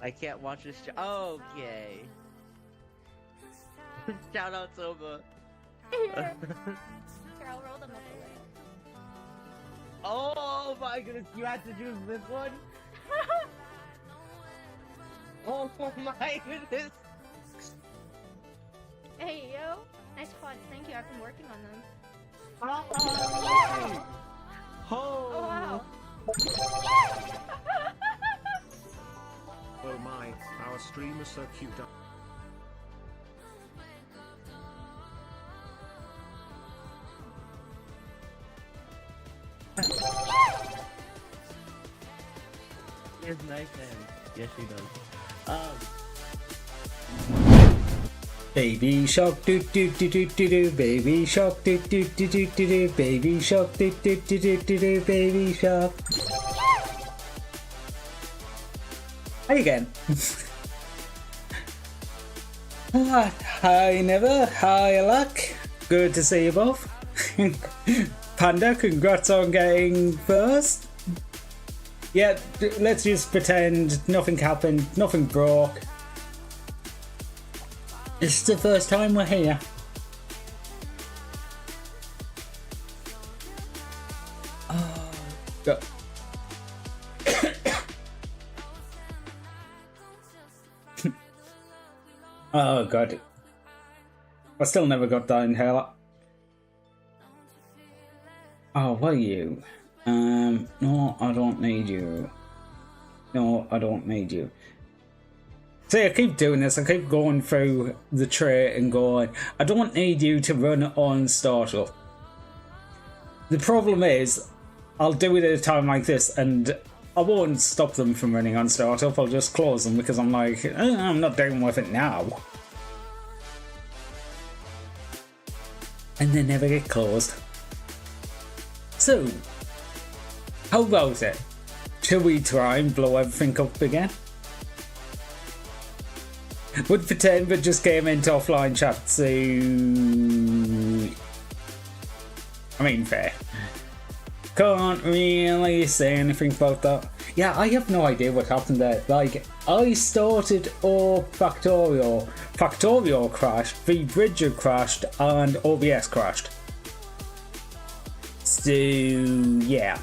I can't watch this show. Okay. Shout out Soba. Here, I'll roll them up a little. Oh my goodness, you had to choose this one? Oh my goodness. Hey, yo. Nice quads. Thank you. I've been working on them. Oh, Yeah! oh wow. Oh my, our stream is so cute. He has nice hands. Yes, he does. Baby shark do do do do do do, baby shark do do do do do do, baby shark do do do do do do, baby shark. Hi again. Hi Never, hi Luck. Good to see you both. Panda, congrats on getting first. Yeah, let's just pretend nothing happened, nothing broke. This is the first time we're here. Oh, God. Oh, God. I still never got that inhaler. Oh, what are you? No, I don't need you. No, I don't need you. See, I keep doing this. I keep going through the tray and going, I don't need you to run on startup. The problem is, I'll do it at a time like this and I won't stop them from running on startup. I'll just close them because I'm like, I'm not dealing with it now. And they never get closed. So, how about it? Shall we try and blow everything up again? Would pretend but just came into offline chat, so I mean fair. Can't really say anything about that. Yeah, I have no idea what happened there. Like, I started up Factorio. Factorio crashed, the Bridger crashed, and OBS crashed. So yeah.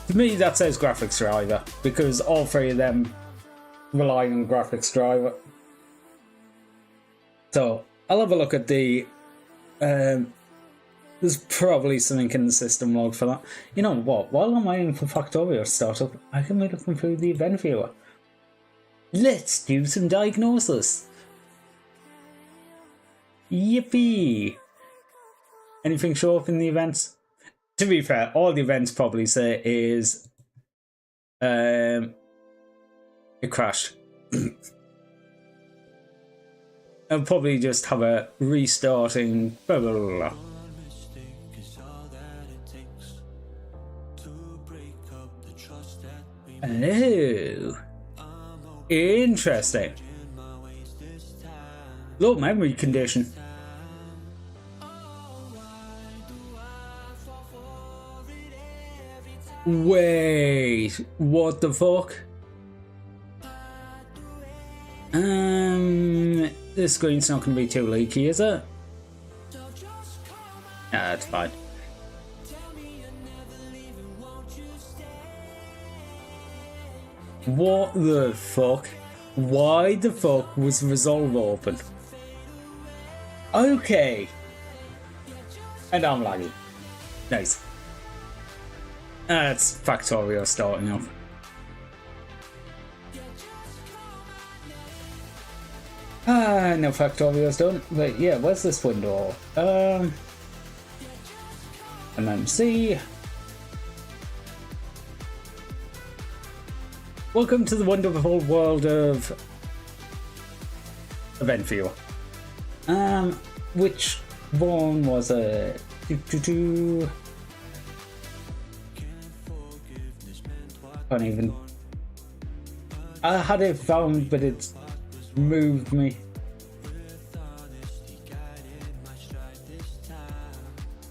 To me that says graphics driver, because all three of them rely on graphics driver. So I'll have a look at the there's probably something in the system log for that. You know what, while I'm waiting for Factorio startup, I can be looking through the event viewer. Let's do some diagnosis. Yippee! Anything show up in the events? To be fair, all the events probably say is it crashed. I'll probably just have a restarting blah blah blah. Oh, interesting. Low memory condition. Wait, what the fuck? The screen's not going to be too leaky, is it? Nah, it's fine. What the fuck? Why the fuck was Resolve open? Okay. And I'm laggy. Nice. That's Factorio starting off. No Factorio's done. But yeah, where's this window? MMC. Welcome to the wonderful world of Event Viewer. Which one was it? Can't even. I had it found, but it's moved me.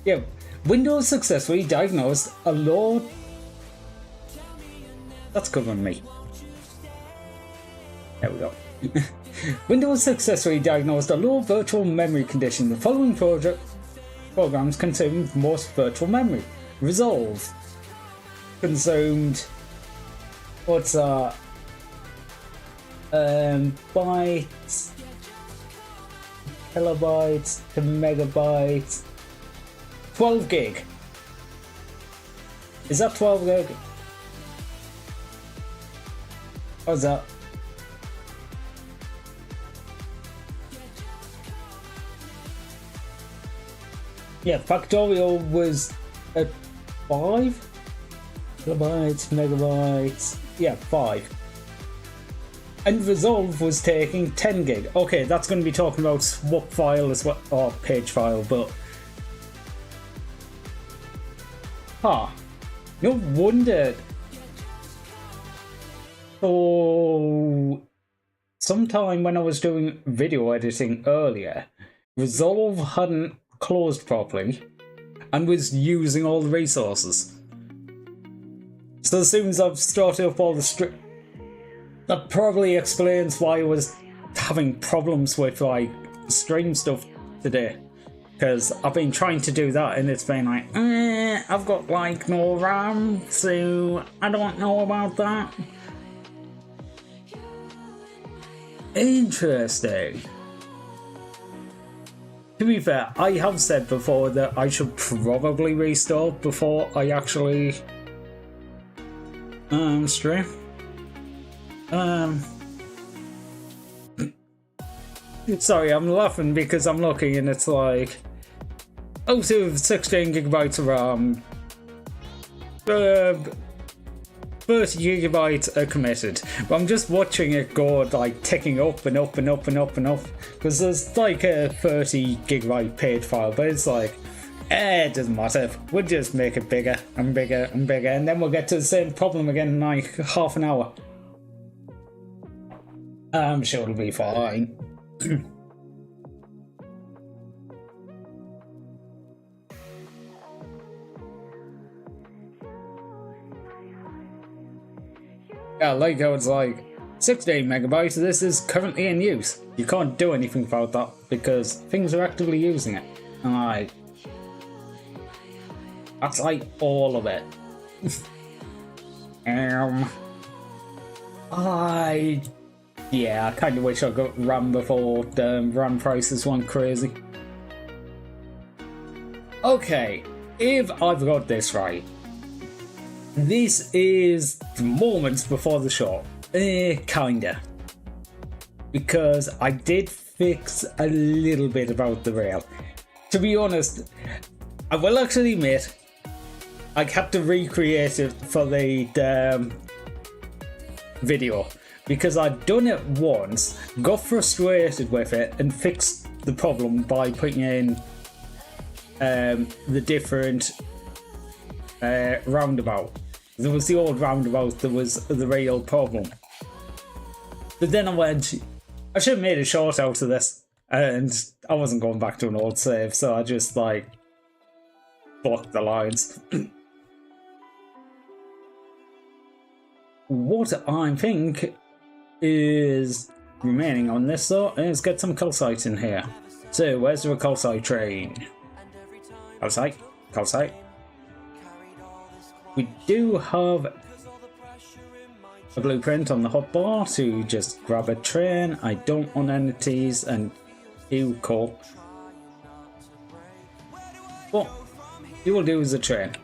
Yeah, Windows successfully diagnosed a low... That's covering me. There we go. Windows successfully diagnosed a low virtual memory condition. The following programs consumed most virtual memory. Resolve consumed... What's that? Bytes, kilobytes to megabytes. 12 gig. Is that 12 gig? What's that? Yeah, Factorio was at 5 kilobytes, megabytes. Yeah, 5. And Resolve was taking 10 gig. Okay, that's going to be talking about swap file as well, or page file, but... No wonder. So... Sometime when I was doing video editing earlier, Resolve hadn't closed properly and was using all the resources. So as soon as I've started up all the that probably explains why I was having problems with like stream stuff today. Because I've been trying to do that and it's been like, I've got like no RAM, so I don't know about that. Interesting. To be fair, I have said before that I should probably restart before I actually stream. Sorry, I'm laughing because I'm looking and it's like out of 16 gigabytes of RAM, 30 gigabytes are committed. But I'm just watching it go like ticking up and up and up and up and up because there's like a 30 gigabyte page file, but it's like, it doesn't matter. We'll just make it bigger and bigger and bigger, and then we'll get to the same problem again in like half an hour. I'm sure it'll be fine. Yeah, like how it's like 16 megabytes, this is currently in use. You can't do anything about that because things are actively using it. And like, that's like all of it. Yeah, I kind of wish I got RAM before the RAM prices went crazy. Okay, if I've got this right, this is moments before the show. Kinda. Because I did fix a little bit about the rail. To be honest, I will actually admit, I had to recreate it for the video. Because I'd done it once, got frustrated with it, and fixed the problem by putting in the different roundabout. There was the old roundabout that was the real problem. But then I went, I should have made a short out of this, and I wasn't going back to an old save, so I just like blocked the lines. What I think is remaining on this though is get some calcite in here. So where's the calcite train? Calcite, calcite. We do have a blueprint on the hotbar to just grab a train. I don't want entities and you cool. What you will do is a train.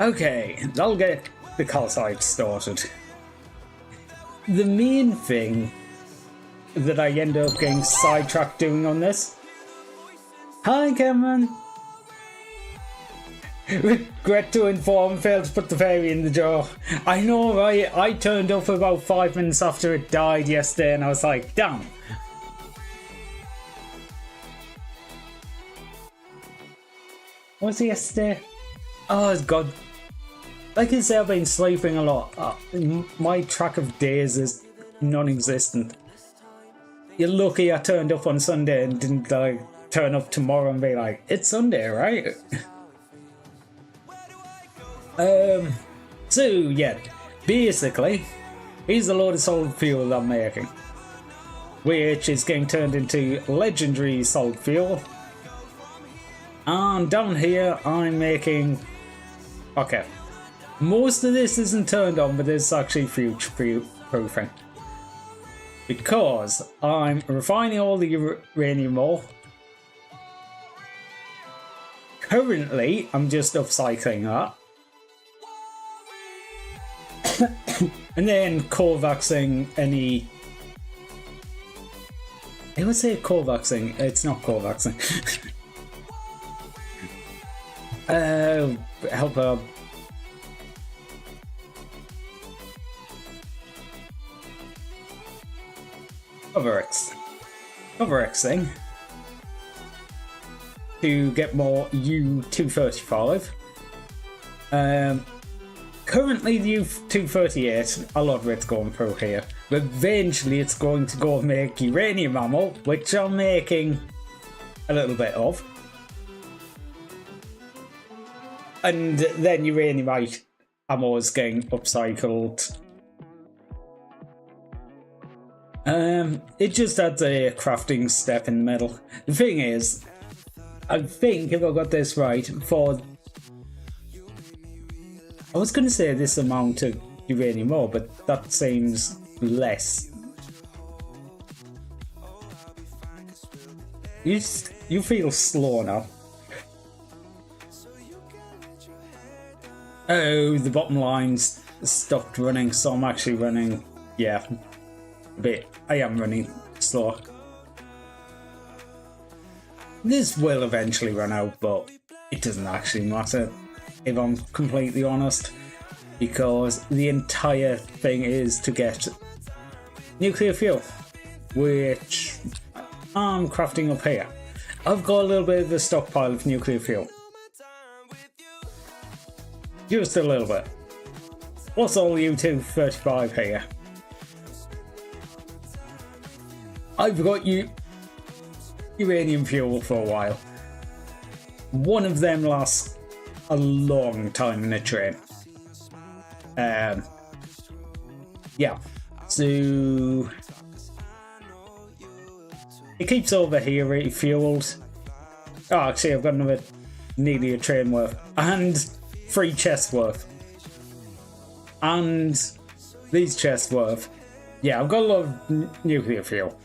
Okay, that'll get the calcite started. The main thing that I end up getting sidetracked doing on this. Hi, Cameron. Regret to inform, failed to put the fairy in the jar. I know, right? I turned up about 5 minutes after it died yesterday, and I was like, damn. What was it yesterday? Oh, God. Like I say, I've been sleeping a lot. My track of days is non-existent. You're lucky I turned up on Sunday and didn't like turn up tomorrow and be like, it's Sunday, right? So yeah, basically, here's a load of solid fuel I'm making, which is getting turned into legendary solid fuel. And down here, I'm making. Okay, most of this isn't turned on, but it's actually future proofing. Because I'm refining all the uranium ore. Currently, I'm just upcycling that. And then Corvaxing any. I would say Corvaxing, it's not Corvaxing. Help her. Overxing to get more U-235. Currently the U-238, a lot of it's going through here, but eventually it's going to go make uranium ammo, which I'm making a little bit of. And then uraniumite ammo is getting upcycled. It just adds a crafting step in the middle. The thing is, I think if I got this right, for I was going to say this amount of uranium ore, but that seems less. You feel slow now. Oh, the bottom line's stopped running, so I'm actually running, yeah, a bit. I am running slow. This will eventually run out, but it doesn't actually matter, if I'm completely honest, because the entire thing is to get nuclear fuel, which I'm crafting up here. I've got a little bit of a stockpile of nuclear fuel. Just a little bit. What's all U-235 here? I've got uranium fuel for a while. One of them lasts a long time in a train. Yeah, so it keeps over here refueled. Oh, actually, I've got another nearly a train worth and 3 chests worth, and these chests worth. Yeah, I've got a lot of nuclear fuel.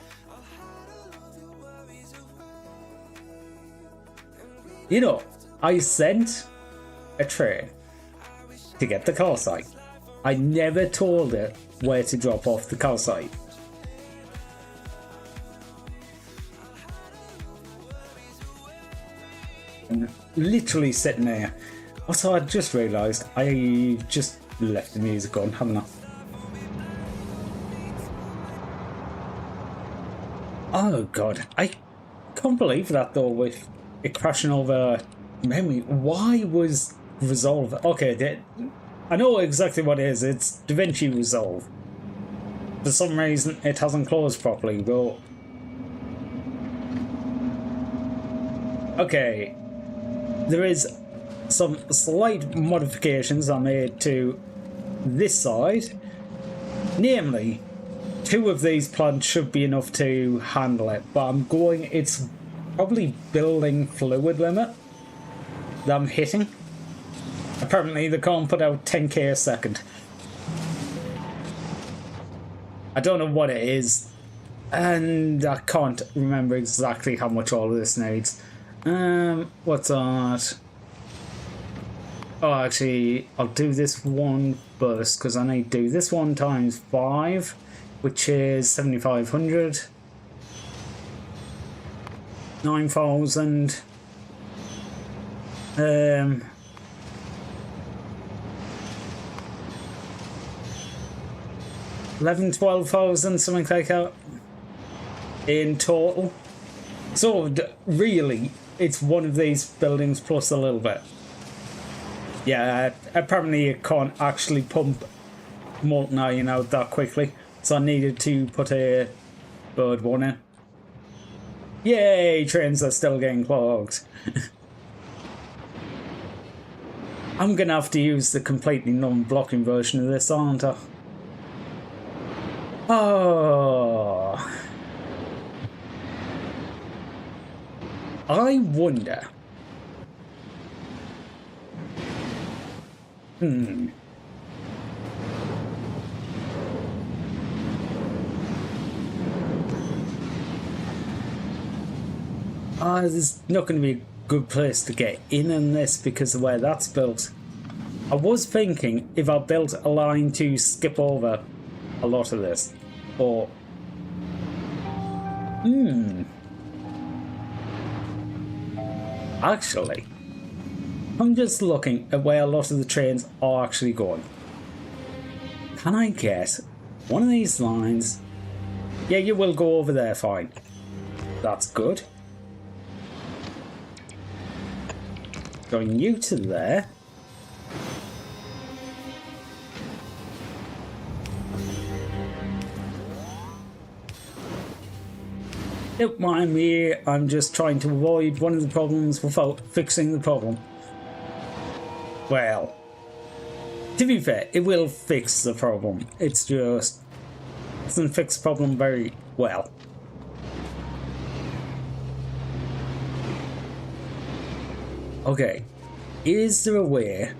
You know, I sent a train to get the call site. I never told it where to drop off the call site. I'm literally sitting there. Also, I just realised I just left the music on, haven't I? Oh god, I can't believe that though, with it crashing over memory. Why was Resolve? Okay, I know exactly what it is. It's DaVinci Resolve. For some reason, it hasn't closed properly, but okay, there is some slight modifications I made to this side. Namely, 2 of these plants should be enough to handle it, but it's probably building fluid limit that I'm hitting. Apparently they can't put out 10k a second. I don't know what it is, and I can't remember exactly how much all of this needs. What's that? Oh, actually, I'll do this one first, because I need to do this one times 5, which is 7,500. 9,000. 12,000, something like that in total. So really, it's one of these buildings plus a little bit. Yeah, apparently it can't actually pump molten iron out that quickly, so I needed to put a bird one in. Yay, trains are still getting clogged. I'm gonna have to use the completely non-blocking version of this, aren't I? Oh. I wonder. There's not going to be a good place to get in this because of where that's built. I was thinking if I built a line to skip over a lot of this, or actually, I'm just looking at where a lot of the trains are actually going. Can I get one of these lines? Yeah, you will go over there, fine. That's good. Going you to there. Don't mind me, I'm just trying to avoid one of the problems without fixing the problem. Well, to be fair, it will fix the problem. It's just doesn't fix the problem very well. Okay, is there a way?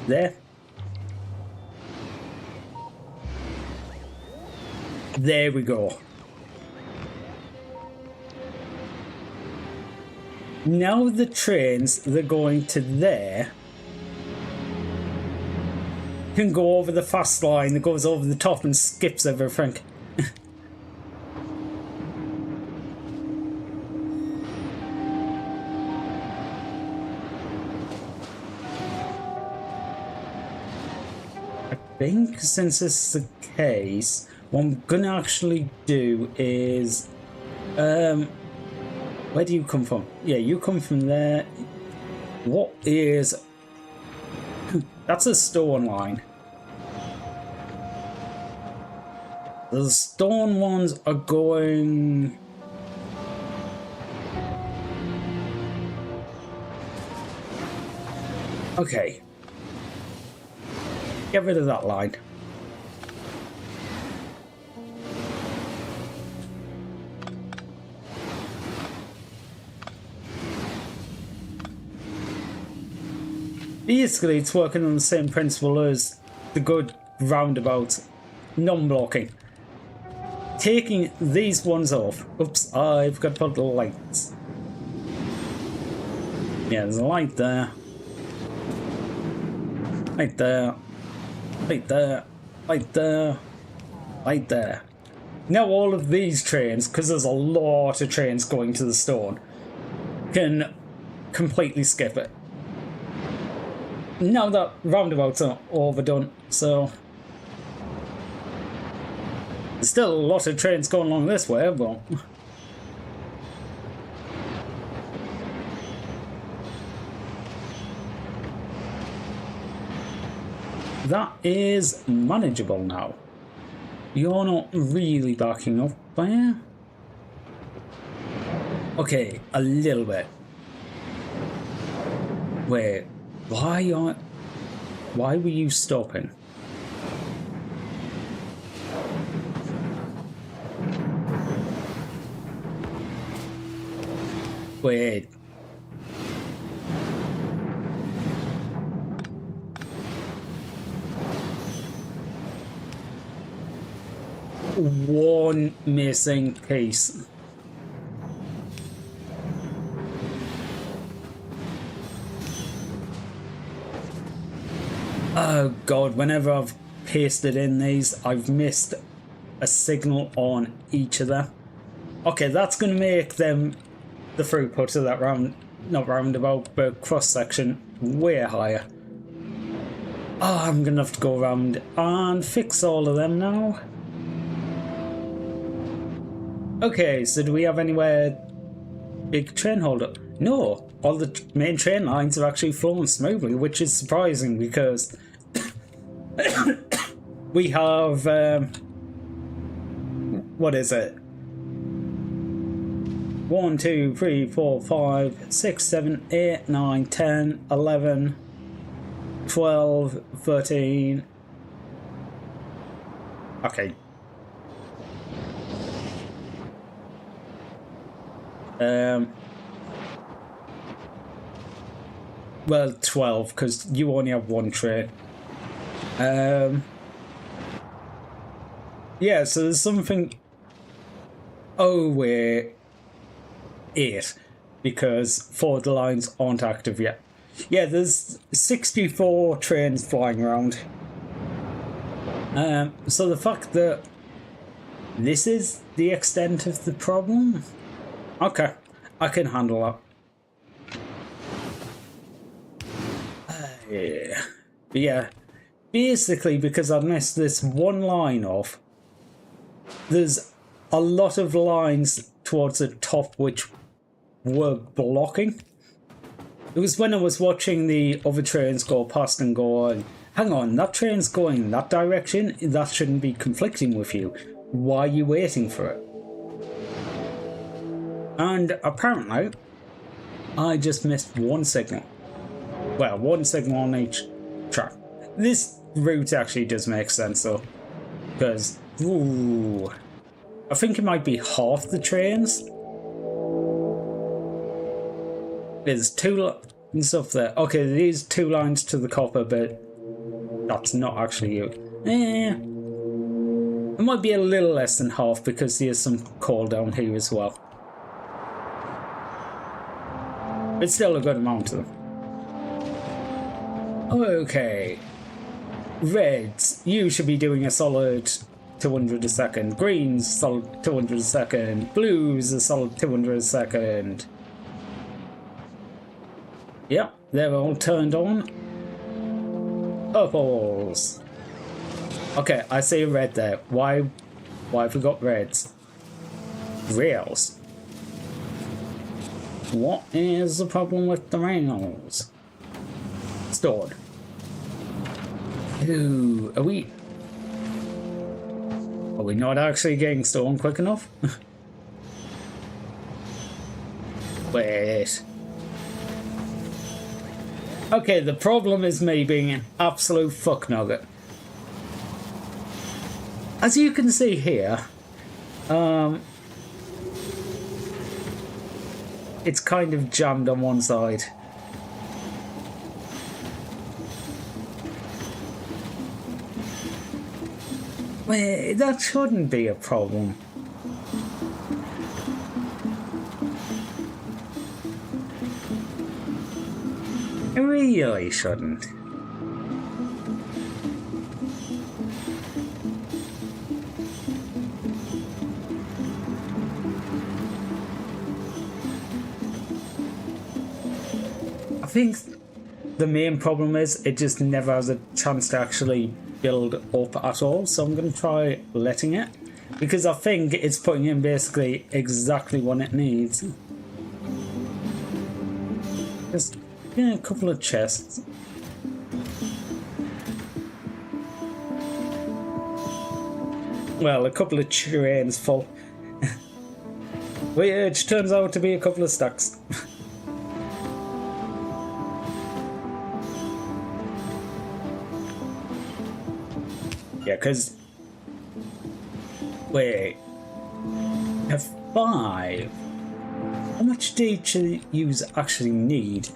There. There we go. Now the trains that are going to there can go over the fast line that goes over the top and skips everything. I think since this is the case, what I'm gonna actually do is where do you come from? Yeah, you come from there. What is that's a stone line. The stone ones are going okay. Get rid of that line. Basically, it's working on the same principle as the good roundabout non-blocking. Taking these ones off. Oops, I've got to put the lights. Yeah, there's a light there. Light there. Light there. Light there. Light there. Now all of these trains, because there's a lot of trains going to the stone, can completely skip it. Now that roundabout's are overdone, so there's still a lot of trains going along this way, but that is manageable now. You're not really backing up, are you? Okay, a little bit. Wait. Why were you stopping? Wait. One missing piece. Oh god, whenever I've pasted in these, I've missed a signal on each of them. Okay, that's going to make them, the throughput of that not roundabout, but cross section way higher. Oh, I'm going to have to go around and fix all of them now. Okay, so do we have anywhere big train holdup? No, all the main train lines are actually flowing smoothly, which is surprising because we have what is it? 1, 2, 3, 4, 5, 6, 7, 8, 9, 10, 11, 12, 13. Okay. Well, 12, because you only have one train. Yeah, so there's something... Oh, wait. 8, because 4 of the lines aren't active yet. Yeah, there's 64 trains flying around. So the fact that this is the extent of the problem... Okay, I can handle that. Yeah. But yeah, basically because I messed this one line off, there's a lot of lines towards the top which were blocking. It was when I was watching the other trains go past and going, hang on, that train's going in that direction, that shouldn't be conflicting with you. Why are you waiting for it? And apparently, I just missed one signal. Well, one signal on each track. This route actually does make sense though. Because, ooh, I think it might be half the trains. There's 2 lines up there. Okay, these 2 lines to the copper, but that's not actually you. It might be a little less than half because there's some coal down here as well. It's still a good amount of them. Okay. Reds, you should be doing a solid 200 a second. Greens, solid 200 a second. Blues, a solid 200 a second. Yep, they're all turned on. Purples. Okay, I see a red there. Why have we got reds? Rails. What is the problem with the rails? Stored. Ooh, are we not actually getting stolen quick enough? Wait. Okay, the problem is me being an absolute fuck nugget. As you can see here, it's kind of jammed on one side. Wait, that shouldn't be a problem. It really shouldn't. I think the main problem is it just never has a chance to actually build up at all, so I'm going to try letting it, because I think it's putting in basically exactly what it needs. Just a couple of chests. Well, a couple of trains full. Which turns out to be a couple of stacks. Yeah, because... Wait... F5... How much do each of you actually need?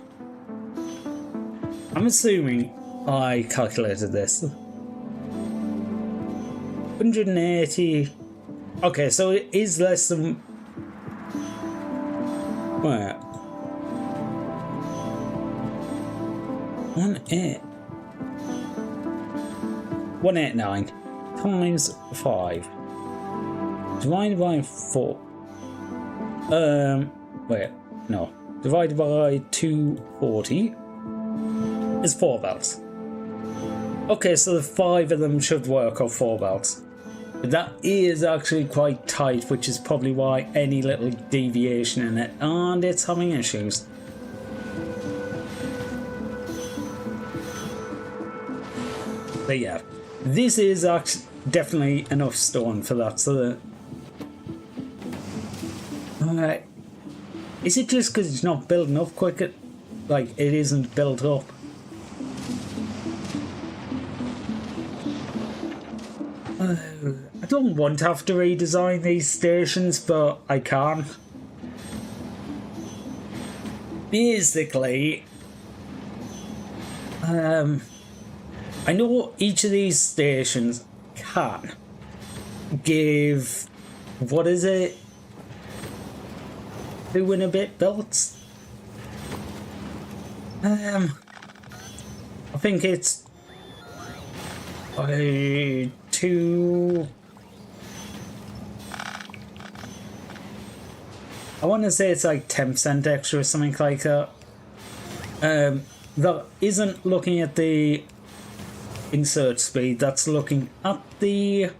I'm assuming I calculated this. 180... Okay, so it is less than... Where? 189 times 5 divided by 4. Wait, no. Divided by 240 is 4 belts. Okay, so the 5 of them should work, or 4 belts. That is actually quite tight, which is probably why any little deviation in it, and it's having issues. But yeah, this is actually definitely enough stone for that. So is it just because it's not building up quick? Like, it isn't built up? I don't want to have to redesign these stations, but I can. Basically, I know each of these stations can give, what is it, 2 and a bit belts? I think it's 2. I want to say it's like 10% extra or something like that. That isn't looking at the insert speed, that's looking at the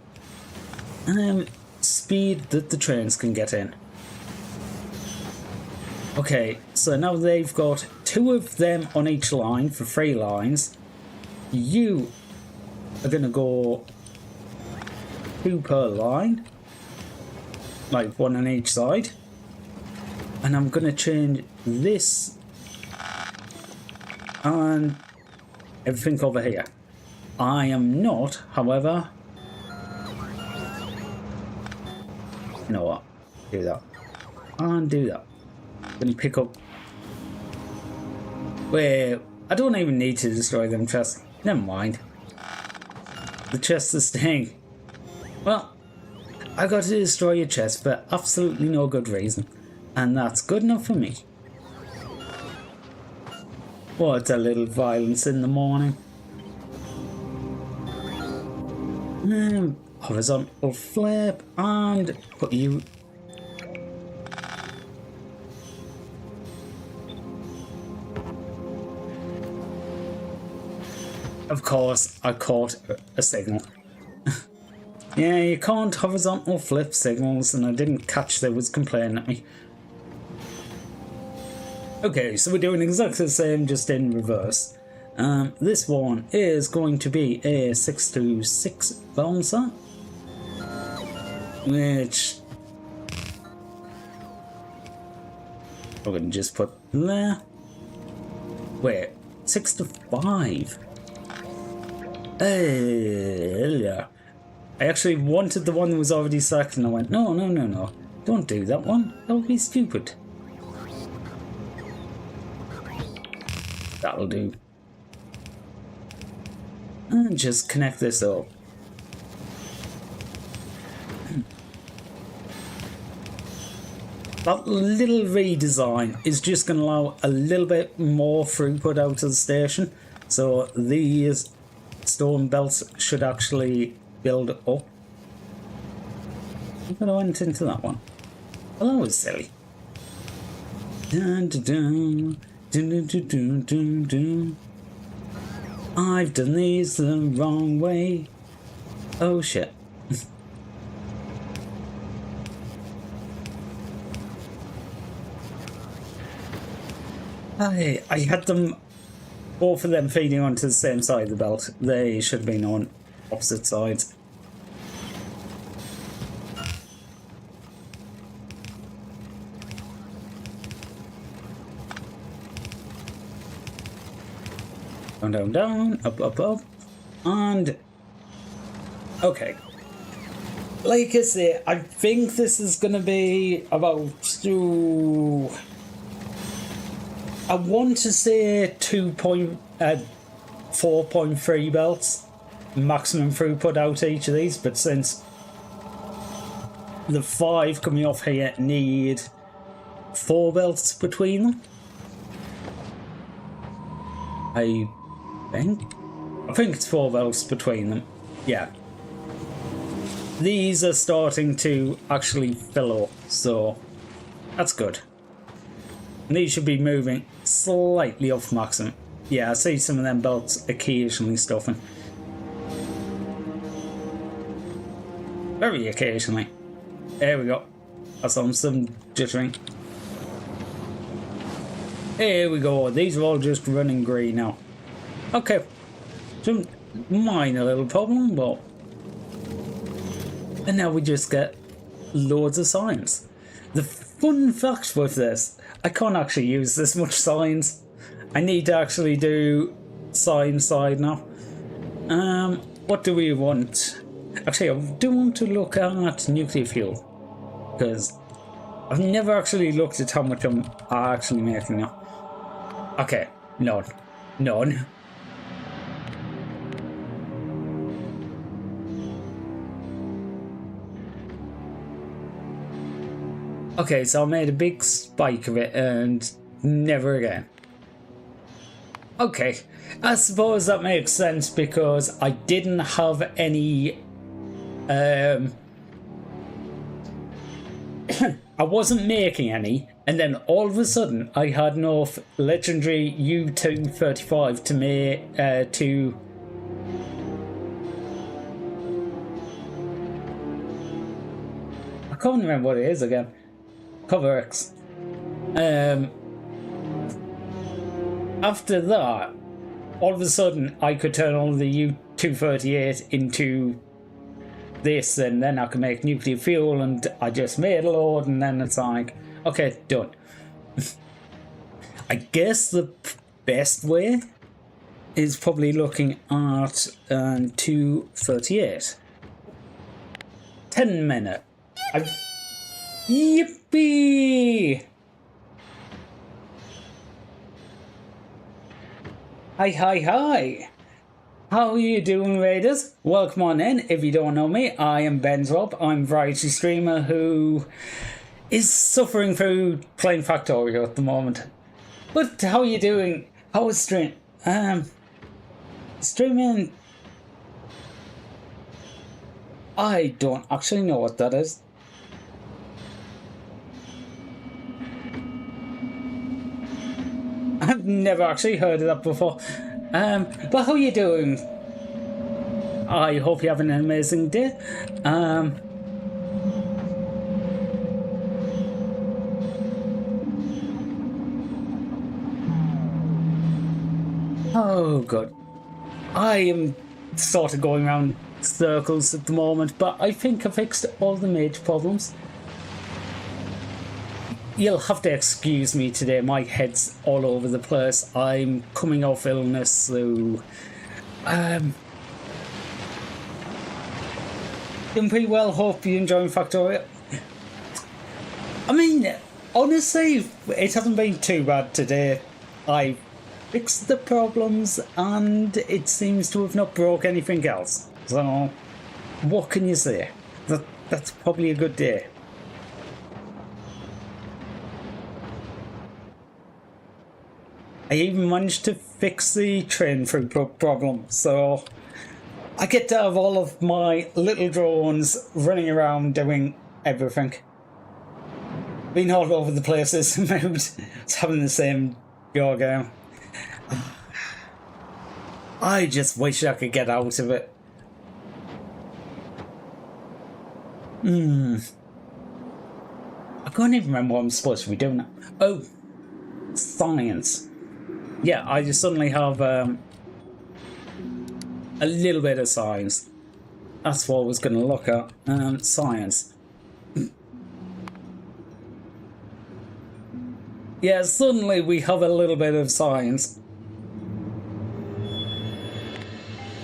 speed that the trains can get in. Okay, so now they've got 2 of them on each line for 3 lines. You are going to go 2 per line, like 1 on each side. And I'm going to change this and everything over here. I am not, however... You know what? Do that. And do that. I'm going to pick up... Wait, I don't even need to destroy them chests. Never mind. The chests are staying. Well, I got to destroy your chest for absolutely no good reason. And that's good enough for me. What a little violence in the morning. Horizontal flip and put you... Of course, I caught a signal. Yeah, you can't horizontal flip signals, and I didn't catch they was complaining at me. Okay, so we're doing exactly the same, just in reverse. This one is going to be a 626 bouncer, which I'm going to just put there. Wait, 6 to 5. Yeah. I actually wanted the one that was already selected, and I went, no, no, no, no. Don't do that one. That would be stupid. That'll do. And just connect this up. That little redesign is just going to allow a little bit more throughput out of the station. So these stone belts should actually build up. But I went into that one. Well, that was silly. Dun, dun, dun. Dun, dun, dun, dun, dun. I've done these the wrong way. Oh shit. I had them, both of them feeding onto the same side of the belt. They should have been on opposite sides. Down, down, down, up, up, up, and okay. Like I say, I think this is gonna be about I want to say 4.3 belts maximum throughput out each of these, but since the 5 coming off here need 4 belts between them, I think it's 4 belts between them. Yeah. These are starting to actually fill up, so that's good. And these should be moving slightly off maximum. Yeah, I see some of them belts occasionally stuffing. Very occasionally. There we go. That's some jittering. Here we go. These are all just running green now. Okay. Some minor little problem, but... And now we just get loads of signs. The fun fact with this, I can't actually use this much signs. I need to actually do sign side now. What do we want? Actually, I do want to look at nuclear fuel, because I've never actually looked at how much I'm actually making now. Okay, none. None. Okay, so I made a big spike of it and never again. Okay, I suppose that makes sense because I didn't have any... I wasn't making any, and then all of a sudden I had enough legendary U-235 to make to... I can't remember what it is again. Cover X. After that, all of a sudden I could turn all the U-238 into this, and then I could make nuclear fuel, and I just made a load, and then it's like, okay, done. I guess the best way is probably looking at 238. 10 minute. Yippee! Hi, hi, hi! How are you doing, Raiders? Welcome on in. If you don't know me, I am Ben's Rob. I'm a variety streamer who is suffering through playing Factorio at the moment. But how are you doing? How is streaming? I don't actually know what that is. I've never actually heard of that before. But how are you doing? I hope you're having an amazing day. Oh god. I am sort of going around circles at the moment, but I think I fixed all the major problems. You'll have to excuse me today, my head's all over the place. I'm coming off illness, so... doing pretty well, hope you're enjoying Factorio. I mean, honestly, it hasn't been too bad today. I fixed the problems, and it seems to have not broke anything else. So, what can you say? That's probably a good day. I even managed to fix the train through problem, so I get to have all of my little drones running around doing everything. Being all over the places, it's having the same go game. I just wish I could get out of it. I can't even remember what I'm supposed to be doing now. Oh, science. Yeah, I just suddenly have a little bit of science. That's what I was going to look at. Science. Yeah, suddenly we have a little bit of science.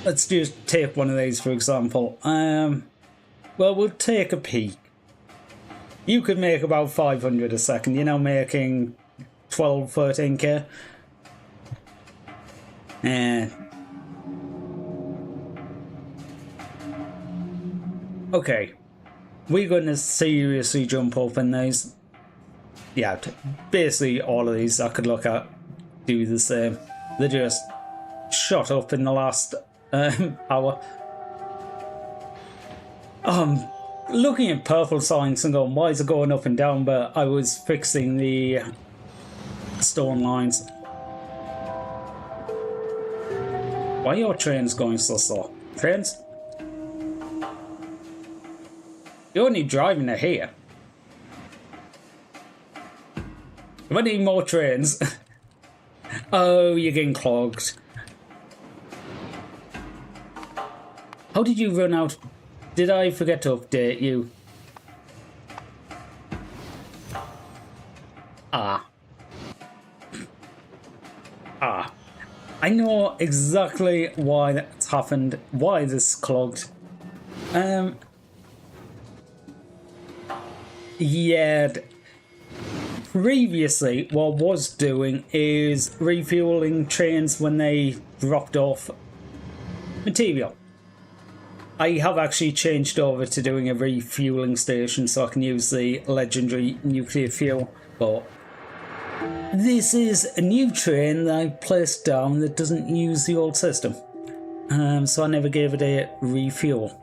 Let's just take one of these, for example. Well, we'll take a peek. You could make about 500 a second. You're now making 12, 13k. Okay, we're going to seriously jump up in these. Yeah, basically all of these I could look at do the same. They just shot up in the last hour. Looking at purple signs and going, why is it going up and down? But I was fixing the stone lines. Why are your trains going so slow? Trains? You're only driving it here. We need more trains. Oh, you're getting clogged. How did you run out? Did I forget to update you? Ah. I know exactly why that's happened, why this clogged. Yeah. Previously, what I was doing is refueling trains when they dropped off material. I have actually changed over to doing a refueling station so I can use the legendary nuclear fuel, but this is a new train that I placed down that doesn't use the old system, so I never gave it a refuel.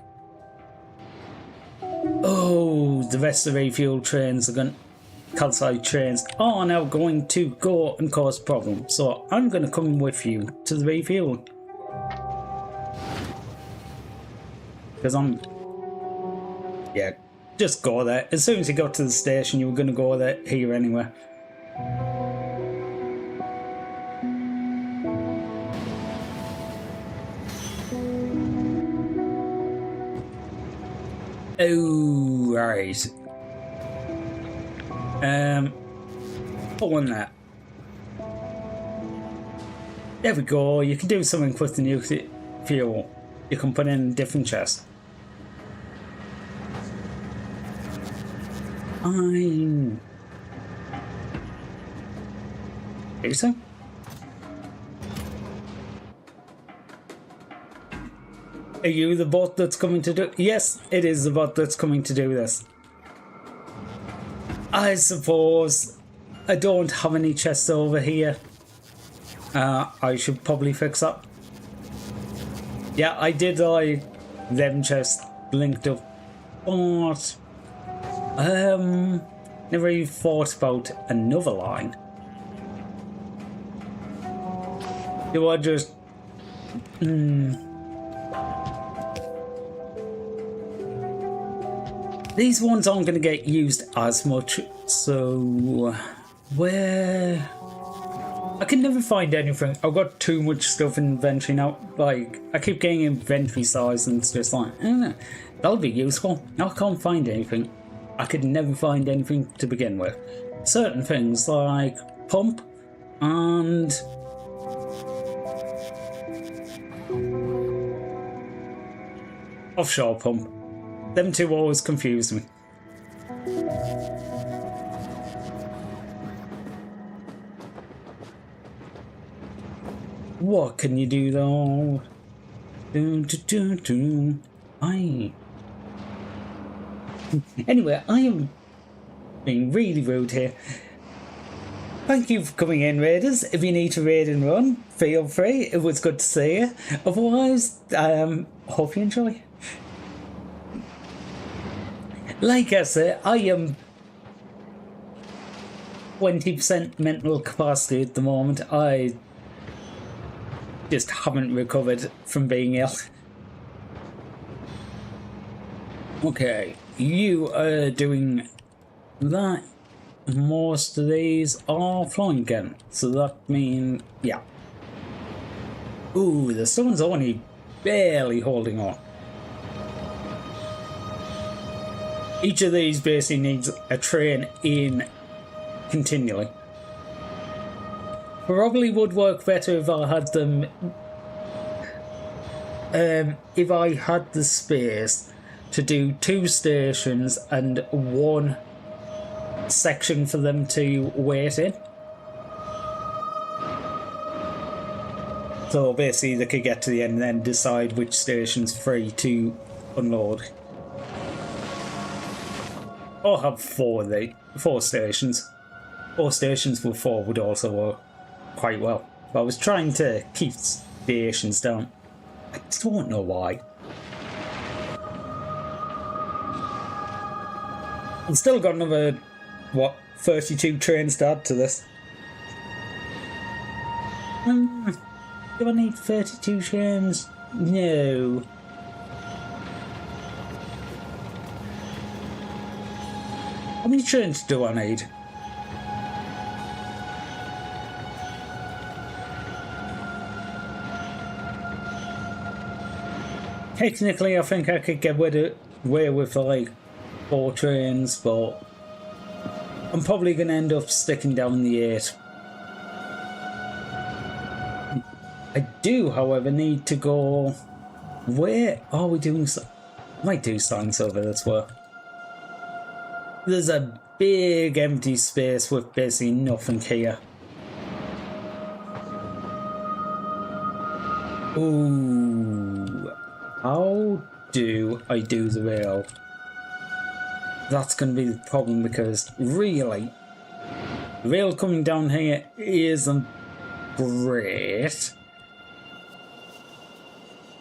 Oh, the rest of the refuel trains are going, calcite trains are now going to go and cause problems, so I'm going to come with you to the refuel. Because yeah, just go there. As soon as you got to the station, you were going to go there here anyway. Oh, right. Put one there. There we go. You can do something with the nuclear fuel. You can put in a different chest. Fine. Do so. Are you the bot that's coming to do? Yes, it is the bot that's coming to do this. I suppose I don't have any chests over here. I should probably fix up. Yeah, I did like them chests linked up, but never even thought about another line. Do I just These ones aren't going to get used as much, so where I can never find anything. I've got too much stuff in inventory now. Like, I keep getting inventory size and it's just like, I don't know, that'll be useful. Now I can't find anything. I could never find anything to begin with. Certain things like pump and offshore pump. Them two always confuse me. What can you do though? Anyway, I am being really rude here. Thank you for coming in, raiders. If you need to raid and run, feel free. It was good to see you. Otherwise, hope you enjoy. Like I said, I am 20% mental capacity at the moment. I just haven't recovered from being ill. Okay, you are doing that. Most of these are flying again, so that means, yeah. Ooh, the sun's only barely holding on. Each of these basically needs a train in continually. Probably would work better if I had them. If I had the space to do 2 stations and 1 section for them to wait in. So basically they could get to the end and then decide which station's free to unload. Or have 4 stations. 4 stations with 4 would also work quite well. But I was trying to keep stations down. I don't know why. I've still got another, what, 32 trains to add to this. Do I need 32 trains? No. How many trains do I need? Technically, I think I could get away with like 4 trains, but I'm probably going to end up sticking down the 8. I do, however, need to go... Where are we doing? I might do signs over this way. There's a big empty space with basically nothing here. Ooh. How do I do the rail? That's going to be the problem because really, the rail coming down here isn't great.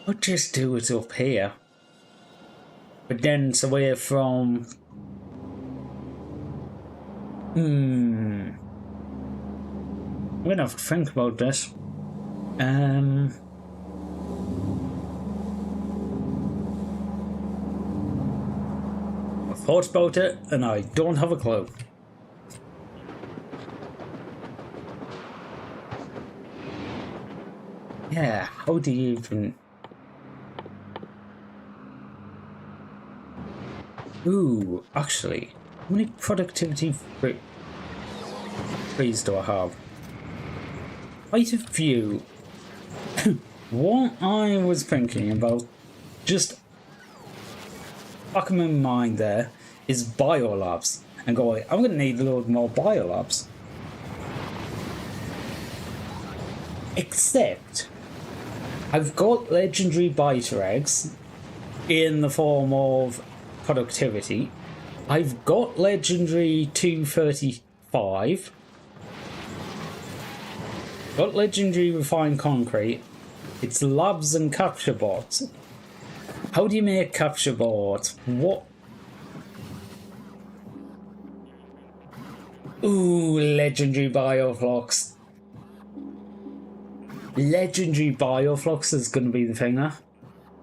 I'll just do it up here. But then it's away from... I'm gonna have to think about this. I thought about it and I don't have a clue. Yeah, how do you even... Ooh, actually, how many productivity trees do I have? Quite a few. What I was thinking about, just back in my mind there, is biolabs. And going, I'm going to need a load more biolabs. Except, I've got legendary biter eggs in the form of productivity. I've got legendary 235. Got legendary refined concrete. It's labs and capture bots. How do you make capture bots? What? Ooh, legendary bioflux. Legendary bioflux is going to be the thing there.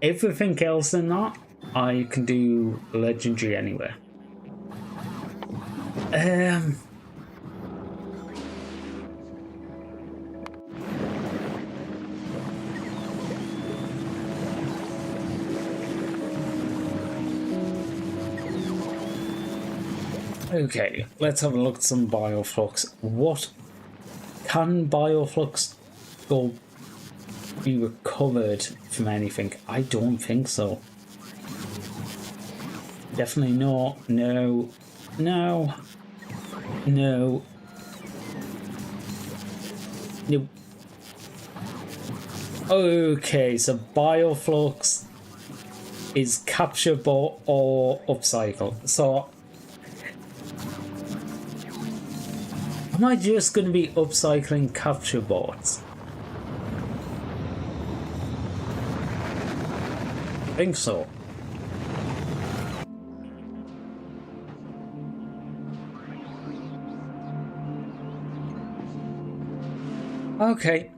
Everything else in that, I can do legendary anywhere. Okay, let's have a look at some bioflux. What can bioflux go be recovered from anything? I don't think so. Definitely not. No. No. No. No. Okay, so bioflux is capture bot or upcycle. So am I just going to be upcycling capture bots? I think so. Okay.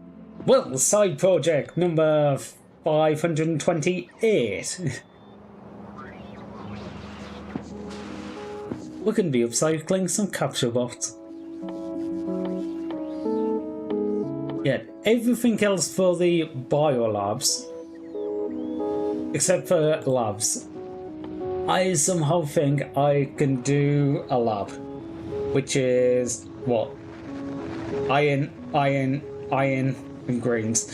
Well, side project number 528. We're going to be upcycling some capture bots. Yeah, everything else for the biolabs, except for labs, I somehow think I can do a lab, which is what? Iron, and greens.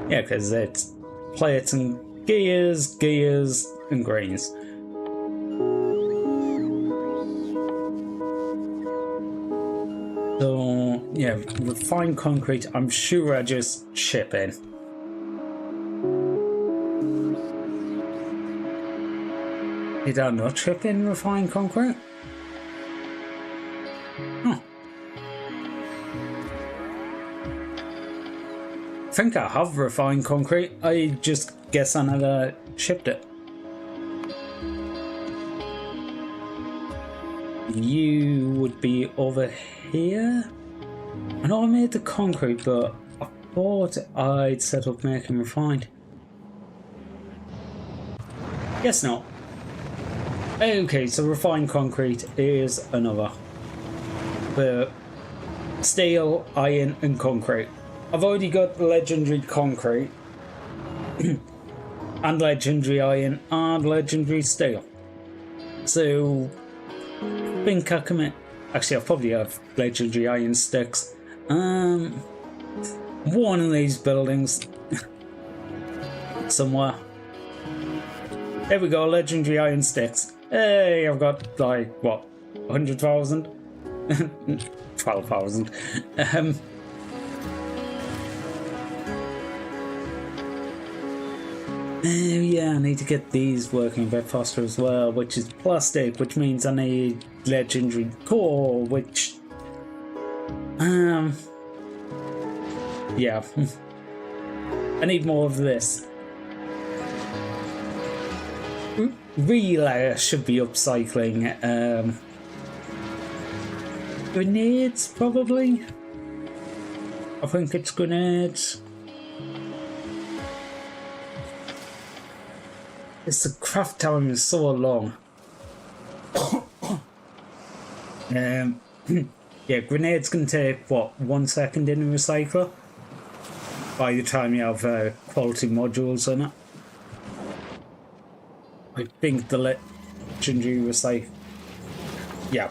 Yeah, because it's plates and gears, and greens. So, yeah, refined concrete, I'm sure I just chip in. Did I not chip in refined concrete? Huh. I think I have refined concrete, I just guess I never shipped it. You would be over here? I know I made the concrete, but I thought I'd set up making refined. Guess not. Okay, so refined concrete is another. The steel, iron, and concrete. I've already got legendary concrete, and legendary iron, and legendary steel. So, I think I can. Actually, I probably have legendary iron sticks. One of these buildings somewhere. There we go, legendary iron sticks. Hey, I've got like what, 100,000, 12,000. Yeah, I need to get these working a bit faster as well, which is plastic, which means I need legendary core, which yeah. I need more of this. Really, I should be upcycling grenades, probably. I think it's grenades. It's the craft time is so long. Yeah, grenades can take what, 1 second in a recycler by the time you have quality modules on it. I think the legendary recycle. Yeah,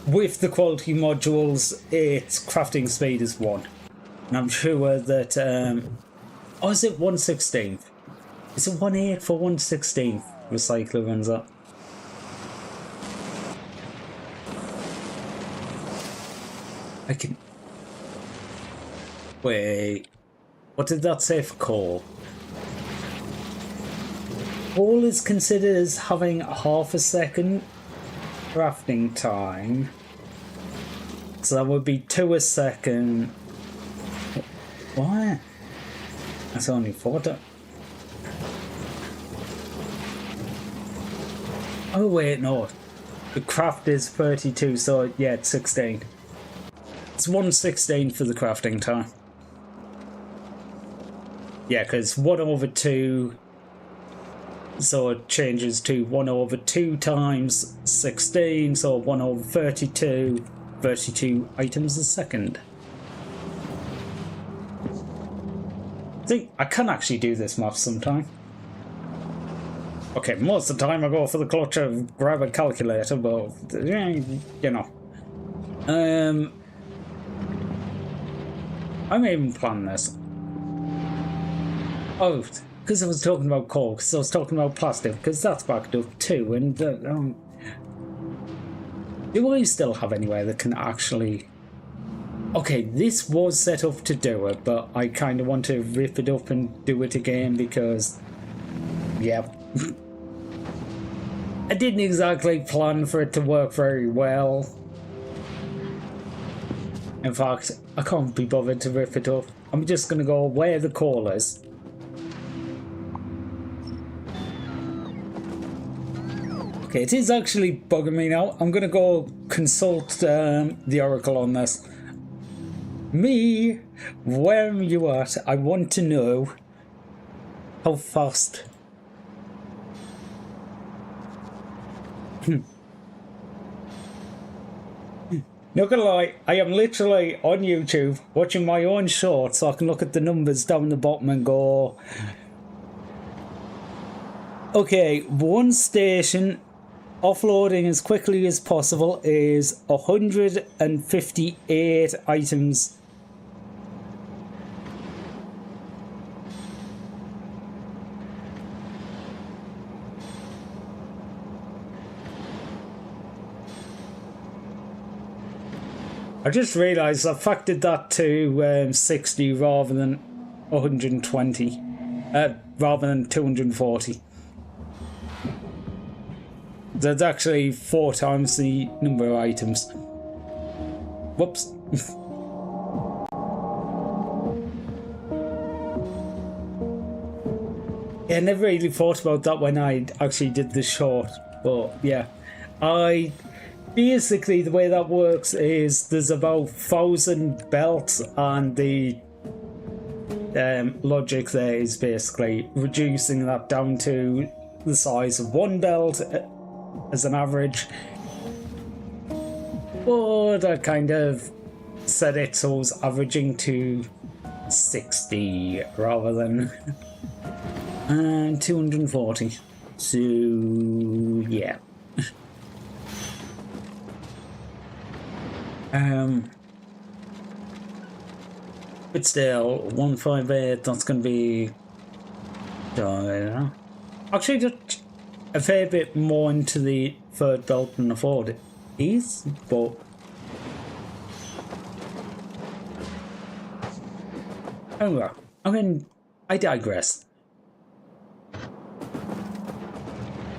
with the quality modules, its crafting speed is 1, and I'm sure that. Oh, is it 1/16? Is it 1/8 for 1/16? Recycler runs up. I can. Wait. What did that say for coal? Coal is considered as having half a second crafting time. So that would be 2 a second. What? That's only 4. Oh wait, no. The craft is 32, so yeah, it's 16. It's 1/16 for the crafting time. Yeah, because 1/2, so it changes to 1/2 times 16, so 1/32, 32 items a second. See, I can actually do this math sometime. Okay, most of the time I go for the clutch and grab a calculator, but you know. I may even plan this. Oh, because I was talking about coal, because I was talking about plastic, because that's backed up too, and do I still have anywhere that can actually... Okay, this was set up to do it, but I kind of want to rip it up and do it again because... Yeah. I didn't exactly plan for it to work very well. In fact, I can't be bothered to rip it up. I'm just going to go where the coal is. Okay, it is actually bugging me now. I'm going to go consult the Oracle on this. Me, where are you at? I want to know how fast... Not gonna lie, I am literally on YouTube watching my own shorts so I can look at the numbers down the bottom and go, okay, one station offloading as quickly as possible is 158 items. I just realised I factored that to 60 rather than 120, rather than 240. That's actually 4 times the number of items. Whoops. Yeah, I never really thought about that when I actually did the short, but yeah. Basically, the way that works is there's about 1,000 belts, and the logic there is basically reducing that down to the size of 1 belt, as an average. But I kind of set it so I was averaging to 60 rather than 240. So yeah. But still, 158, that's going to be actually just a fair bit more into the third belt than I thought it is, but oh well. I mean, I digress.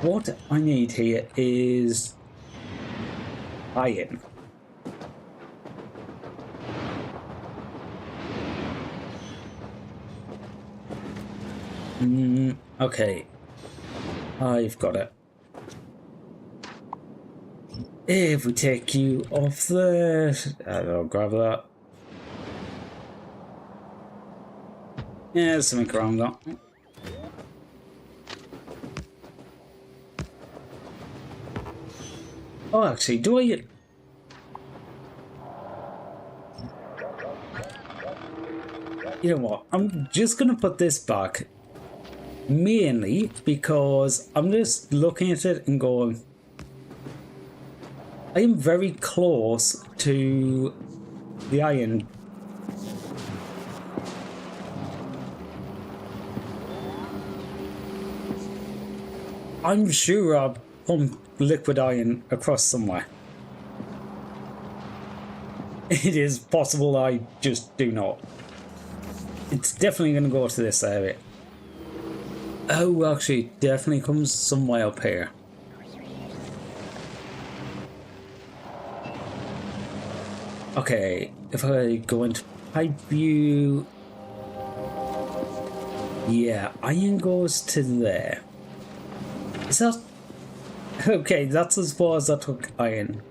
What I need here is iron. Okay, I've got it. If we take you off there, I'll grab that. Yeah, there's something around that. Oh, actually, do I? You know what? I'm just gonna put this back. Mainly because I'm just looking at it and going, I am very close to the iron. I'm sure I'll pump liquid iron across somewhere. It is possible I just do not. It's definitely going to go to this area. Oh, actually, it definitely comes somewhere up here. Okay, if I go into pipe view... Yeah, iron goes to there. Is that... Okay, that's as far as I took iron.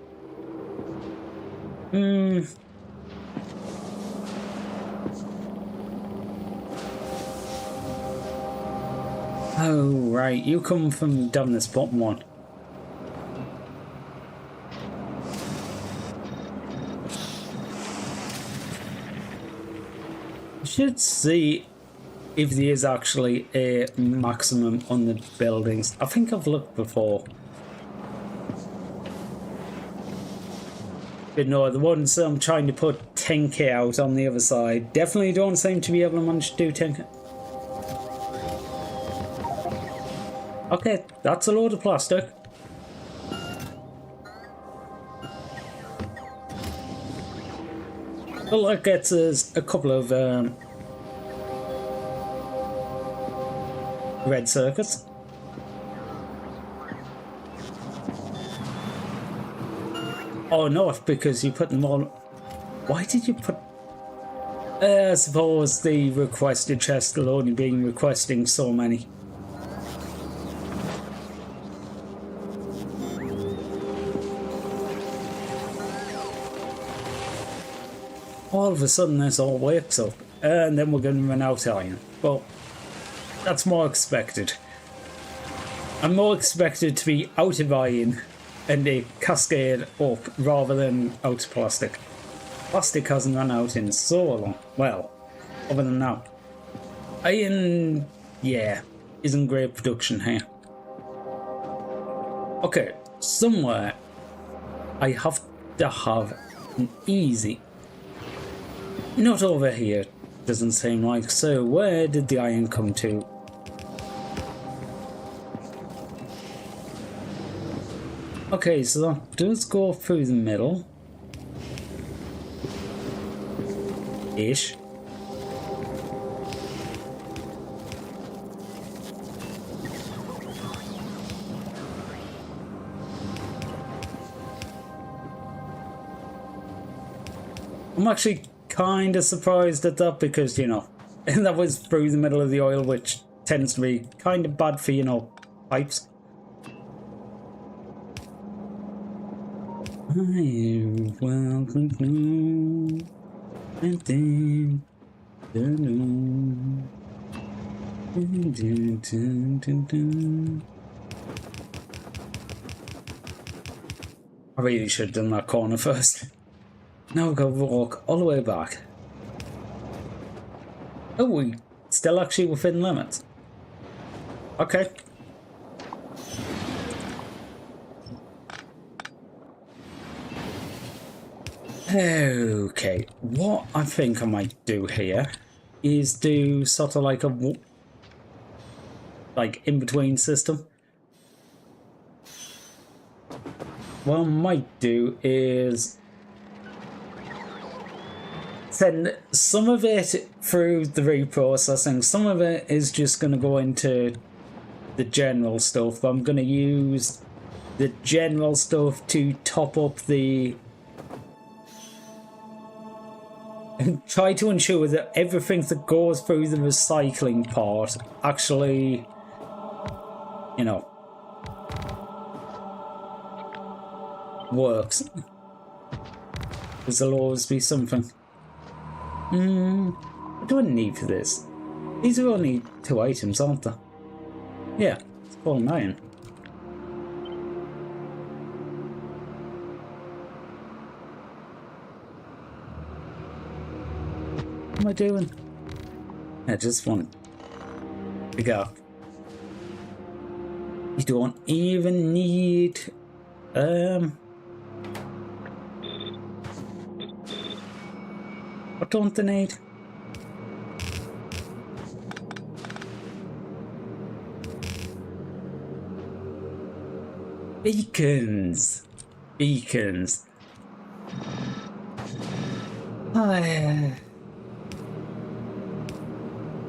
Oh, right, you come from down this bottom one. I should see if there is actually a maximum on the buildings. I think I've looked before. But no, the ones I'm trying to put 10k out on the other side definitely don't seem to be able to manage to do 10k. Okay, that's a load of plastic. Well, that gets us a couple of red circuits. Oh no, because you put them all... Why did you put... I suppose the requested chest will only be requesting so many. All of a sudden this all wakes up and then we're going to run out of iron. Well, that's more expected. I'm more expected to be out of iron and a cascade up rather than out of plastic. Plastic hasn't run out in so long. Well, other than now. Iron, yeah, isn't great production here. Okay, somewhere I have to have an easy... Not over here, doesn't seem like. So where did the iron come to? Okay, so that does go through the middle. Ish. I'm actually kind of surprised at that because, you know, that was through the middle of the oil, which tends to be kind of bad for, you know, pipes. I really should have done that corner first. Now we've got to walk all the way back. Oh, we still actually within limits. Okay. Okay, what I think I might do here is do sort of like a in-between system. What I might do is send some of it through the reprocessing, some of it is just going to go into the general stuff, but I'm going to use the general stuff to top up the... and try to ensure that everything that goes through the recycling part actually, you know, works. Because there'll always be something. What do I need for this? These are only 2 items, aren't they? Yeah, it's called an iron. What am I doing? I just want to go. You don't even need what don't they need? Beacons. Beacons.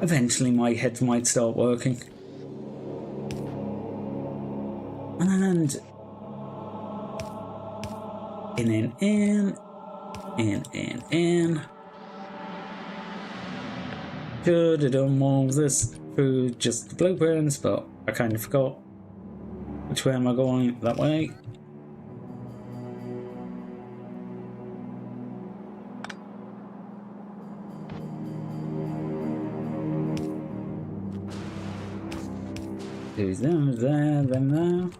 Eventually my head might start working. And in. Should have done all of this through just the blueprints, but I kind of forgot. Which way am I going? That way? Do them there, then there.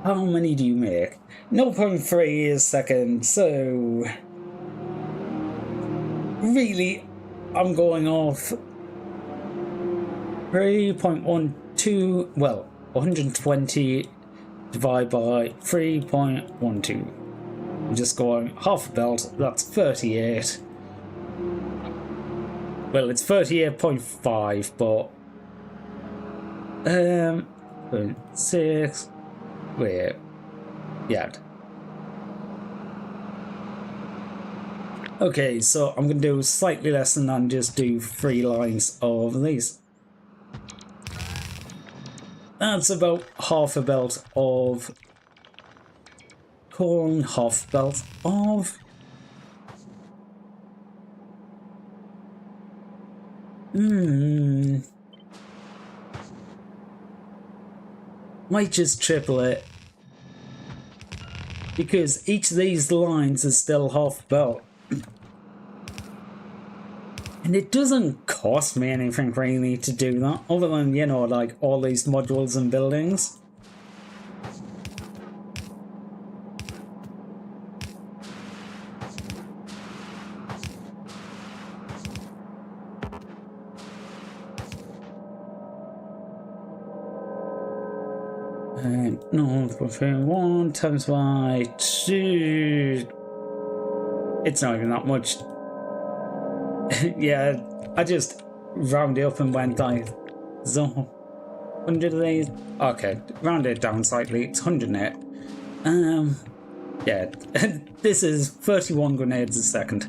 How many do you make? 0.3 a second, so... really, I'm going off 3.12, well, 120 divided by 3.12. I'm just going half a belt, that's 38. Well, it's 38.5, but 6, wait, yeah. Okay, so I'm going to do slightly less than that and just do 3 lines of these. That's about half a belt of corn, half a belt of... might just triple it. Because each of these lines is still half a belt. And it doesn't cost me anything really to do that, other than, you know, like all these modules and buildings. No, 1 times by 2. It's not even that much. Yeah, I just rounded up and went like, so 100 of these. Okay, round it down slightly. It's 108. Yeah, this is 31 grenades a second.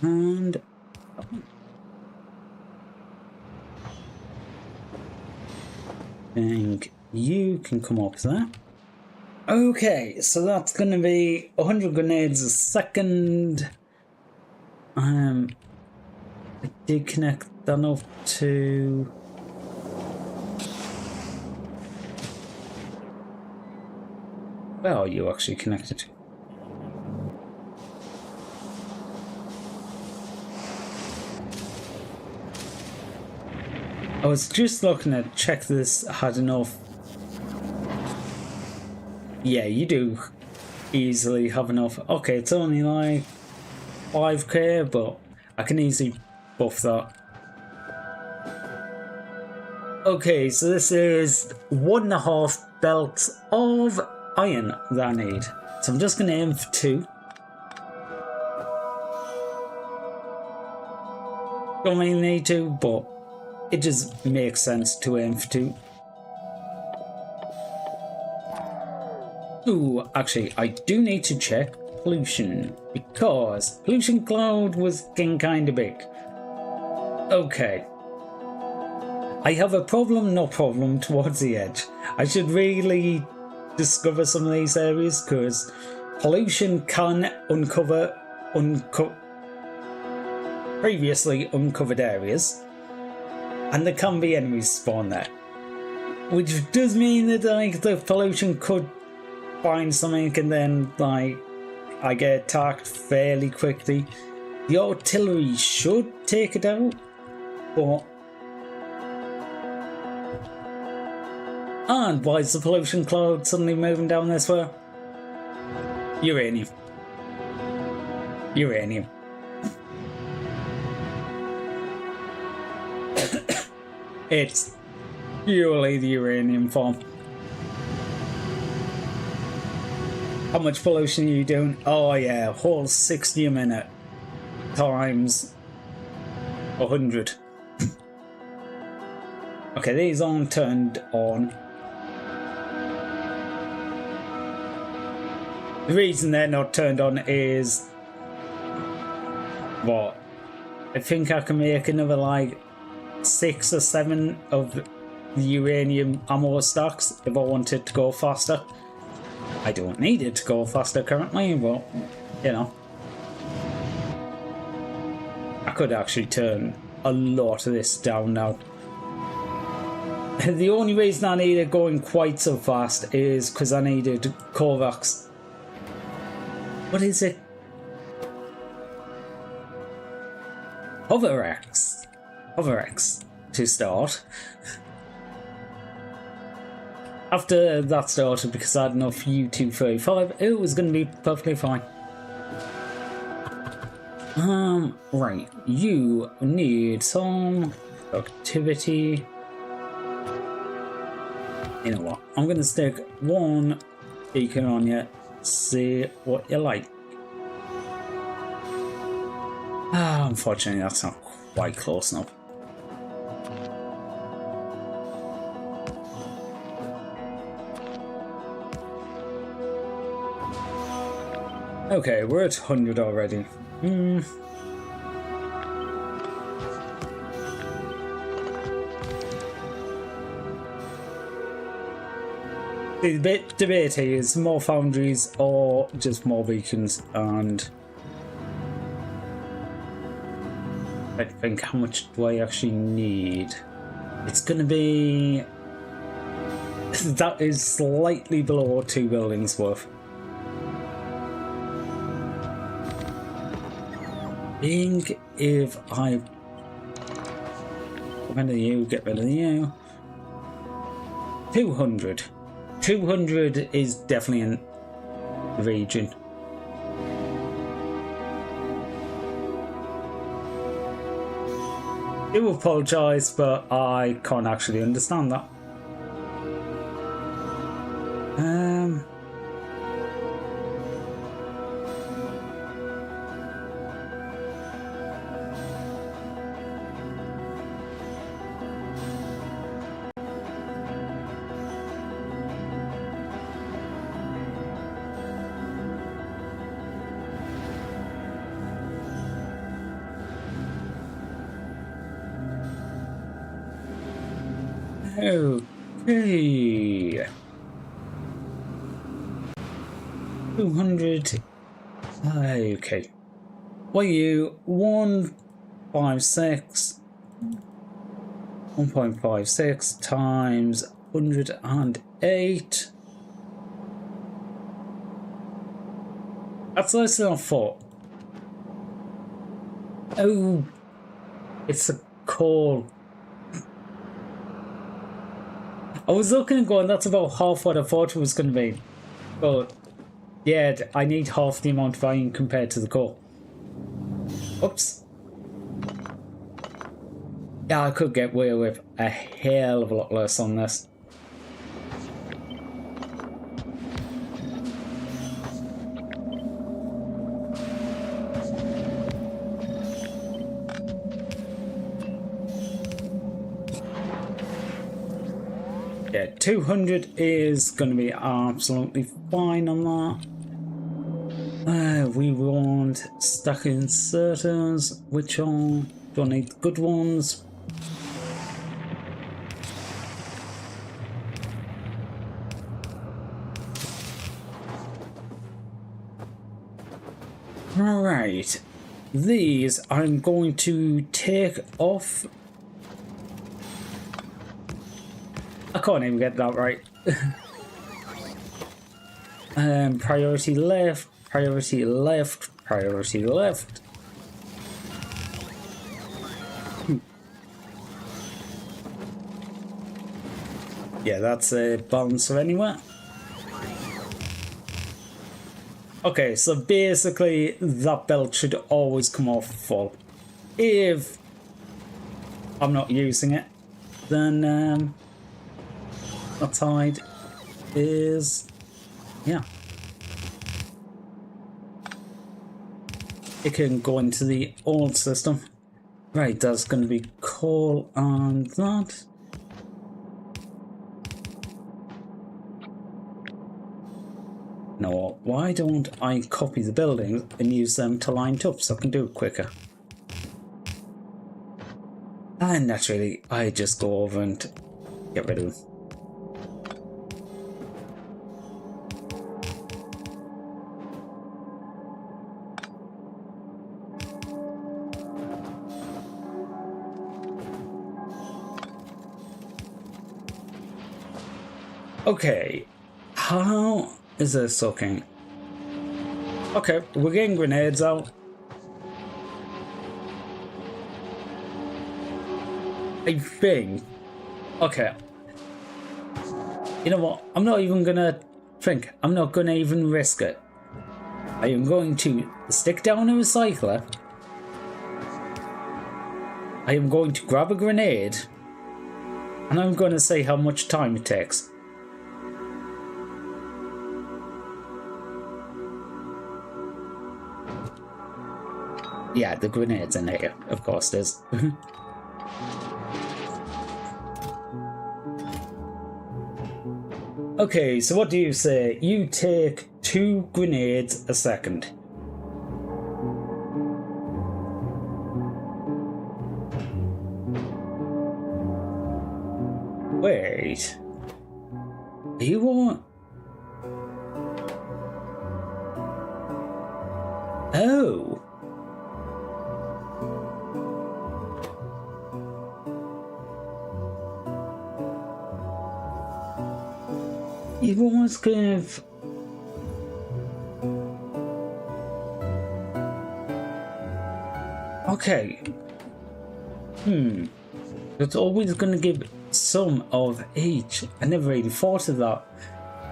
And I think you can come up there. Okay, so that's going to be 100 grenades a second. I did connect that up to Where are you actually connected to? I was just looking to check this had enough. Yeah, you do easily have enough. Okay, it's only like 5k, but I can easily buff that. Okay, so this is 1.5 belts of iron that I need. So I'm just going to aim for 2. Don't really need to, but it just makes sense to aim for 2. Ooh, actually, I do need to check pollution, because pollution cloud was getting kind of big. Okay. I have a problem, no problem, towards the edge. I should really discover some of these areas, because pollution can uncover previously uncovered areas, and there can be enemies spawn there. Which does mean that like the pollution could find something and then like I get attacked fairly quickly. The artillery should take it out, but... And why is the pollution cloud suddenly moving down this way? Uranium. Uranium. It's purely the uranium farm. How much pollution are you doing? Oh yeah, a whole 60 a minute times 100. Okay, these aren't turned on. The reason they're not turned on is what? I think I can make another like 6 or 7 of the uranium ammo stacks if I wanted to go faster. I don't need it to go faster currently, but you know. I could actually turn a lot of this down now. The only reason I need it going quite so fast is because I needed Kovacs. What is it? Hoverex. Hoverex to start. After that started, because I had enough U-235, it was going to be perfectly fine. Right, you need some activity. You know what? I'm going to stick 1 beacon on you. See what you like. Unfortunately, that's not quite close enough. Okay, we're at 100 already. The bit debate here is more foundries or just more beacons, and I think how much do I actually need? It's gonna be... that is slightly below 2 buildings worth. I think if I get rid of you, get rid of you. 200. 200 is definitely in the region. I do apologise, but I can't actually understand that. Okay. 200. Okay. What are you? 156. 1.56 times 108. That's less than I thought. Oh, it's a coal. I was looking and going, that's about half what I thought it was going to be. But yeah, I need half the amount of iron compared to the coal. Oops. Yeah, I could get away with a hell of a lot less on this. Yeah, 200 is going to be absolutely fine on that. We want stack inserters, which are, don't need the good ones. Alright, these I'm going to take off. I can't even get that right. Priority left, priority left, priority left. Yeah, that's a balancer anyway. Okay, so basically that belt should always come off full. If I'm not using it, then that side is, yeah. It can go into the old system. Right, that's going to be coal on that. No, why don't I copy the buildings and use them to line it up so I can do it quicker? And naturally, I just go over and get rid of them. Okay, how is this looking? Okay, we're getting grenades out. I think. Okay. You know what? I'm not even gonna think. I'm not gonna even risk it. I am going to stick down a recycler. I am going to grab a grenade. And I'm going to see how much time it takes. Yeah, the grenade's in here. Of course there's. Okay, so what do you say? You take 2 grenades a second. Wait. You want? Oh. You almost kind of. Okay. It's always going to give some of each. I never really thought of that.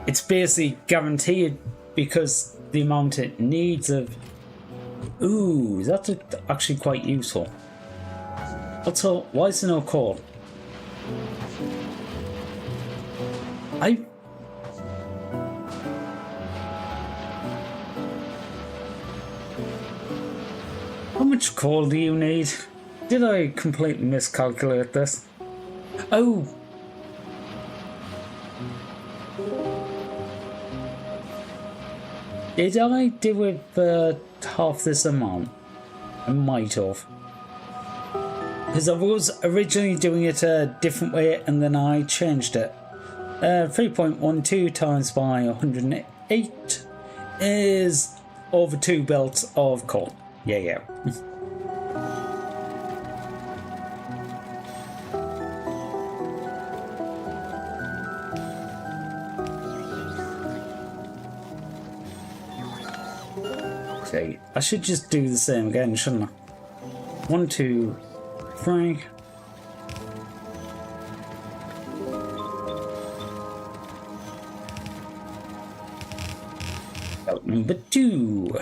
It's basically guaranteed because the amount it needs of. Ooh, that's actually quite useful. Also, why is there no coal? How much coal do you need? Did I completely miscalculate this? Oh! Did I do it half this amount? I might have. Because I was originally doing it a different way and then I changed it. 3.12 times by 108 is over 2 belts of coal. Yeah. reality, I should just do the same again, shouldn't I? 1, 2, 3. Belt number 2.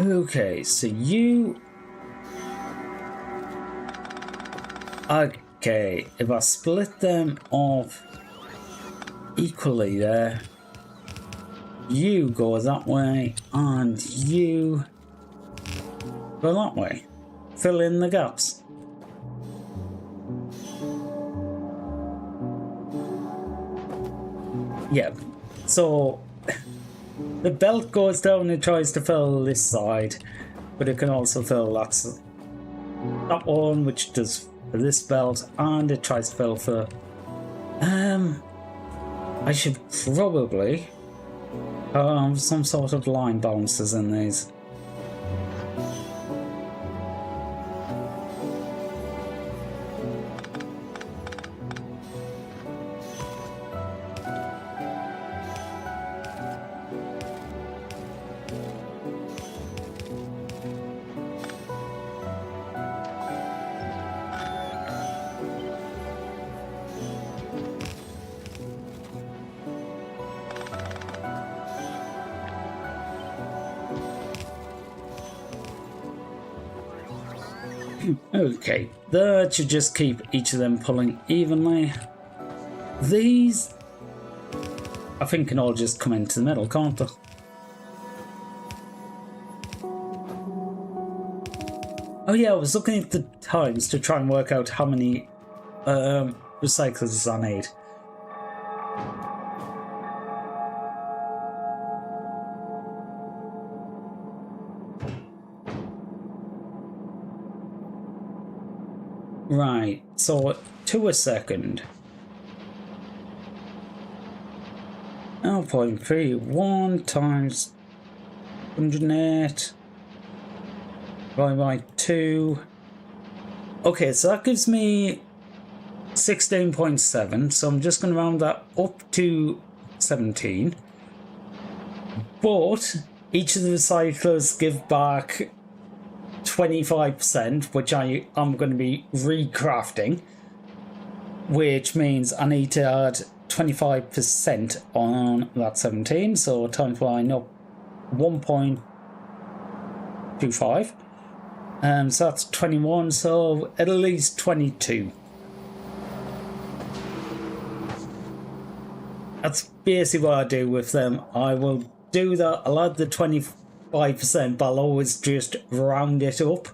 Okay, so you... Okay, if I split them off equally there, you go that way and you go that way. Fill in the gaps. Yeah, so the belt goes down and tries to fill this side, but it can also fill that one, which does for this belt, and it tries to fill for... I should probably have some sort of line balances in these. Okay, that should just keep each of them pulling evenly. These, I think, can all just come into the middle, can't they? Oh yeah, I was looking at the times to try and work out how many recyclers I need. Right, so to a second. 0.31 times 108 by 2. Okay, so that gives me 16.7, so I'm just going to round that up to 17. But each of the recyclers give back 25%, which I am going to be recrafting, which means I need to add 25% on that 17, so times by 1.25, so that's 21, so at least 22. That's basically what I do with them. I will do that, I'll add the 25%, but I'll always just round it up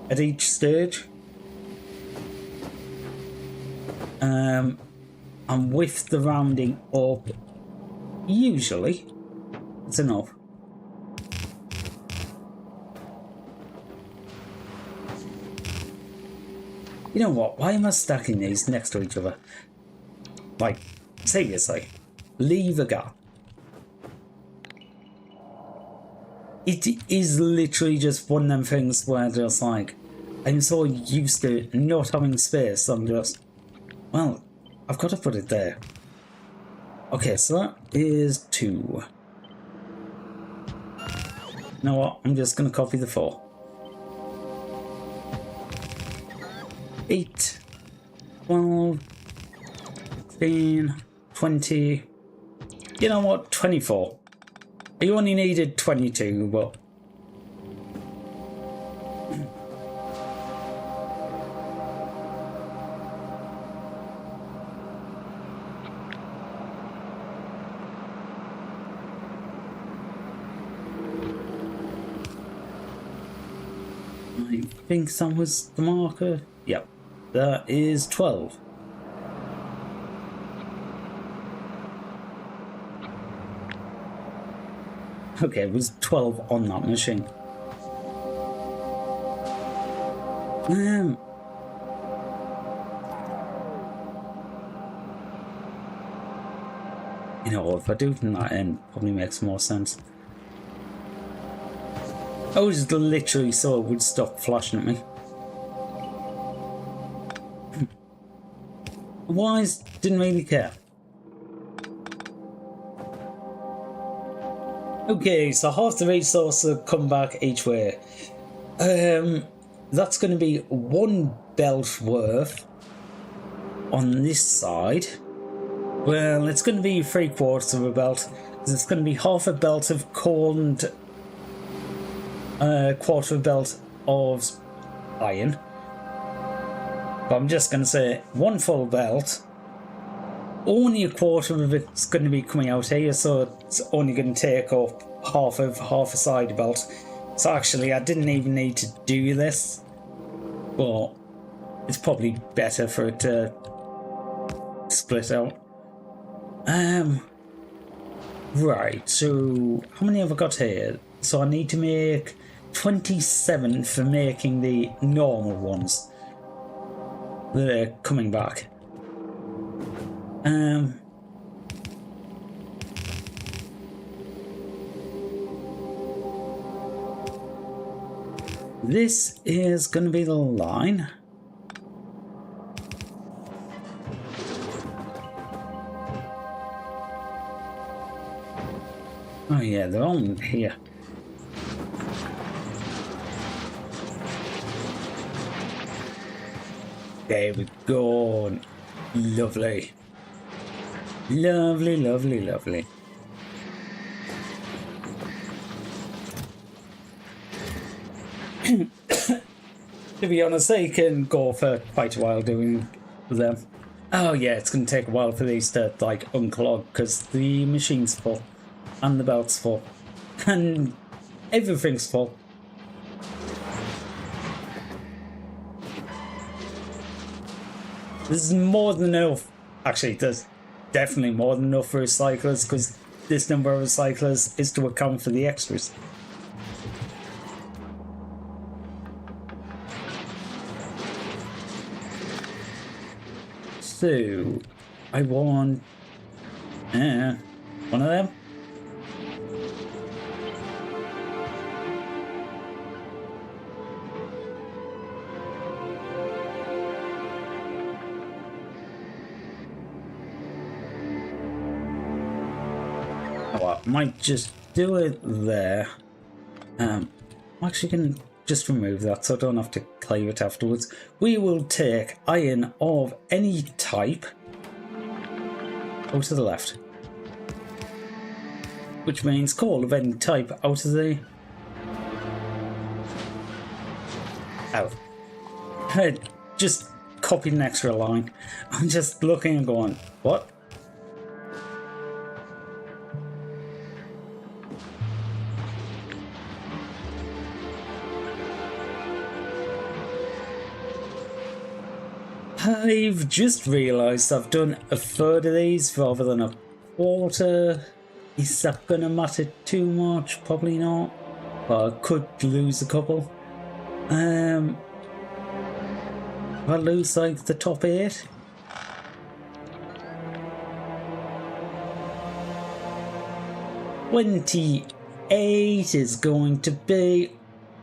at each stage. And with the rounding up, usually it's enough. You know what? Why am I stacking these next to each other? Like, seriously, leave a gap. It is literally just one of them things where just like, I'm so used to not having space, I'm just, well, I've got to put it there. Okay, so that is 2. You know what? I'm just going to copy the 4. 8, 12, 15, 20. You know what? 24. You only needed 22, but... I think that was the marker. Yep, that is 12. Okay, it was 12 on that machine. You know, if I do from that end, probably makes more sense. I was literally so it would stop flashing at me. Wise didn't really care. Okay, so half the resources come back each way. That's going to be 1 belt worth on this side. Well, it's going to be 3/4 of a belt. It's going to be half a belt of coal and a quarter of a belt of iron. But I'm just going to say 1 full belt. Only a quarter of it's going to be coming out here, so it's only going to take up half a side belt. So actually, I didn't even need to do this, but it's probably better for it to split out. Right, so how many have I got here? So I need to make 27 for making the normal ones that are coming back. This is going to be the line. Oh yeah, they're on here. There we go. Lovely. Lovely, lovely, lovely. To be honest, they can go for quite a while doing them. Oh yeah, it's going to take a while for these to like unclog because the machine's full and the belt's full and everything's full. This is more than enough. Actually, there's definitely more than enough for recyclers because this number of recyclers is to account for the extras. So, I want one of them. Oh, I might just do it there. I'm actually going to just remove that so I don't have to clear it afterwards. We will take iron of any type out to the left, which means coal of any type out of the out. I just copied an extra line. I'm just looking and going, what? I've just realised I've done a third of these rather than a quarter. Is that going to matter too much? Probably not. But I could lose a couple. If I lose like the top 8. $28 is going to be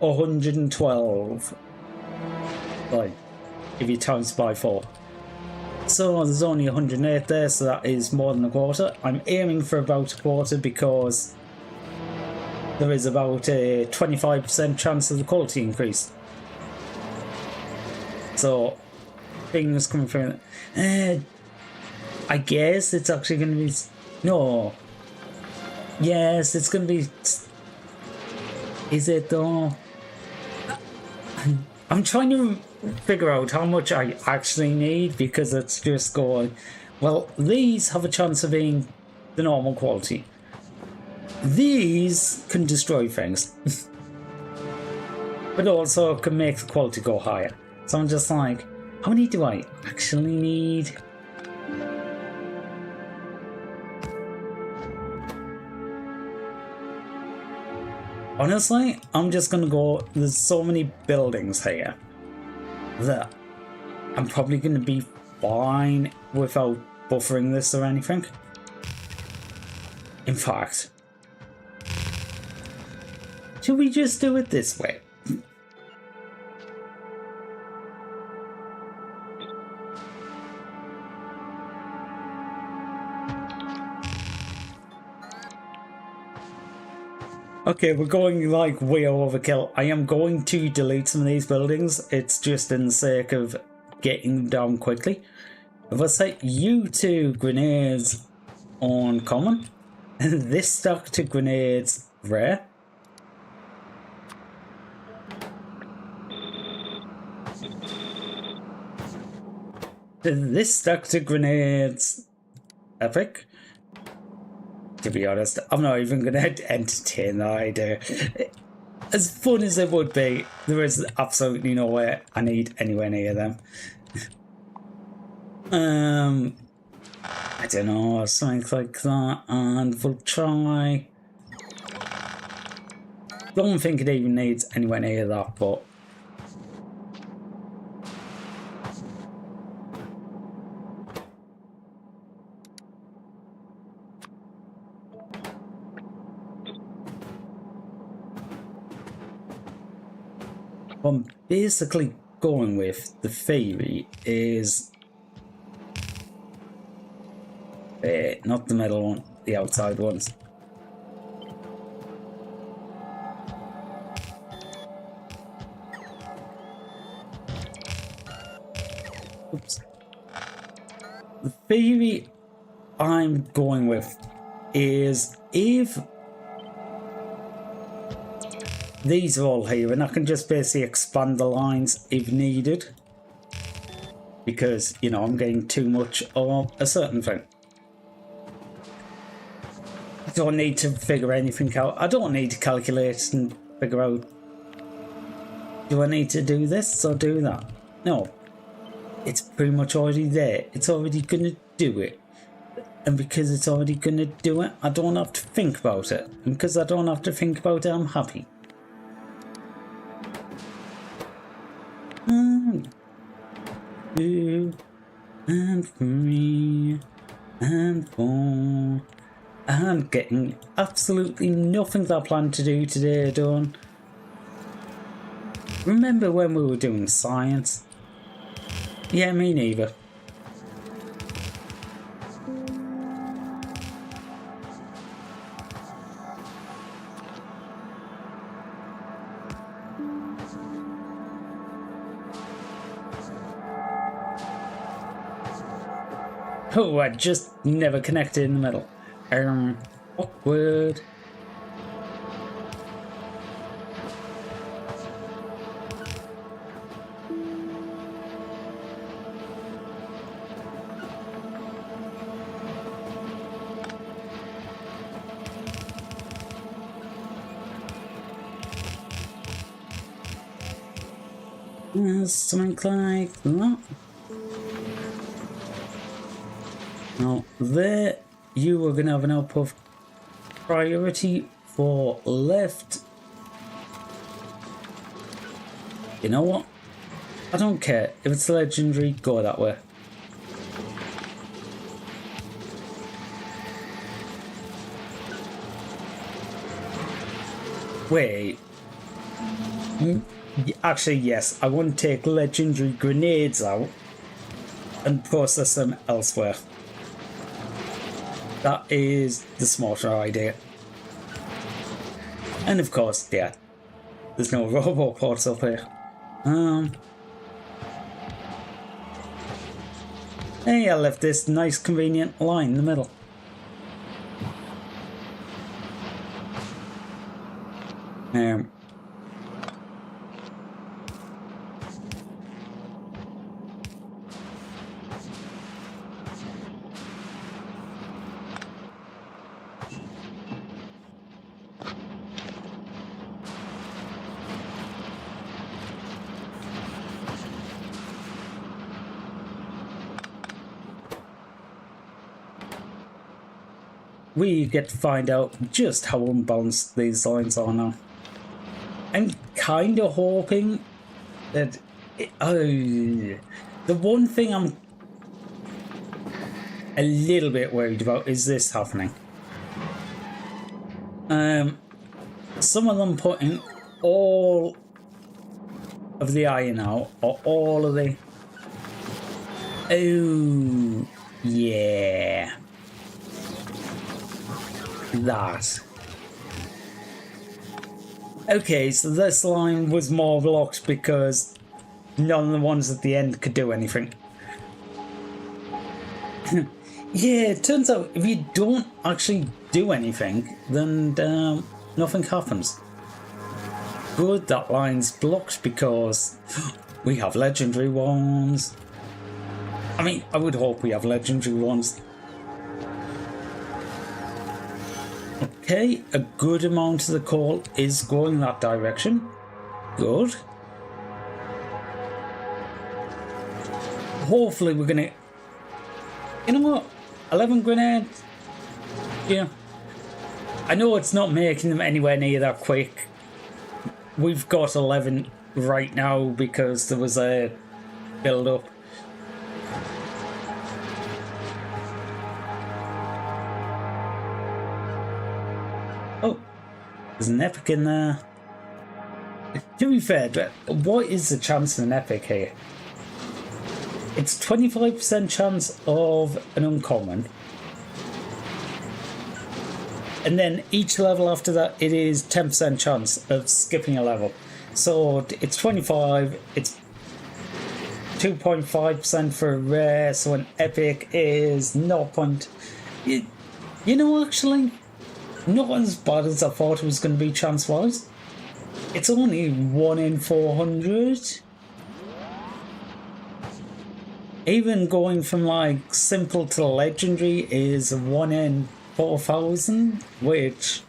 112. Like, if you times by 4. So there's only 108 there, so that is more than a quarter. I'm aiming for about a quarter because there is about a 25% chance of the quality increase. So things coming from I guess it's actually going to be no. Yes, it's going to be. Is it though? I'm trying to figure out how much I actually need because it's just going, well, these have a chance of being the normal quality. These can destroy things. But also can make the quality go higher. So I'm just like, how many do I actually need? Honestly, I'm just gonna go, there's so many buildings here that I'm probably gonna be fine without buffering this or anything. In fact, should we just do it this way? Okay, we're going like way overkill. I am going to delete some of these buildings. It's just in the sake of getting them down quickly. If I set you to grenades on common, and this stuck to grenades rare. This stuck to grenades epic. To be honest, I'm not even going to entertain that idea. As fun as it would be, there is absolutely no way I need anywhere near them. I don't know, something like that, and we'll try. Don't think it even needs anywhere near that, but what I'm basically going with the theory is not the middle one, the outside ones. Oops. The theory I'm going with is if these are all here, and I can just basically expand the lines if needed, because, you know, I'm getting too much of a certain thing. I don't need to figure anything out. I don't need to calculate and figure out, do I need to do this or do that? No. It's pretty much already there. It's already going to do it. And because it's already going to do it, I don't have to think about it. And because I don't have to think about it, I'm happy. Two, and 3, and 4. And getting absolutely nothing that I planned to do today done. Remember when we were doing science? Yeah, me neither. Oh, I just never connected in the middle. Awkward. Something like that. Now, there you are going to have an output priority for left. You know what? I don't care. If it's legendary, go that way. Wait. Actually, yes. I want to take legendary grenades out and process them elsewhere. That is the smarter idea. And of course, yeah, there's no robot ports up here. Hey, I left this nice convenient line in the middle. We get to find out just how unbalanced these lines are now. I'm kind of hoping that... the one thing I'm a little bit worried about is this happening. Some of them putting all of the iron out, or all of the... Oh, yeah. That. Okay, so this line was more blocked because none of the ones at the end could do anything. Yeah, it turns out if you don't actually do anything, then nothing happens. Good, that line's blocked because we have legendary ones. I mean, I would hope we have legendary ones. Okay, a good amount of the coal is going that direction. Good. Hopefully we're gonna... You know what? 11 grenades? Yeah. I know it's not making them anywhere near that quick. We've got 11 right now because there was a build-up. Oh, there's an epic in there. To be fair, what is the chance of an epic here? It's 25% chance of an uncommon. And then each level after that, it is 10% chance of skipping a level. So it's 25, it's 2.5% for a rare, so an epic is 0. You know, actually, not as bad as I thought it was going to be chance-wise. It's only 1 in 400. Even going from like simple to legendary is 1 in 4,000, which...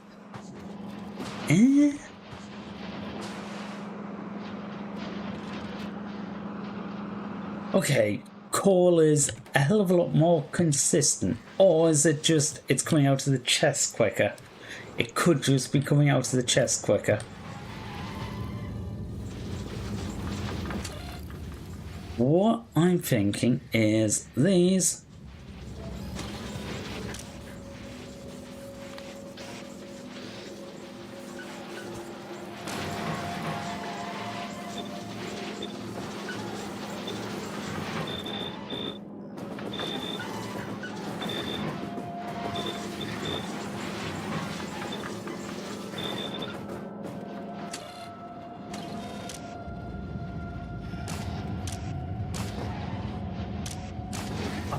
Okay, coal is a hell of a lot more consistent. Or is it just, it's coming out of the chest quicker? It could just be coming out of the chest quicker. What I'm thinking is these...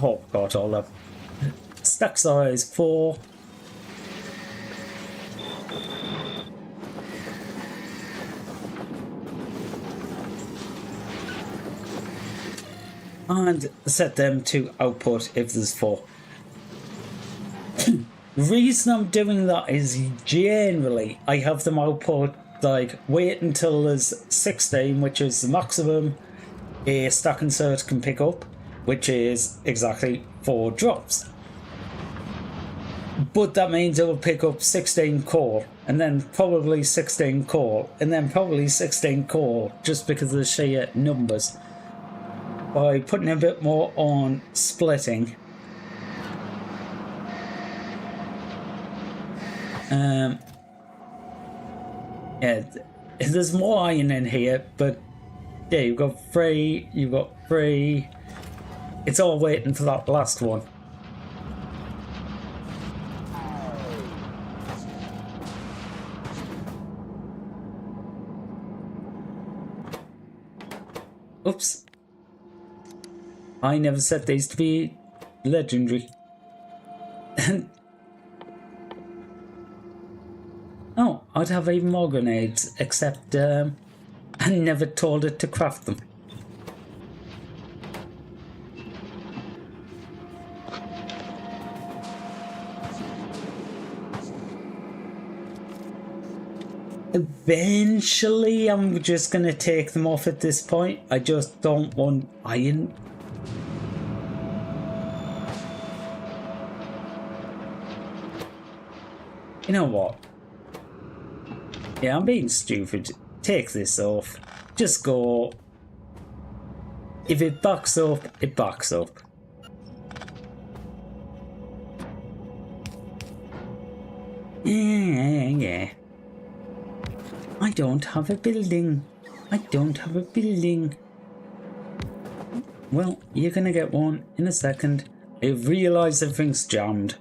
Oh god, all up. Stack size 4. And set them to output if there's 4. The reason I'm doing that is generally I have them output like wait until there's 16, which is the maximum a stack insert can pick up, which is exactly 4 drops. But that means it will pick up 16 core, and then probably 16 core, and then probably 16 core, just because of the sheer numbers. By putting a bit more on splitting, yeah, there's more iron in here, but yeah, you've got 3, you've got 3. It's all waiting for that last one. Oops. I never set these to be legendary. Oh, I'd have even more grenades, except I never told it to craft them. Eventually, I'm just going to take them off at this point. I just don't want iron. You know what? Yeah, I'm being stupid. Take this off. Just go. If it backs up, it backs up. Yeah. I don't have a building. I don't have a building. Well, you're gonna get one in a second. I realise everything's jammed.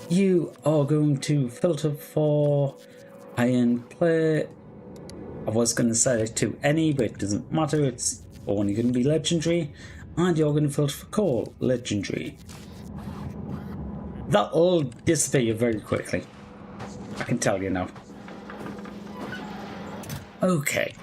You are going to filter for iron plate. I was going to set it to any, but it doesn't matter. It's only going to be legendary. And you're going to filter for coal, legendary. That'll disappear very quickly. I can tell you now. Okay.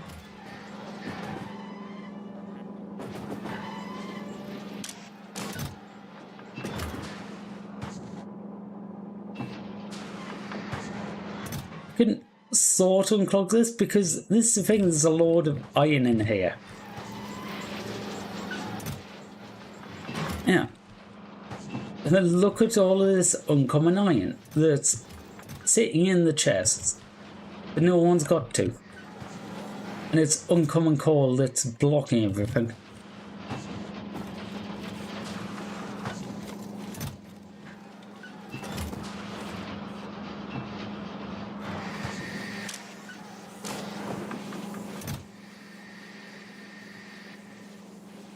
Can sort of unclog this because this is the thing, there's a load of iron in here. Yeah. And then look at all of this uncommon iron that's sitting in the chests, but no one's got to. And it's uncommon coal that's blocking everything.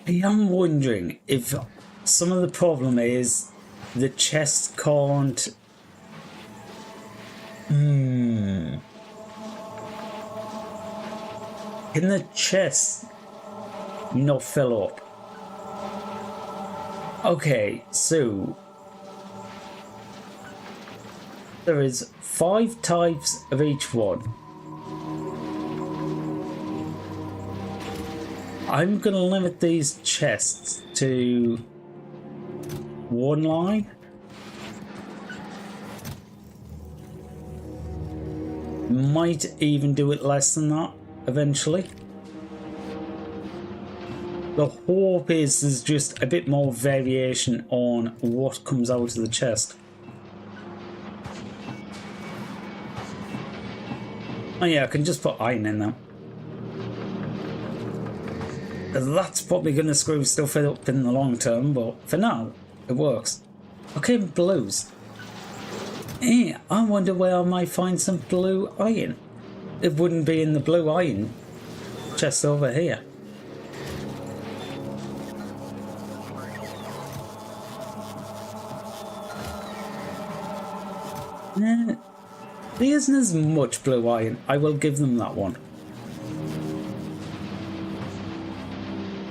I am wondering if some of the problem is the chest can't. Can the chest not fill up? Okay, so there is 5 types of each one. I'm going to limit these chests to 1 line. Might even do it less than that eventually. The hope is there's just a bit more variation on what comes out of the chest. Oh yeah, I can just put iron in there. That's probably going to screw stuff up in the long term, but for now, it works. Okay, blues. Hey, I wonder where I might find some blue iron. It wouldn't be in the blue iron chest over here. Nah, there isn't as much blue iron. I will give them that one.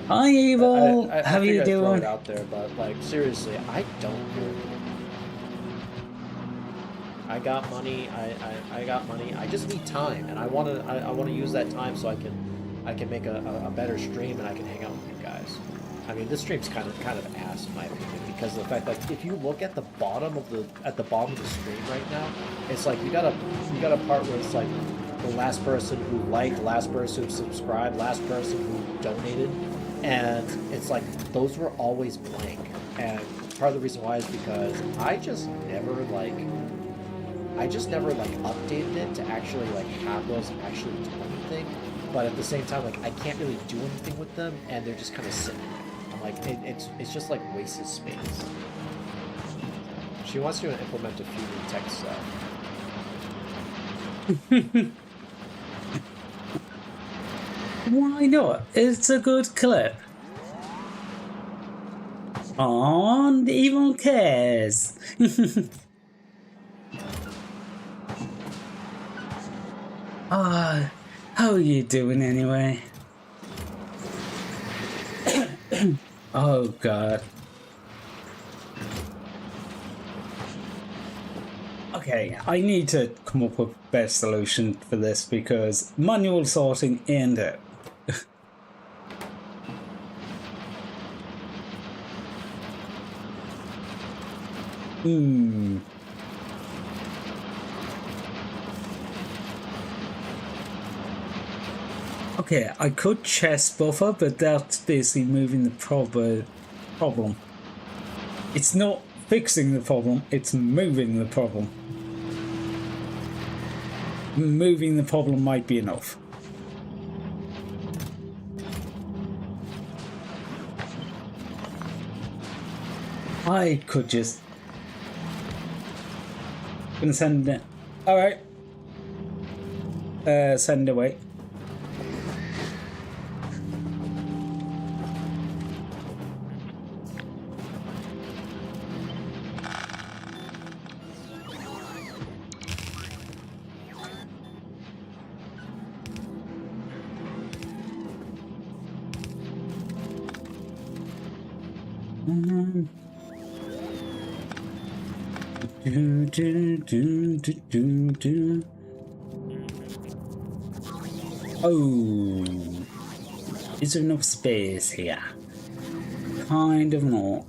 Hi, Evil. How are you doing? Throw it out there, but like seriously, I don't care. I got money. I got money. I just need time, and I want to use that time so I can make a better stream and I can hang out with you guys. I mean, this stream's kind of ass in my opinion because of the fact that if you look at the bottom of the stream right now, it's like you got a part where it's like the last person who liked, last person who subscribed, last person who donated. And it's like those were always blank, and part of the reason why is because I just never updated it to actually like have those actually do anything. But at the same time, like I can't really do anything with them, and they're just kind of sitting there. I'm like it's just like wasted space. She wants to implement a few new tech stuff. Why not? It's a good clip. And Evil cares. Ah, how are you doing anyway? Oh god. Okay, I need to come up with a better solution for this because manual sorting ain't it. Okay, I could chest buffer, but that's basically moving the problem. It's not fixing the problem, it's moving the problem. Moving the problem might be enough. I could just... Gonna send it. Alright. Send away. Do. Oh, is there enough space here? Kind of not.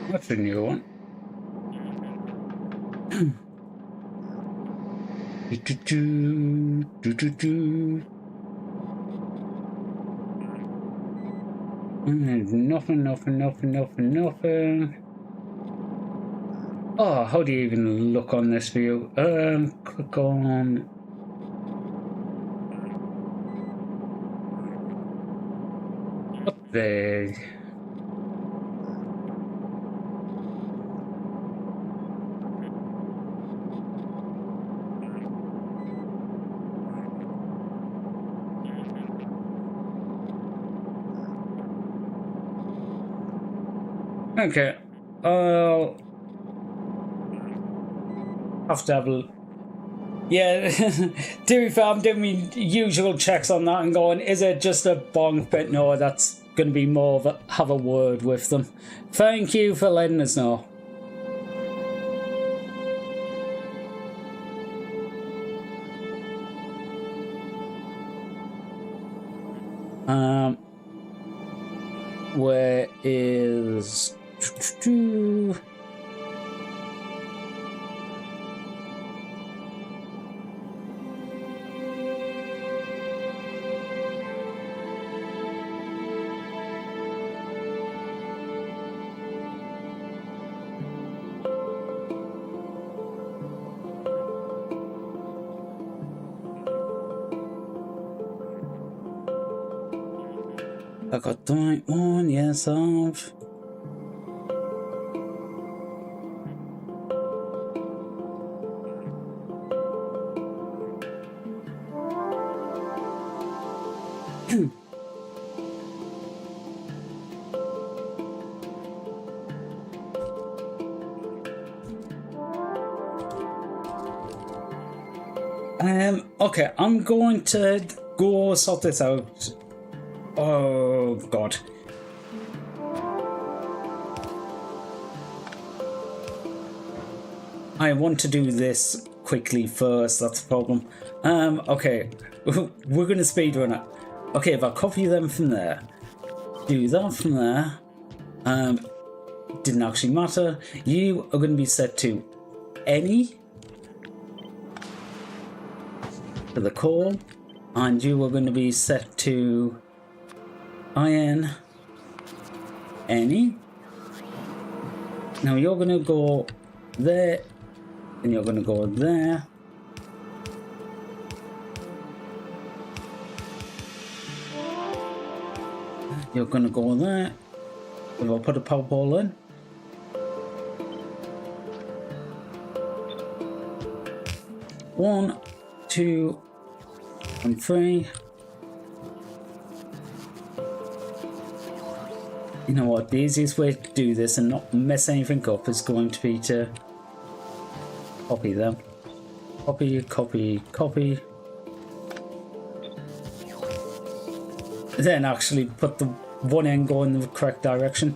What's a new one? Nothing. Oh, how do you even look on this view? Click on. What the? Okay, I'll have to have a. Yeah, to be fair, I'm doing my usual checks on that and going, is it just a bonk? But no, that's going to be more of a have a word with them. Thank you for letting us know. Where is... I got the right one, yes I've. Okay, I'm going to go sort this out. Oh god. I want to do this quickly first, that's the problem. Okay, we're gonna speedrun it. Okay, if I copy them from there, do that from there, didn't actually matter. You are gonna be set to any for the call, and you are going to be set to IN any. Now you're going to go there, and you're going to go there. You're going to go there. If I put a power pole in. One, 2, and 3. You know what, the easiest way to do this and not mess anything up is going to be to copy them. Copy. Then actually put the one end go in the correct direction.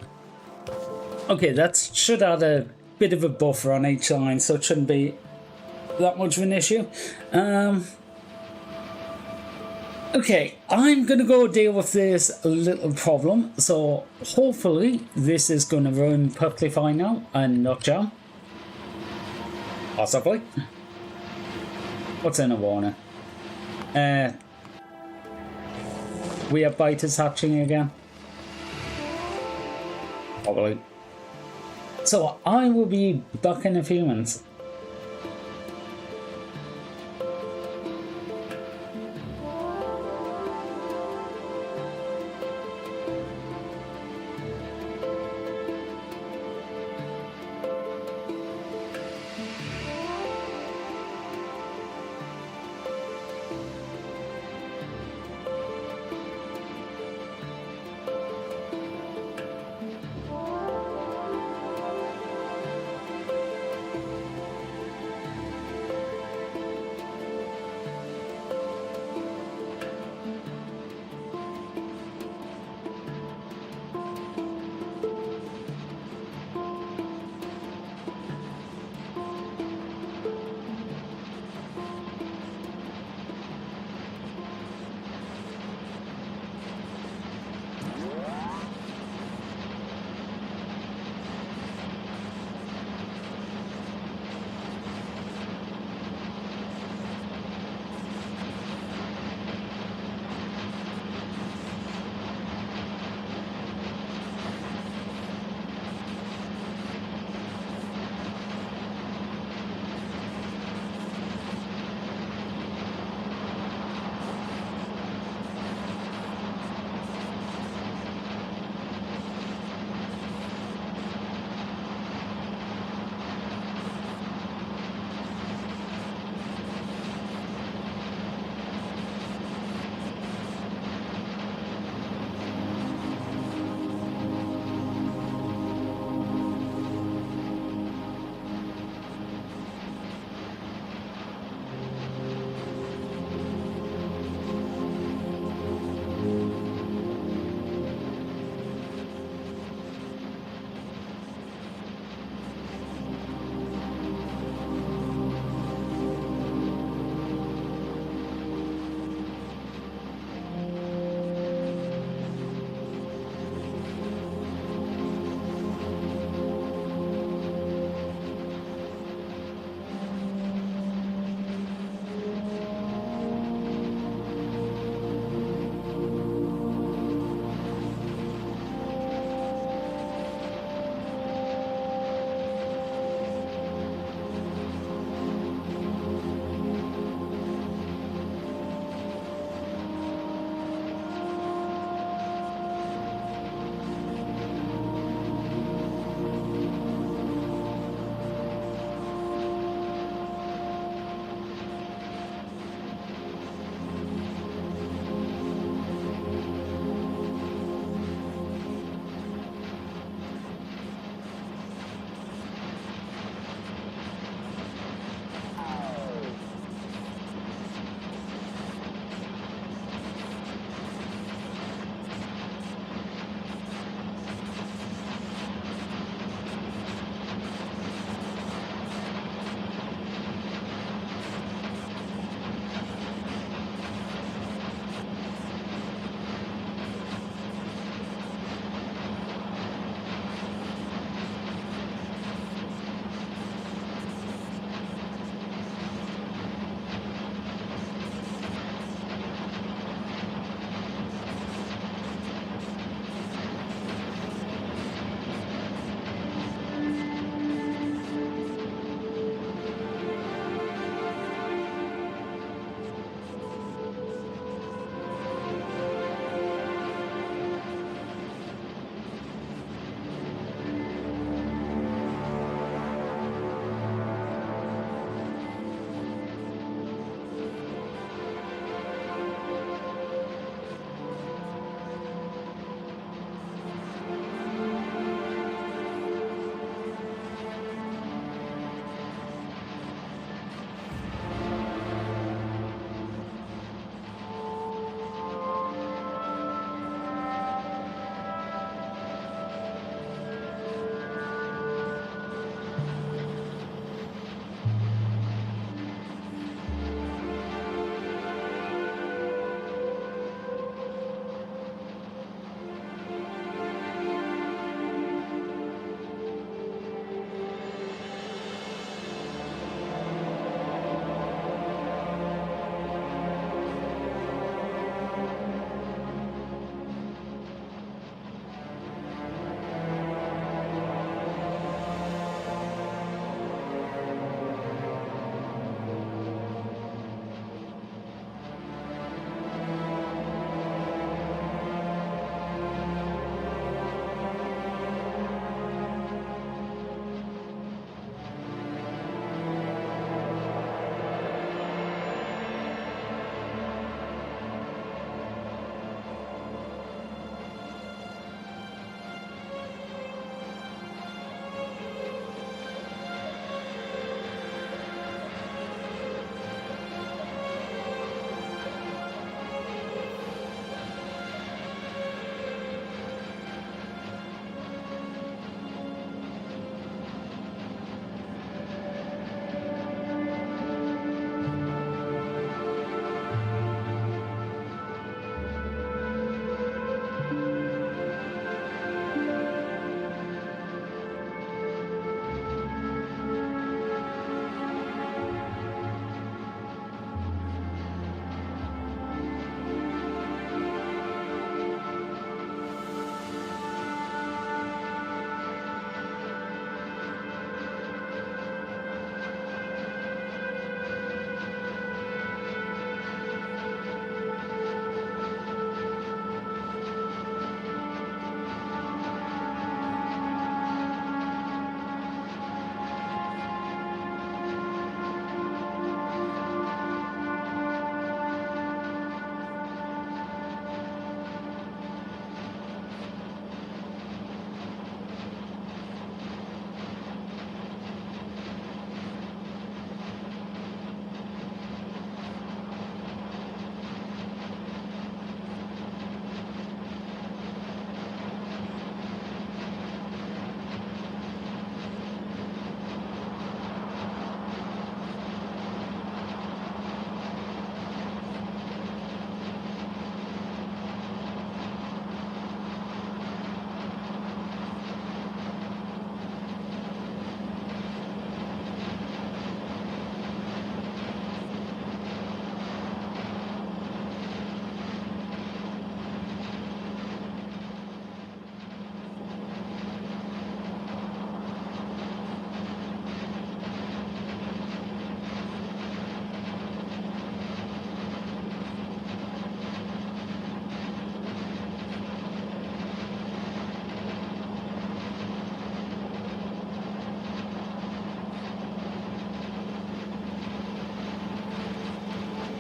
Okay, that should add a bit of a buffer on each line, so it shouldn't be that much of an issue. Okay, I'm gonna go deal with this little problem, so hopefully this is gonna run perfectly fine now and not jam. Possibly. What's in a warning? We have biters hatching again. Probably. So I will be back in a few minutes.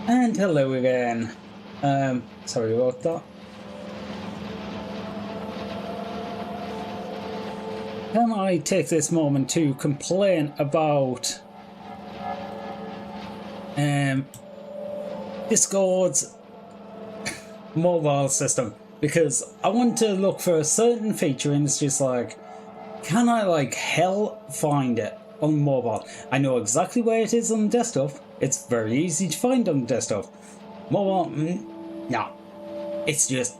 And hello again. Sorry about that. Can I take this moment to complain about Discord's mobile system? Because I want to look for a certain feature and it's just like, can I like hell find it on mobile? I know exactly where it is on the desktop. It's very easy to find on the desktop. Mobile, no. It's just...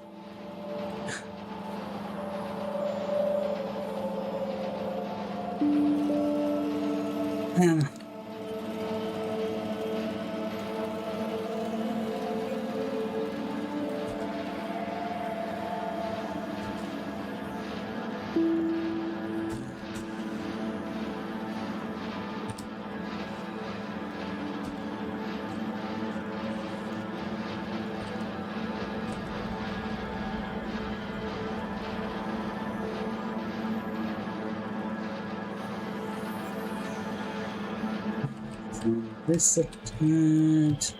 this attached.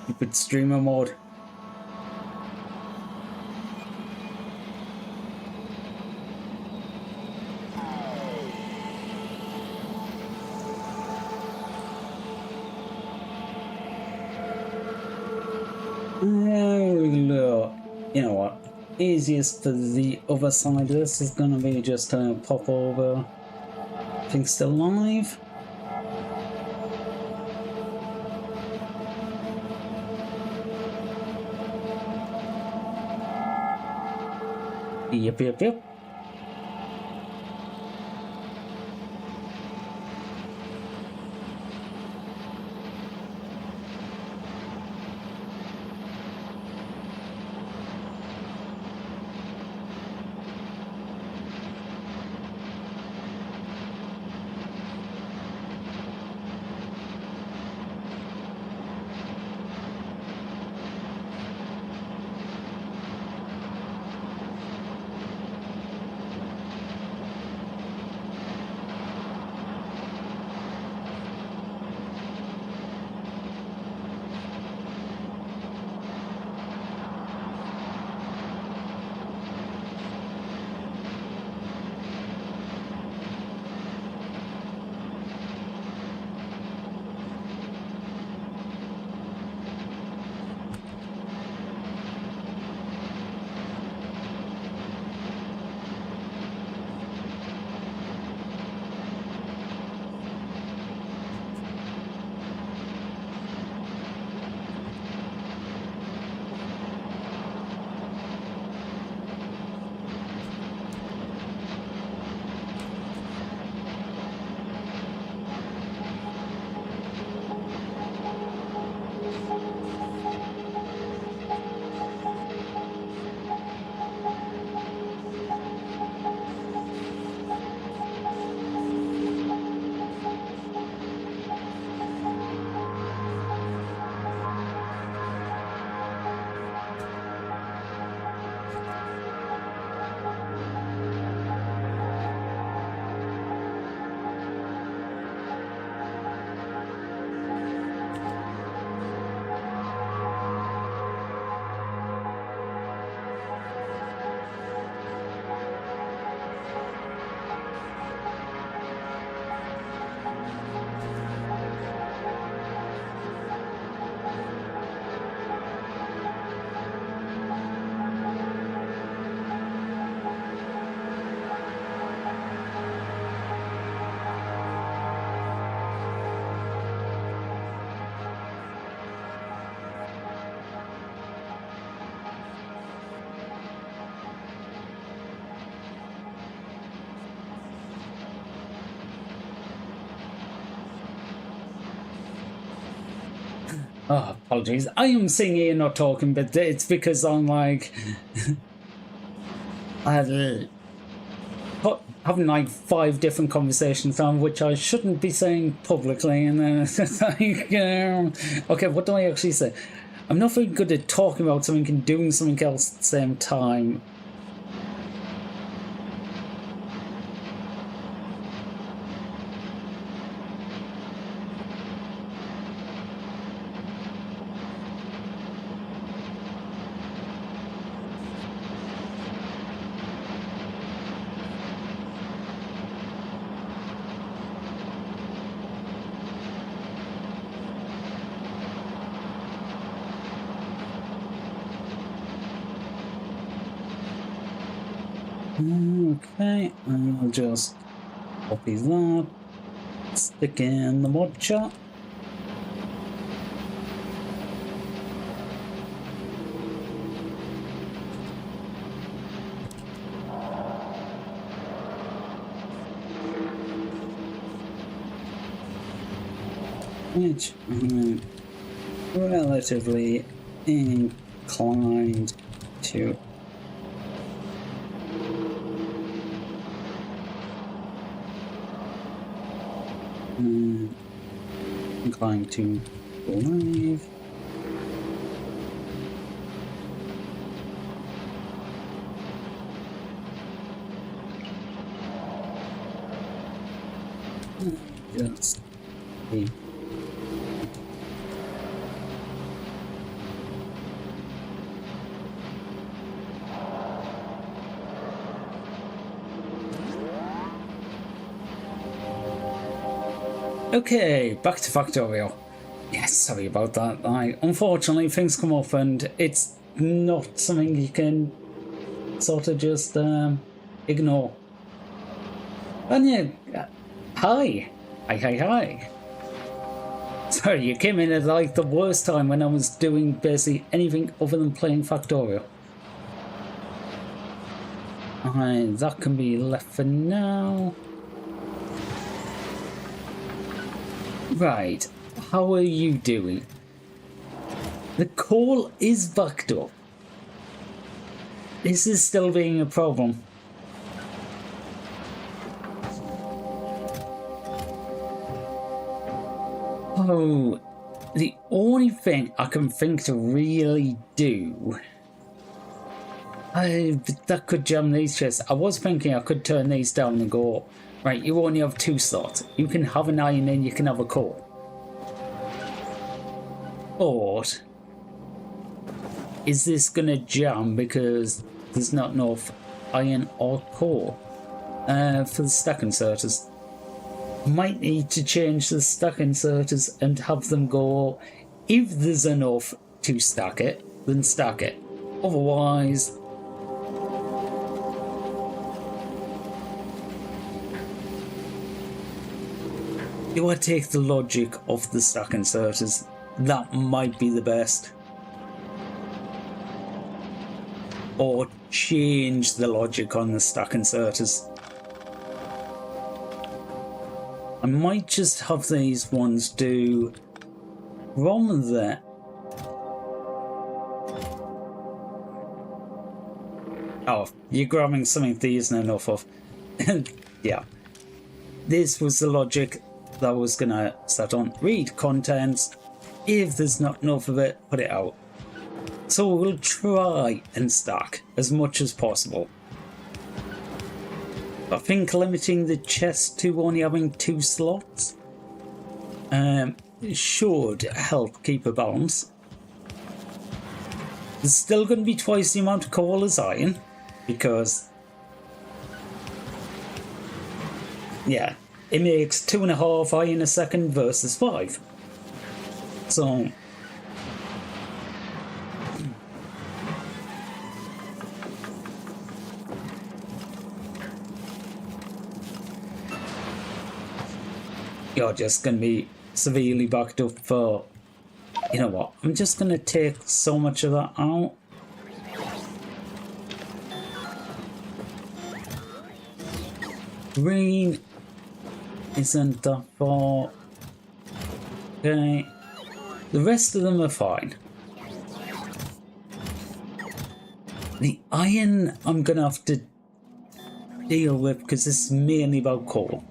Stupid streamer mode. You know what? Easiest for the other side of this is gonna be just to pop over. Things still live. Yep. Oh, apologies. I am seeing you not talking, but it's because I'm like having like 5 different conversations on which I shouldn't be saying publicly, and then it's like, okay, what do I actually say? I'm not very good at talking about something and doing something else at the same time. Okay, I'll just copy that, stick in the mod chat. Which I'm relatively inclined to. Inclined to believe. Just the okay, back to Factorio. Yes, sorry about that. Unfortunately, things come up and it's not something you can sort of just ignore. And yeah, hi. Sorry, you came in at like the worst time when I was doing basically anything other than playing Factorio. That can be left for now. Right, how are you doing? The call is backed up. This is still being a problem. Oh, the only thing I can think to really do... that could jam these chests. I was thinking I could turn these down and go, right, you only have 2 slots. You can have an iron and you can have a core. But is this gonna jam because there's not enough iron or core for the stack inserters? Might need to change the stack inserters and have them go, if there's enough to stack it, then stack it. Otherwise, do I take the logic of the stack inserters? That might be the best. Or change the logic on the stack inserters. I might just have these ones do from there. Oh, you're grabbing something there isn't enough of. Yeah. This was the logic that I was gonna set on. Read contents. If there's not enough of it, put it out. So we'll try and stack as much as possible. I think limiting the chest to only having 2 slots should help keep a balance. There's still going to be twice the amount of coal as iron, because yeah, it makes 2.5 iron a second versus 5. So you're just going to be severely backed up for... You know what? I'm just going to take so much of that out. Green isn't that far. Okay. The rest of them are fine. The iron I'm gonna have to deal with because this is mainly about coal.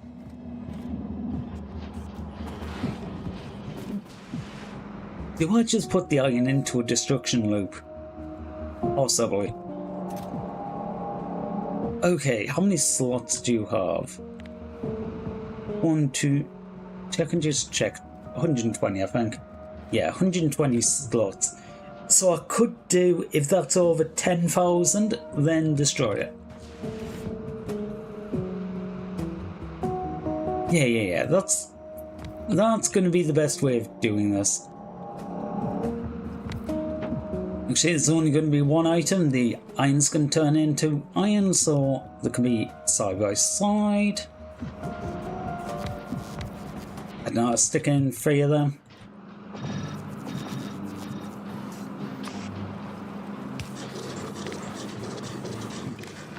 Do I just put the iron into a destruction loop? Possibly. Okay, how many slots do you have? 1, 2... Check and just check. 120, I think. Yeah, 120 slots. So I could do, if that's over 10,000, then destroy it. Yeah. That's going to be the best way of doing this. Actually, there's only going to be one item. The iron's going to turn into iron, so they can be side by side. And now I'll stick in 3 of them.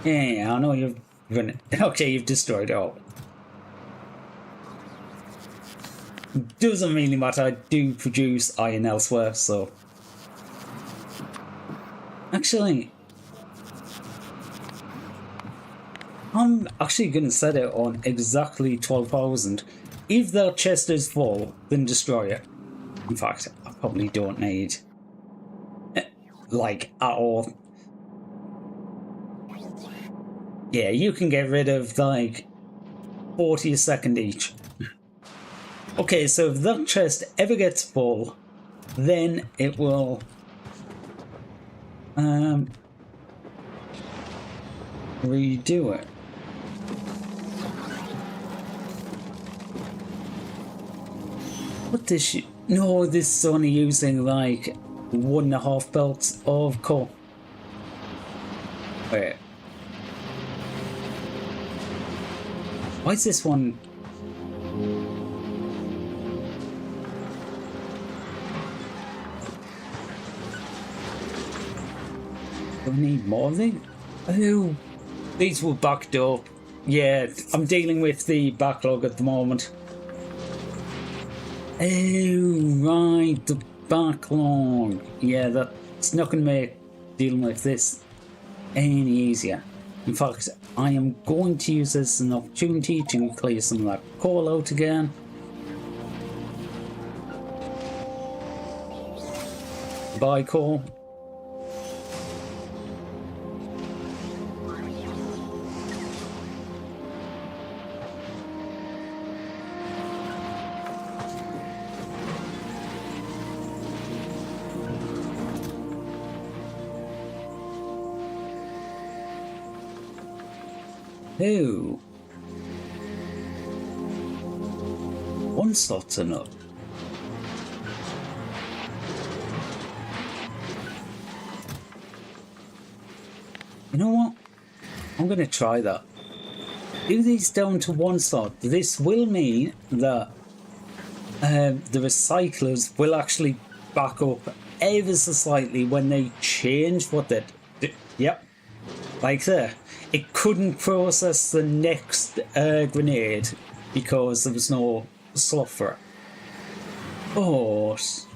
Yeah, I know you've been... Okay, you've destroyed it all. Doesn't really matter, I do produce iron elsewhere, so... Actually... I'm actually going to set it on exactly 12,000. If that chest is full, then destroy it. In fact, I probably don't need... like, at all. Yeah, you can get rid of, like, 40 a second each. Okay, so if that chest ever gets full, then it will... redo it. What this shit? No, this is only using, like, 1.5 belts of coal. Wait. Why is this one... Do I need more of these? Oh, these were backed up. Yeah, I'm dealing with the backlog at the moment. Oh, right, the backlog. Yeah, that's not going to make dealing with this any easier. In fact, I am going to use this as an opportunity to clear some of that coal out again. Bye, coal. Oh. One slot's enough. You know what? I'm going to try that. Do these down to one slot. This will mean that the recyclers will actually back up ever so slightly when they change what they do. Yep. Like there. It couldn't process the next grenade because there was no slot for it. But...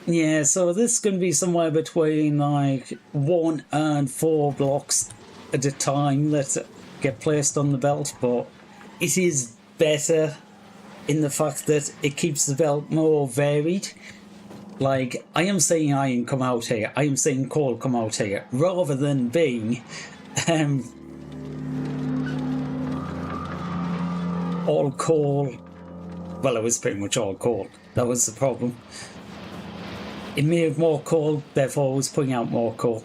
yeah, so this is going to be somewhere between like 1 and 4 blocks at a time that get placed on the belt, but it is better in the fact that it keeps the belt more varied. Like, I am saying iron come out here, I am saying coal come out here, rather than being all coal. Well, it was pretty much all coal. That was the problem. It made more coal, therefore I was putting out more coal.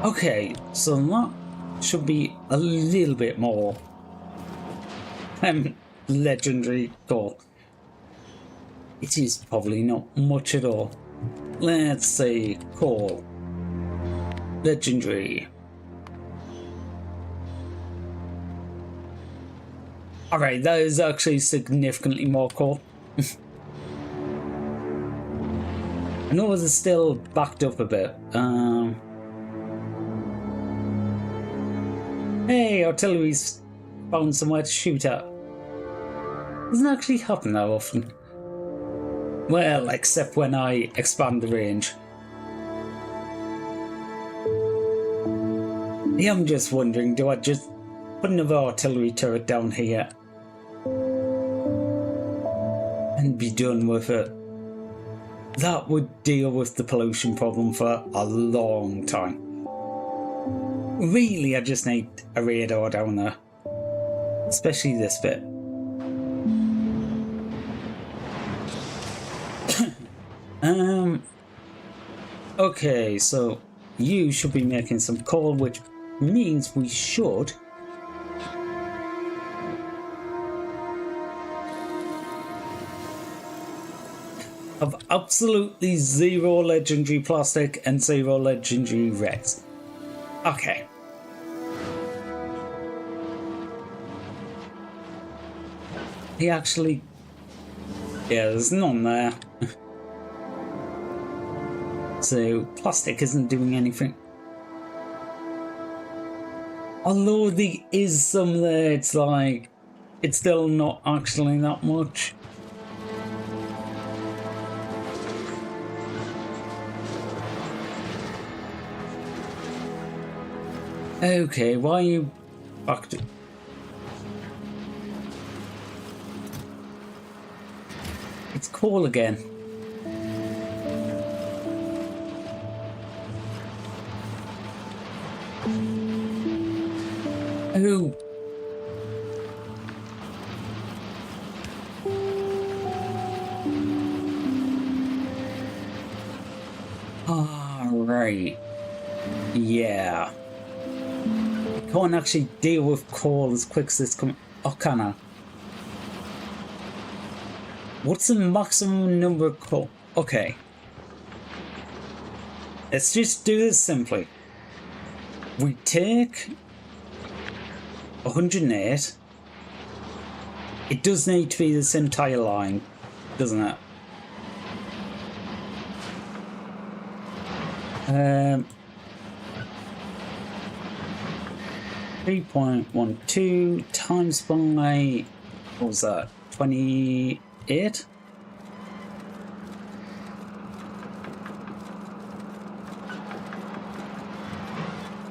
Okay, so that should be a little bit more legendary coal. It is probably not much at all. Let's say coal. Legendary. Alright, that is actually significantly more coal. I know it's still backed up a bit. Hey, artillery's found somewhere to shoot at. Doesn't actually happen that often. Well, except when I expand the range. Yeah, I'm just wondering, do I just put another artillery turret down here and be done with it? That would deal with the pollution problem for a long time. Really, I just need a radar down there. Especially this bit. Okay, so you should be making some coal, which means we should have absolutely zero legendary plastic and zero legendary reds. Okay. He actually... Yeah, there's none there. So, plastic isn't doing anything. Although there is some there, it's like... It's still not actually that much. Okay, why are you back to... It's cool again. Oh. Right. Yeah. I can't actually deal with coal as quick as it's coming. Oh, can I? What's the maximum number of coal? Okay. Let's just do this simply. We take 108. It does need to be this entire line, doesn't it? 3.12 times by, what was that, 28?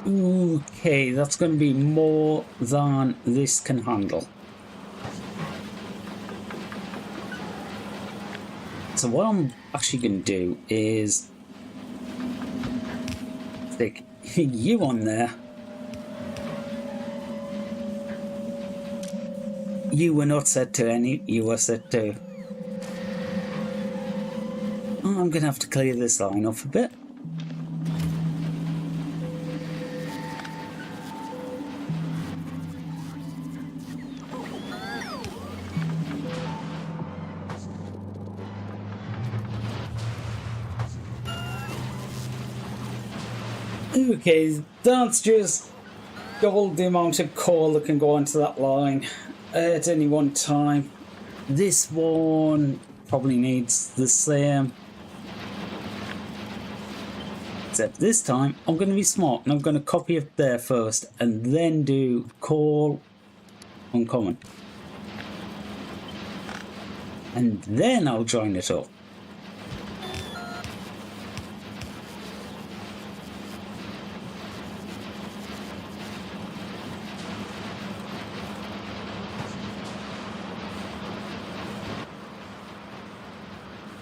Okay, that's going to be more than this can handle. So what I'm actually going to do is stick you on there. You were not set to any, you were set to... Oh, I'm going to have to clear this line off a bit. Okay, that's just double the amount of coal that can go onto that line at any one time. This one probably needs the same. Except this time, I'm going to be smart and I'm going to copy it there first and then do coal uncommon. And then I'll join it up.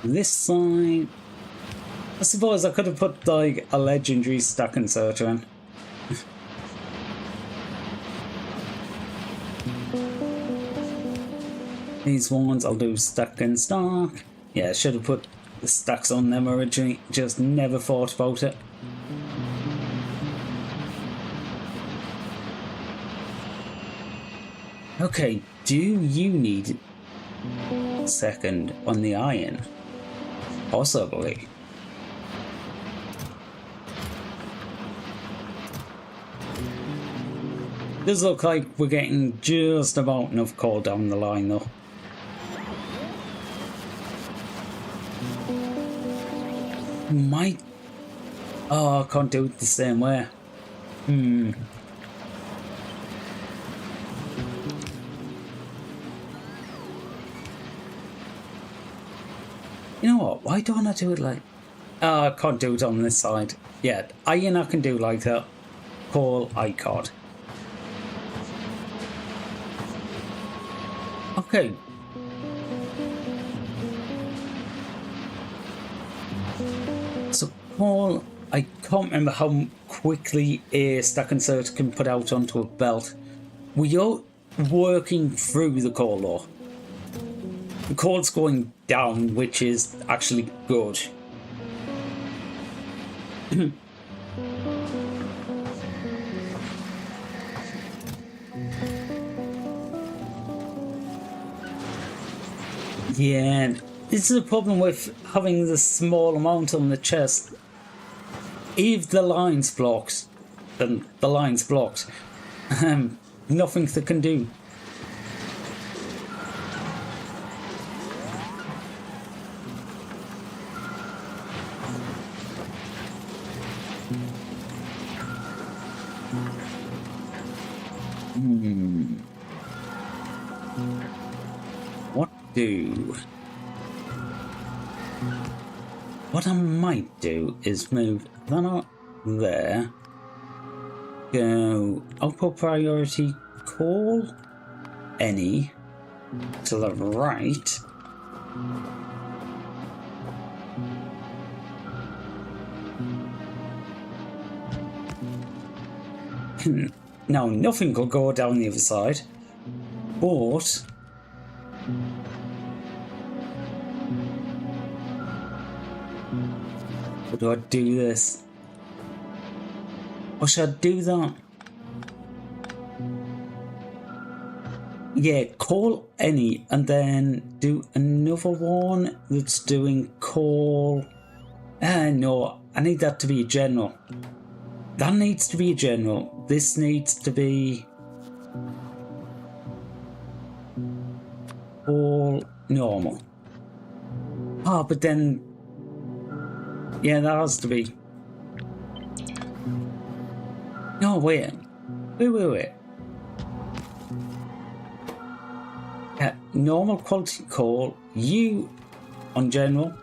This side, I suppose I could have put like a legendary stack inserter in. These ones I'll do stack and stack. Yeah, I should have put the stacks on them originally, just never thought about it. Okay, do you need a second on the iron? Possibly. Does look like we're getting just about enough coal down the line though. Might... Oh, I can't do it the same way. You know what? Why don't I do it like... Oh, I can't do it on this side. Yeah, iron I can do like that. Coal, I can't. Okay. So, coal, I can't remember how quickly a stack insert can put out onto a belt. We are working through the coal though. The coal's going down, which is actually good. Yeah, this is a problem with having the small amount on the chest. If the line's blocked, then the line's blocked. Nothing they can do. What I might do is move that up there. Go output priority call any to the right. Now nothing will go down the other side, but how do I do this? Or should I do that? Yeah, call any and then do another one that's doing call. No, I need that to be a general. That needs to be a general. This needs to be all normal. Ah, but then, yeah, that has to be. No, wait. Normal quality call, you on general.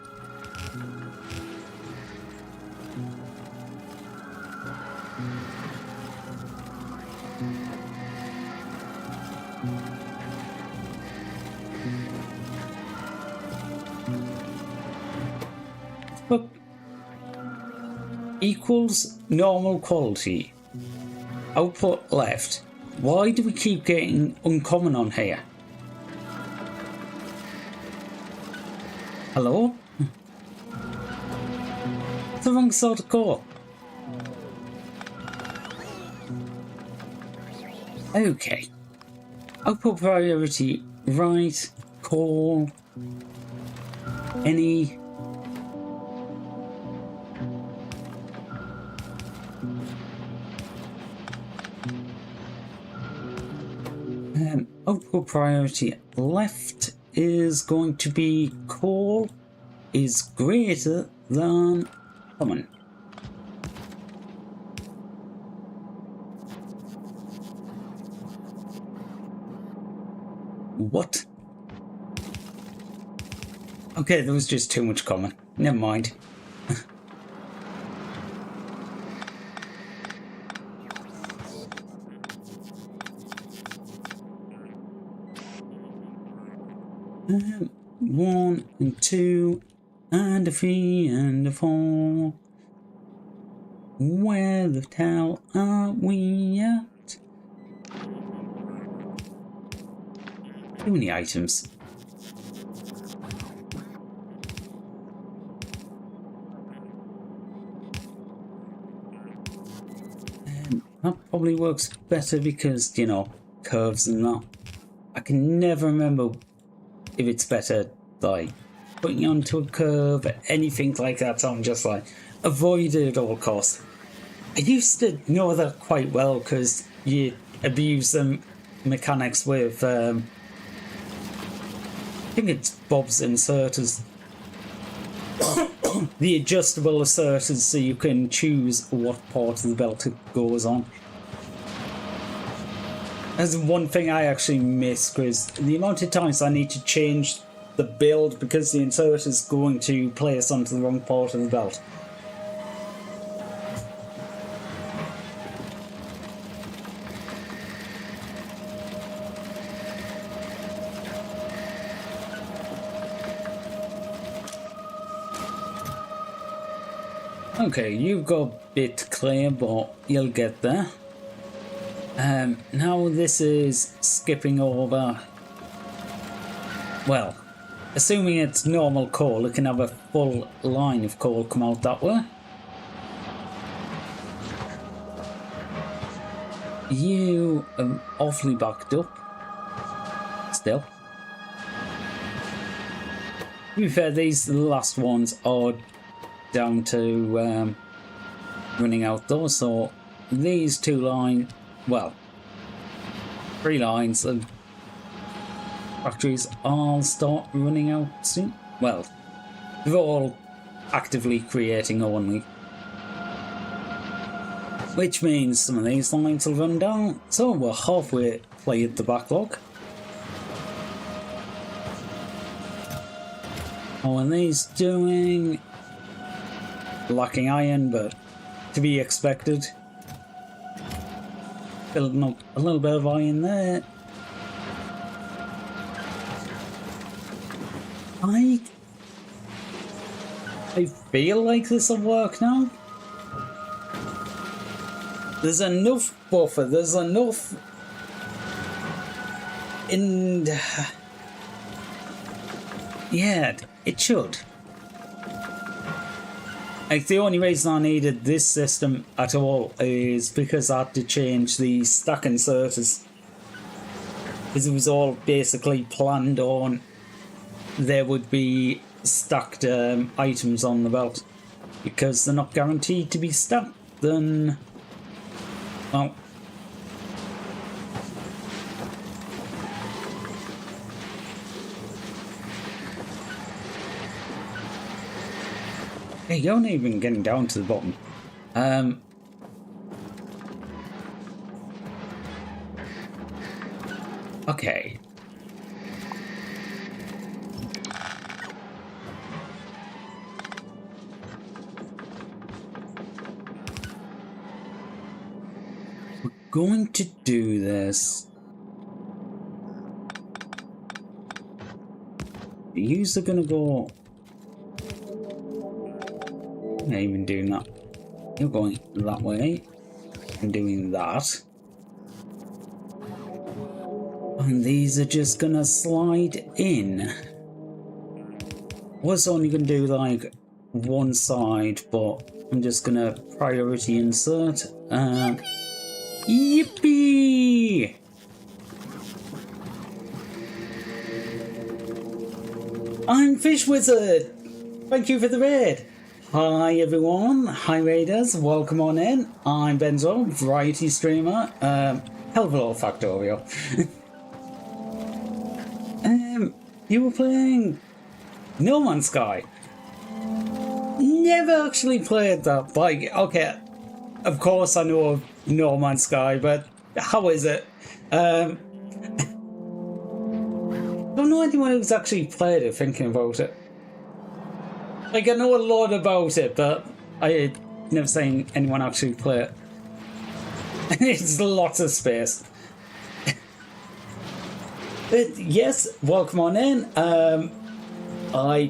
Look, equals normal quality. Output left. Why do we keep getting uncommon on here? Hello? It's the wrong sort of call. Okay. Output priority right. Call any. Output priority left is going to be call is greater than common. What? Okay, there was just too much common. Never mind. One and two and a three and a four. Where the hell are we at? Too many items. That probably works better because, you know, curves and that. I can never remember if it's better like putting onto a curve or anything like that. So I'm just like, avoid it at all costs. I used to know that quite well because you abuse the mechanics with, I think it's Bob's inserters. The adjustable inserters so you can choose what part of the belt it goes on. That's one thing I actually miss because the amount of times I need to change the build because the insert is going to place onto the wrong part of the belt. Okay, you've got a bit clear, but you'll get there. Now this is skipping over. Well, assuming it's normal coal, it can have a full line of coal come out that way. You are awfully backed up. Still. To be fair, these last ones are down to running out though, so these 2 lines, well, 3 lines of factories all start running out soon. Well, they're all actively creating only, which means some of these lines will run down, so we're halfway cleared the backlog. How are these doing? Lacking iron, but to be expected. Building up a little bit of iron there. I feel like this will work now. There's enough buffer, there's enough in... Yeah, it should. Like, the only reason I needed this system at all is because I had to change the stack inserters. Because it was all basically planned on there would be stacked items on the belt. Because they're not guaranteed to be stacked, then... well... Hey, you're not even getting down to the bottom. Okay. We're going to do this. You're gonna go... not even doing that. You're going that way. I'm doing that. And these are just gonna slide in. Was only gonna do like one side, but I'm just gonna priority insert. Yippee! I'm Fish Wizard! Thank you for the raid! Hi everyone, hi raiders, welcome on in. I'm Benzo, variety streamer. Hell of a lot of Factorio. You were playing No Man's Sky. Never actually played that. Like, okay, of course I know of No Man's Sky, but how is it? Don't know anyone who's actually played it, thinking about it. Like, I know a lot about it, but I never seen anyone actually play it. It's lots of space. But yes, welcome on in. I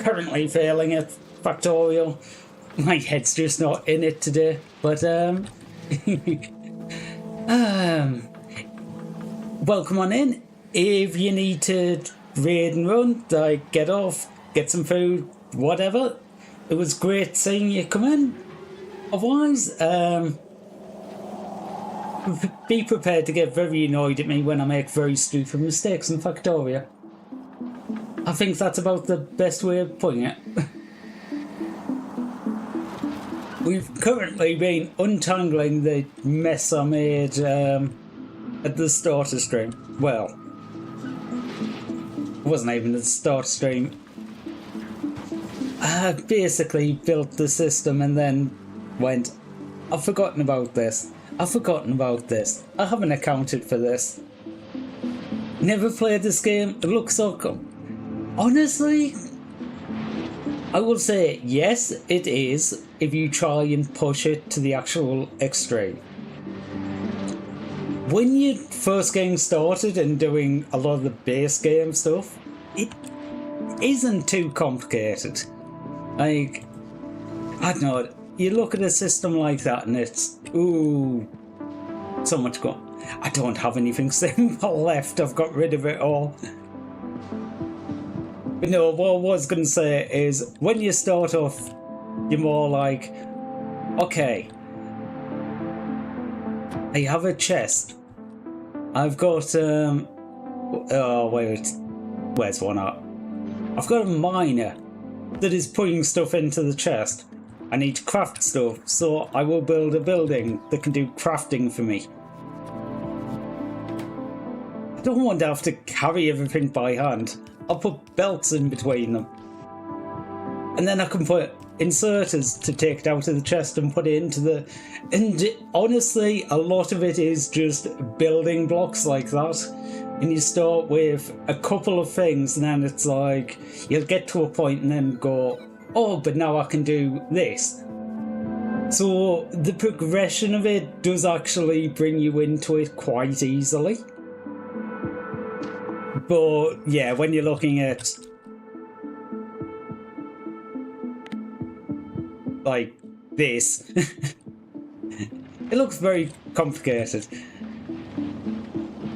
currently failing at Factorio. My head's just not in it today, but welcome on in. If you need to raid and run, like, get off, get some food, whatever. It was great seeing you come in. Otherwise, be prepared to get very annoyed at me when I make very stupid mistakes in Factorio. I think that's about the best way of putting it. We've currently been untangling the mess I made at the start of stream. Well, it wasn't even at the start of stream. I basically built the system and then went, I've forgotten about this. I've forgotten about this. I haven't accounted for this. Never played this game. It looks so cool. Honestly, I will say yes, it is if you try and push it to the actual extreme. When you're first getting started and doing a lot of the base game stuff, it isn't too complicated. Like, I don't know, you look at a system like that and it's, ooh, so much go. I don't have anything simple left, I've got rid of it all. But no, what I was going to say is, when you start off, you're more like, okay, I have a chest. I've got, oh wait, where's one at? I've got a miner that is putting stuff into the chest. I need to craft stuff, so I will build a building that can do crafting for me. I don't want to have to carry everything by hand. I'll put belts in between them. And then I can put inserters to take it out of the chest and put it into the... And honestly, a lot of it is just building blocks like that. And you start with a couple of things and then it's like, you'll get to a point and then go, oh, but now I can do this. So the progression of it does actually bring you into it quite easily. But yeah, when you're looking at like this, it looks very complicated.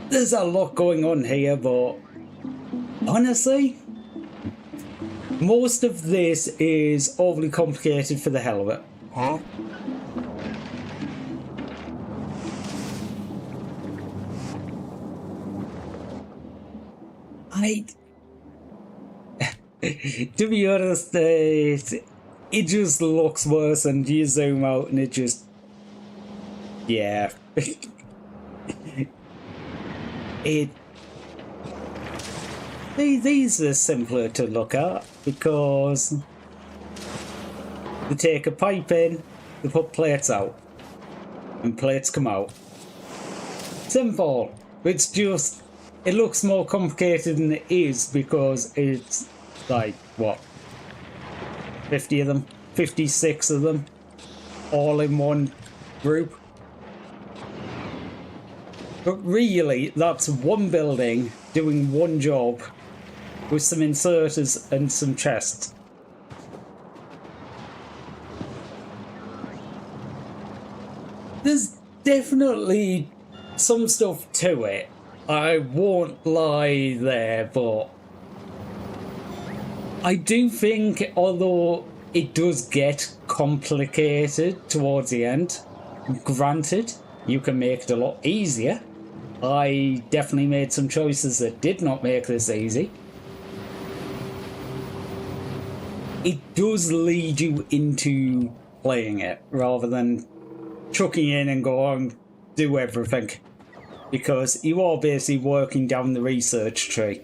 There's a lot going on here, but honestly, most of this is overly complicated for the hell of it. Huh? To be honest, it just looks worse, and you zoom out and it just... Yeah. These are simpler to look at, because they take a pipe in, they put plates out, and plates come out. Simple. It's just... It looks more complicated than it is because it's like, what, 50 of them? 56 of them? All in one group? But really, that's one building doing one job with some inserters and some chests. There's definitely some stuff to it. I won't lie there, but I do think, although it does get complicated towards the end, granted, you can make it a lot easier. I definitely made some choices that did not make this easy. It does lead you into playing it, rather than chucking in and go on, do everything. Because you are basically working down the research tree.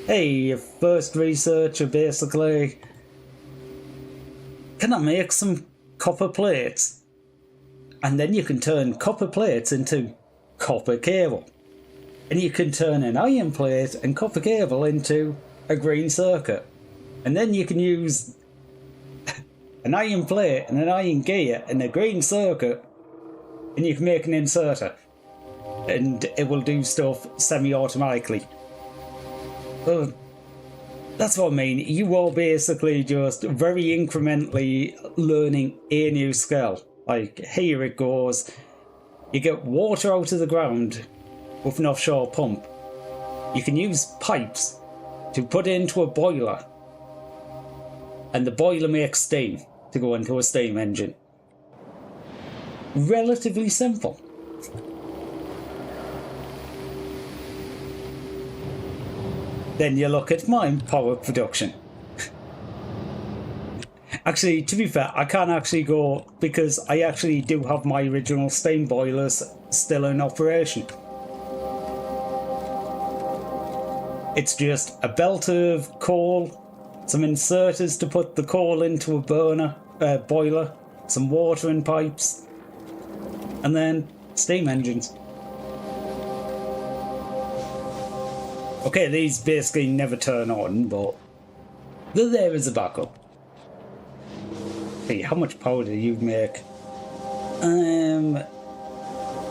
Hey, your first researcher basically... Can I make some copper plates? And then you can turn copper plates into copper cable. And you can turn an iron plate and copper cable into a green circuit. And then you can use an iron plate and an iron gear and a green circuit, and you can make an inserter. And it will do stuff semi-automatically. Well, that's what I mean. You are basically just very incrementally learning a new skill. Like, here it goes. You get water out of the ground with an offshore pump. You can use pipes to put into a boiler. And the boiler makes steam to go into a steam engine. Relatively simple. Then you look at mine power production. Actually, to be fair, I can't actually go because I actually do have my original steam boilers still in operation. It's just a belt of coal, some inserters to put the coal into a boiler, some water in pipes, and then steam engines. Okay, these basically never turn on, but they're there as a backup. Hey, how much power do you make?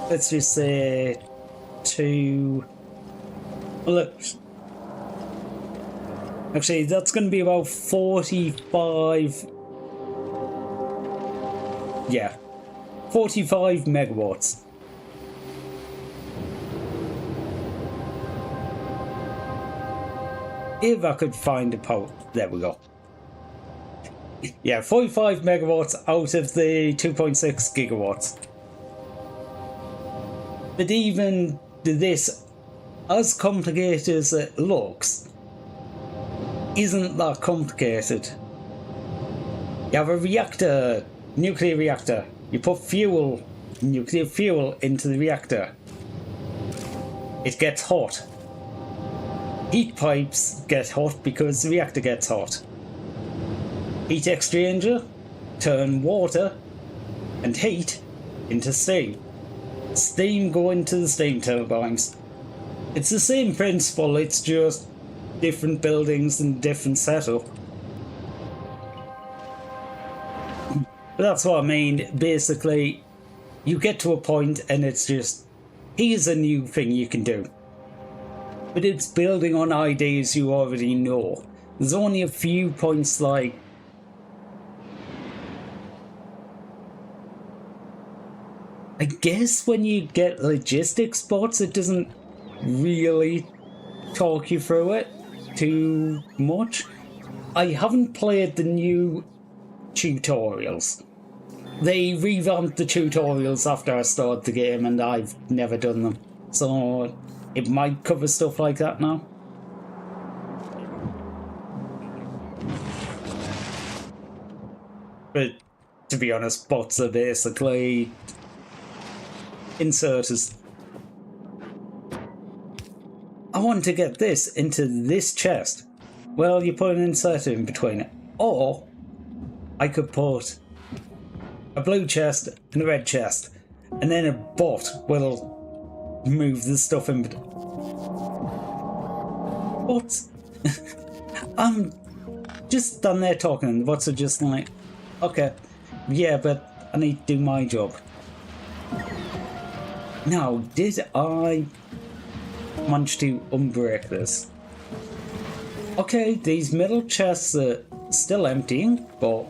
Let's just say 2. Look, actually, that's going to be about 45. Yeah, 45 megawatts. If I could find a power, there we go. Yeah, 45 megawatts out of the 2.6 gigawatts. But even this, as complicated as it looks, isn't that complicated. You have a reactor, nuclear reactor. You put fuel, nuclear fuel into the reactor. It gets hot. Heat pipes get hot because the reactor gets hot. Heat exchanger turn water and heat into steam. Steam go into the steam turbines. It's the same principle, it's just different buildings and different setup. But that's what I mean. Basically, you get to a point and it's just, here's a new thing you can do. But it's building on ideas you already know. There's only a few points like, I guess when you get logistics spots, it doesn't really talk you through it too much. I haven't played the new tutorials. They revamped the tutorials after I started the game and I've never done them. So it might cover stuff like that now. But to be honest, bots are basically inserters. I want to get this into this chest. Well, you put an inserter in between it. Or I could put a blue chest and a red chest, and then a bot will move the stuff in between. What? I'm just done there talking, and the bots are just like, okay, yeah, but I need to do my job. Now, did I manage to unbreak this? Okay, these middle chests are still emptying, but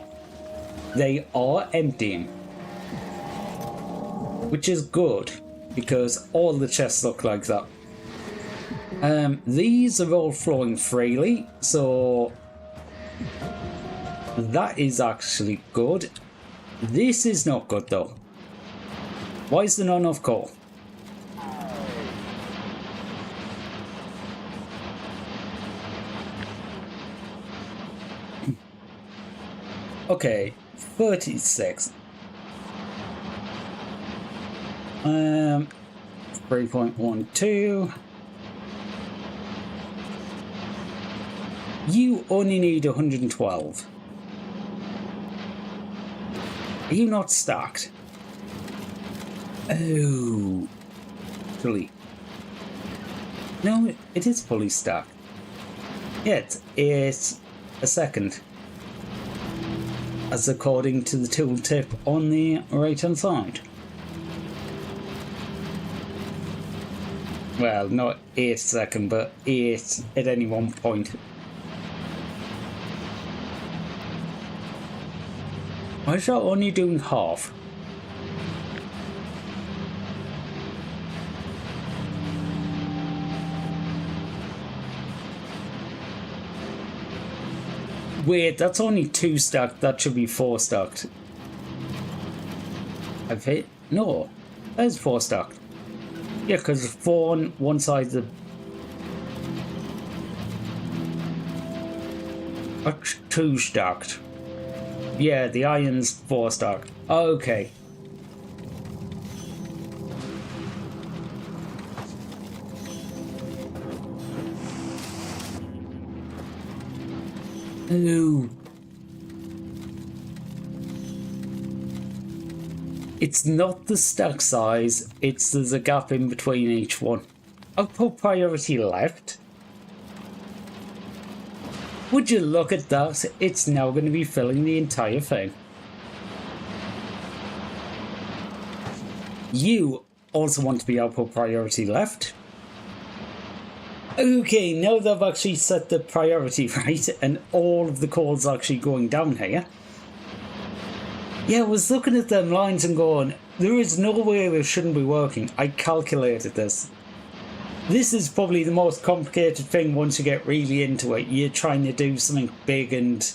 they are emptying. Which is good, because all the chests look like that. These are all flowing freely, so that is actually good. This is not good though. Why is there not enough coal? Okay, 36. 3.12. You only need 112. Are you not stacked? Oh. Actually. No, it is fully stacked. Yeah, it's a second. As according to the tooltip on the right hand side. Well, not 8 second, but 8 at any one point. Why is that only doing half? Wait, that's only 2 stacked, that should be 4 stacked. I've hit. No, there's 4 stacked. Yeah, because 4 on one side of the. That's 2 stacked. Yeah, the iron's 4 stacked. Okay. Ooh. It's not the stack size, it's there's a gap in between each one. I'll put priority left Would you look at that? It's now going to be filling the entire thing. You also want to be output priority left. Okay, now they've actually set the priority right and all of the coal's actually going down here. Yeah, I was looking at them lines and going, there is no way this shouldn't be working. I calculated this. This is probably the most complicated thing once you get really into it. You're trying to do something big and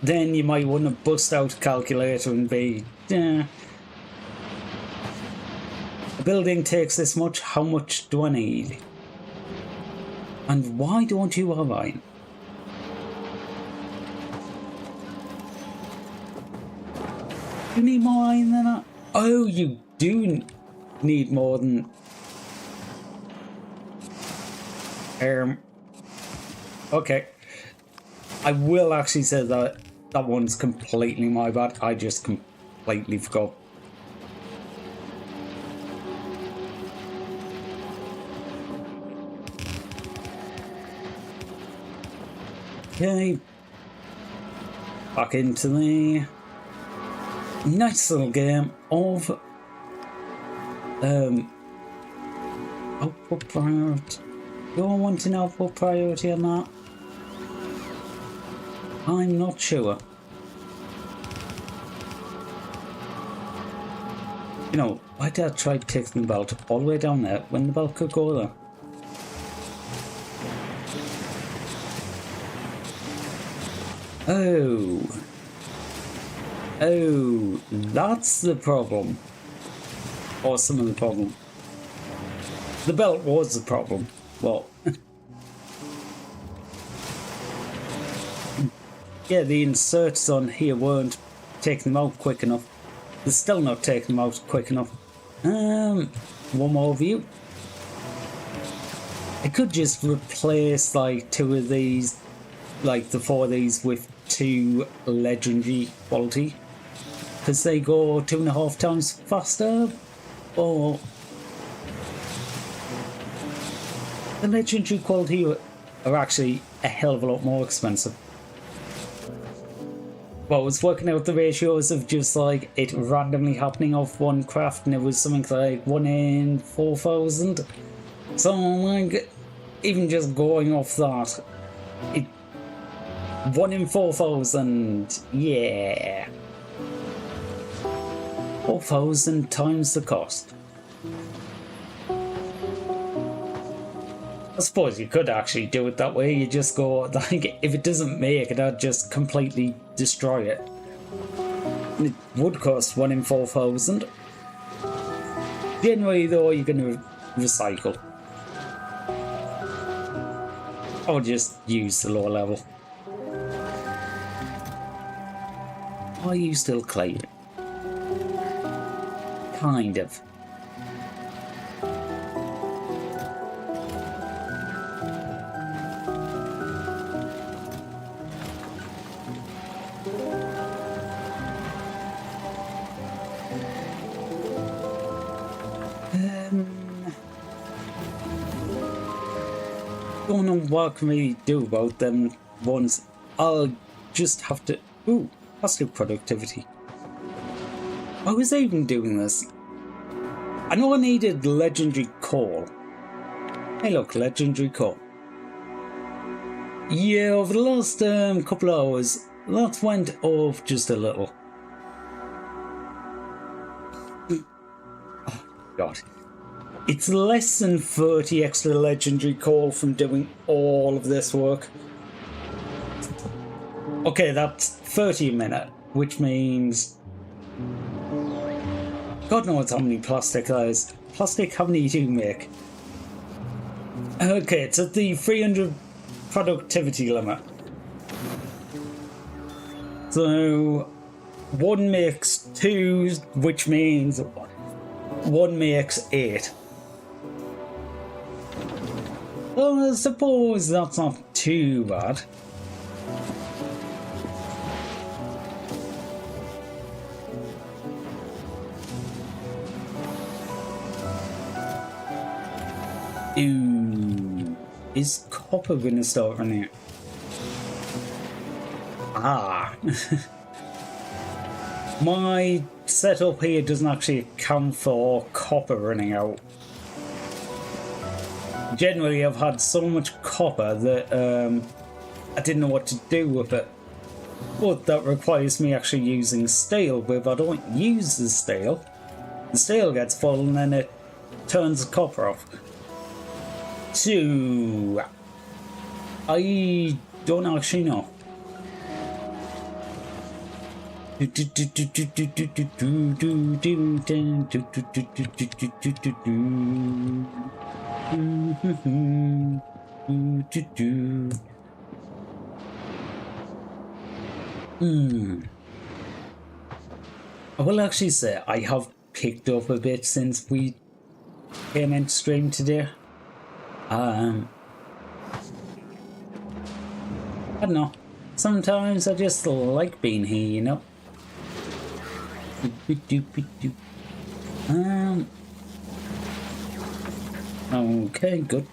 then you might want to bust out a calculator and be, a building takes this much, how much do I need? And why don't you have iron? You need more iron than that? Oh, you do need more than... Okay. I will actually say that that one's completely my bad. I just completely forgot. Okay. Back into the nice little game of output priority. Do I want an output priority on that? I'm not sure. You know, why did I try taking the belt all the way down there when the belt could go there? Oh. Oh, that's the problem. Or some of the problem. The belt was the problem. Well, yeah, the inserts on here weren't taking them out quick enough. They're still not taking them out quick enough. One more view. I could just replace like 2 of these, like the 4 of these with 2 legendary quality. Because they go 2.5 times faster. Or the legendary quality are actually a hell of a lot more expensive. Well, I was working out the ratios of just like it randomly happening off one craft, and it was something like 1 in 4,000. So like, even just going off that, it 1 in 4,000, yeah. 4,000 times the cost. I suppose you could actually do it that way. You just go, like, if it doesn't make it, I'd just completely destroy it. And it would cost 1 in 4,000. Generally, though, you're going to recycle. Or just use the lower level. Are you still claiming? Kind of. Don't know what can we do about them ones. I'll just have to... Ooh, positive productivity. Why was I even doing this? I know I needed legendary coal. Hey look, legendary coal. Yeah, over the last couple of hours, that went off just a little. Oh, God. It's less than 30 extra legendary coal from doing all of this work. Okay, that's 30 a minute, which means... God knows how many plastic that is. Plastic, how many do you make? Okay, it's at the 300 productivity limit. So, 1 makes 2, which means 1 makes 8. Well, I suppose that's not too bad. Ooh, is copper gonna start running out? Ah. My setup here doesn't actually account for copper running out. Generally, I've had so much copper that I didn't know what to do with it. But that requires me actually using steel. But if I don't use the steel gets full and then it turns the copper off. So, I don't actually know. I will actually say I have picked up a bit since we came into stream today. I don't know. Sometimes I just like being here, you know. Okay, good.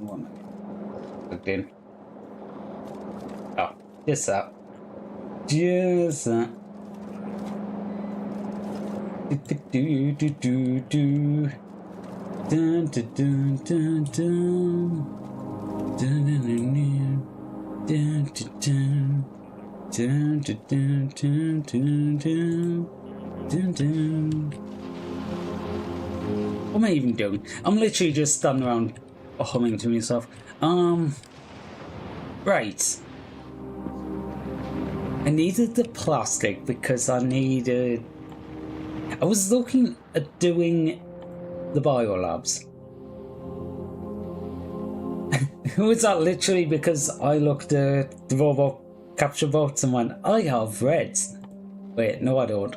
One minute. Looked in. Oh, just that. Just that. Do do do do. Dun dun dun dun dun. Dun dun dun dun dun dun dun dun dun dun dun dun. What am I even doing? I'm literally just standing around humming to myself. Right. I needed the plastic because I was looking at doing the biolabs. Was that literally because I looked at the robot capture bots and went, I have reds. Wait, no I don't.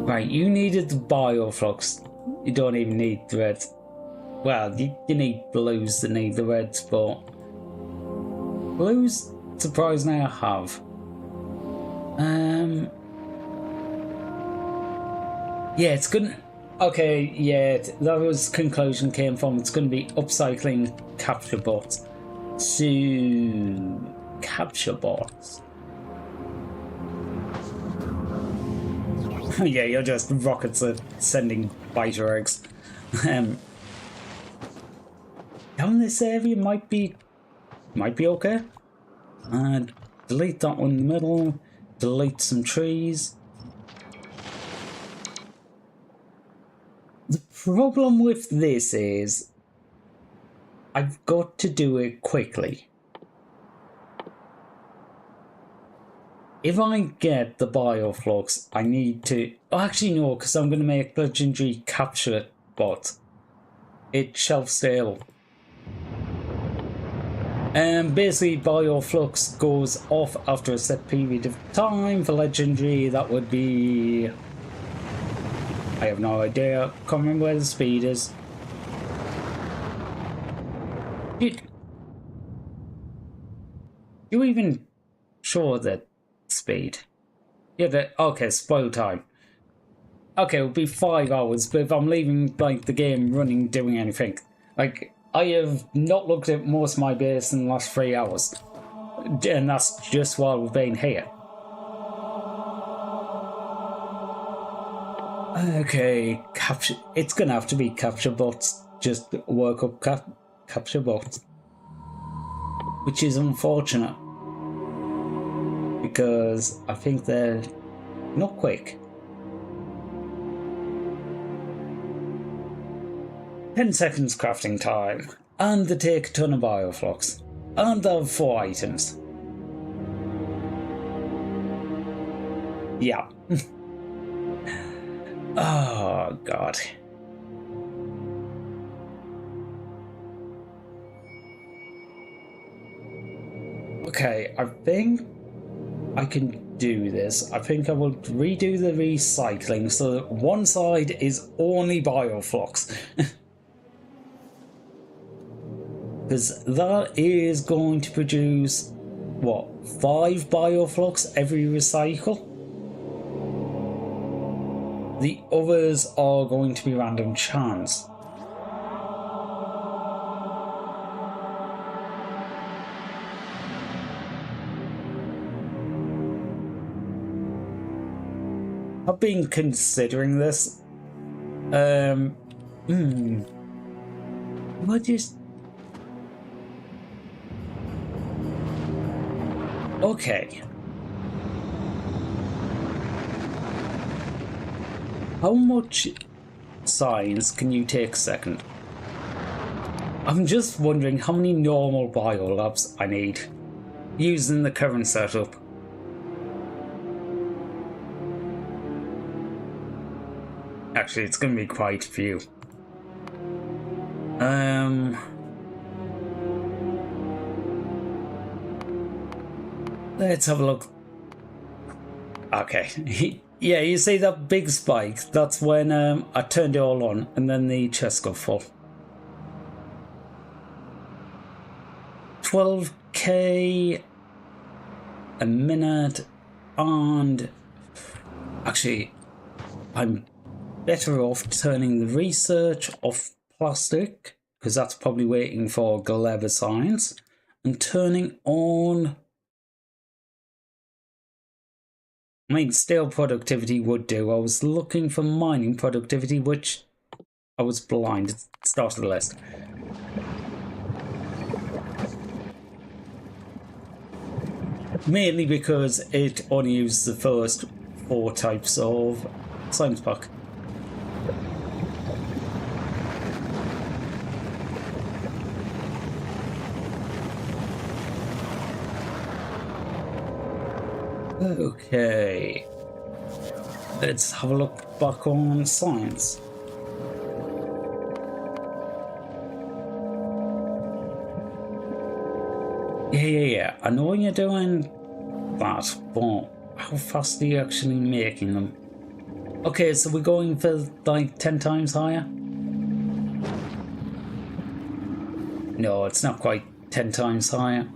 Right, you needed the bioflux. You don't even need the reds. Well, you need blues that need the reds, but blues, surprisingly, I have. Yeah, it's gonna. Okay, yeah, that was conclusion came from. It's gonna be upcycling capture bots to capture bots. Yeah, you're just rockets are sending biter eggs. Down this area might be okay. Delete that one in the middle. Delete some trees. The problem with this is I've got to do it quickly. If I get the bioflux, I need to... Oh, actually no, because I'm going to make legendary capture bot. It's shelf stable. Basically, bioflux goes off after a set period of time. For legendary, that would be... I have no idea. Can't remember where the speed is. You even show that speed? Yeah, okay, spoil time. Okay, it'll be 5 hours, but if I'm leaving like the game running, doing anything, like I have not looked at most of my base in the last 3 hours, and that's just while we've been here. Okay, capture. It's gonna have to be capture bots. Just work up capture bots, which is unfortunate because I think they're not quick. 10 seconds crafting time, and they take a ton of bioflux, and they have 4 items. Yeah. Oh god. Okay, I think I can do this. I think I will redo the recycling so that one side is only bioflux. Because that is going to produce what, 5 bioflux every recycle. The others are going to be random chance. I've been considering this. What just... Okay. How much science can you take a second? I'm just wondering how many normal biolabs I need using the current setup. Actually, it's going to be quite a few. Let's have a look. Okay. Yeah, you see that big spike? That's when I turned it all on and then the chest got full. 12k a minute, and actually I'm better off turning the research off plastic, because that's probably waiting for Galeva science, and turning on... I mean, steel productivity would do. I was looking for mining productivity, which I was blind at the start of the list. Mainly because it only uses the first 4 types of science pack. Okay, let's have a look back on science. Yeah, I know you're doing that, but how fast are you actually making them? Okay, so we're going for like 10 times higher? No, it's not quite 10 times higher.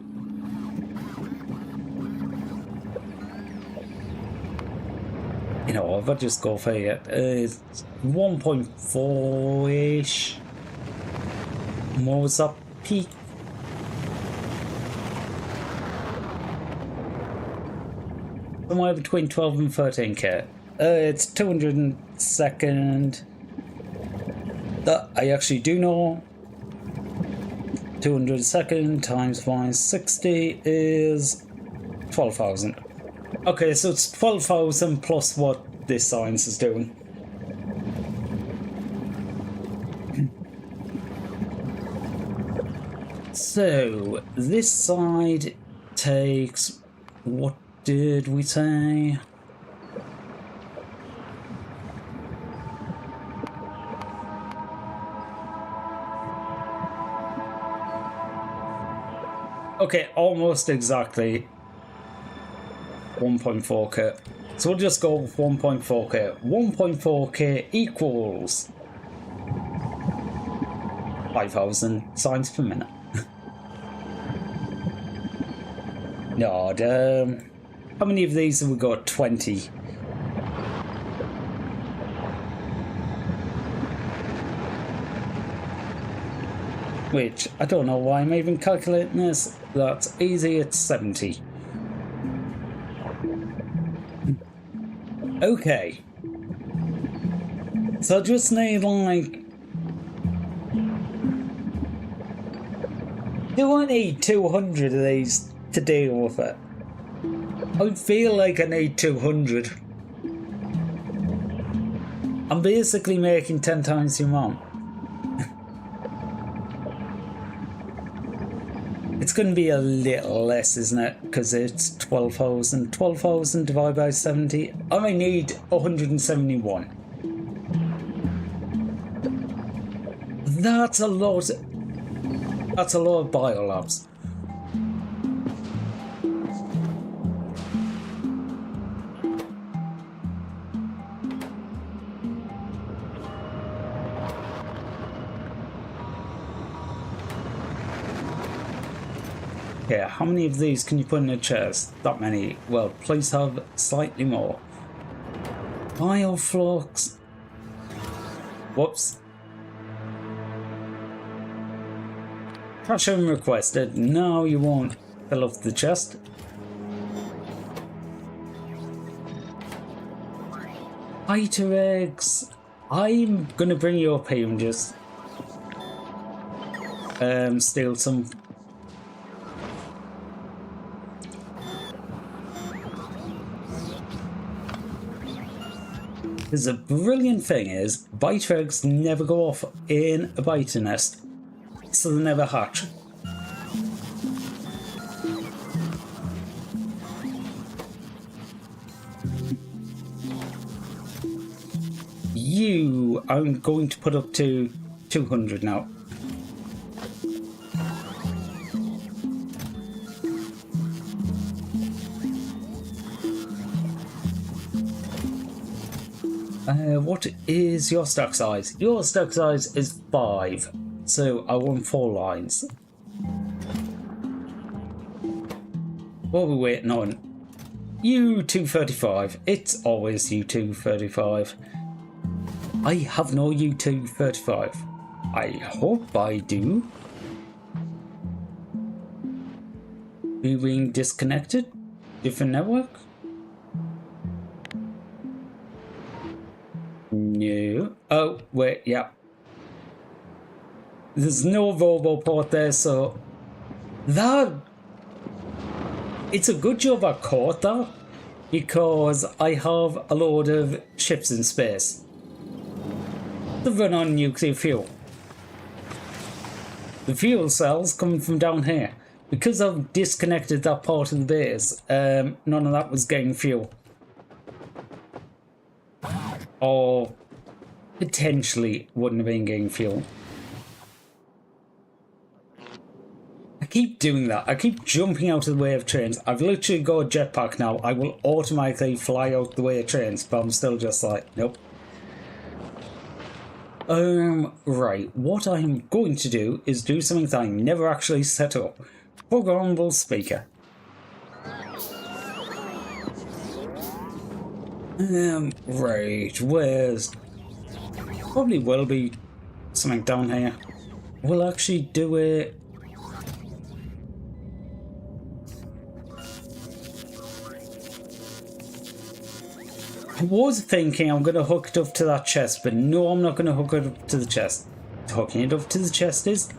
You know, if I just go for it, 1.4-ish. What was that peak? Somewhere between 12 and 13k. It's 202nd. That I actually do know. 202nd times by 60 is 12,000. Okay, so it's 12,000 plus what this science is doing. So this side takes, what did we say? Okay, almost exactly 1.4k. So we'll just go with 1.4k. 1.4k equals 5,000 signs per minute. No, how many of these have we got? 20. Which, I don't know why I'm even calculating this. That's easy, it's 70. Okay. So I just need like... Do I need 200 of these to deal with it? I feel like I need 200. I'm basically making 10 times the amount. It's going to be a little less, isn't it? Because it's 12,000. 12,000 divided by 70. I only need 171. That's a lot. That's a lot of biolabs. Okay, how many of these can you put in a chest? That many. Well, please have slightly more. Bioflux. Whoops. Crash home requested. No, you won't fill up the chest. Fighter eggs. I'm gonna bring you up here and just steal some. Because the brilliant thing is, biter eggs never go off in a biter nest, so they never hatch. You, I'm going to put up to 200 now. What is your stack size? Your stack size is 5, so I want 4 lines. What are we waiting on? U235. It's always U235. I have no U235. I hope I do. Being disconnected? Different network? No. Oh, wait, yeah. There's no Volvo port there, so that... It's a good job I caught that, because I have a load of ships in space that run on nuclear fuel. The fuel cells coming from down here. Because I've disconnected that part of the base, none of that was getting fuel. Or potentially wouldn't have been getting fuel. I keep doing that. I keep jumping out of the way of trains. I've literally got a jetpack now. I will automatically fly out the way of trains, but I'm still just like, nope. Right. What I'm going to do is do something that I never actually set up. Programmable speaker. Right, where's... Probably will be something down here. We'll actually do it... I was thinking I'm going to hook it up to that chest, but no, I'm not going to hook it up to the chest. Hooking it up to the chest is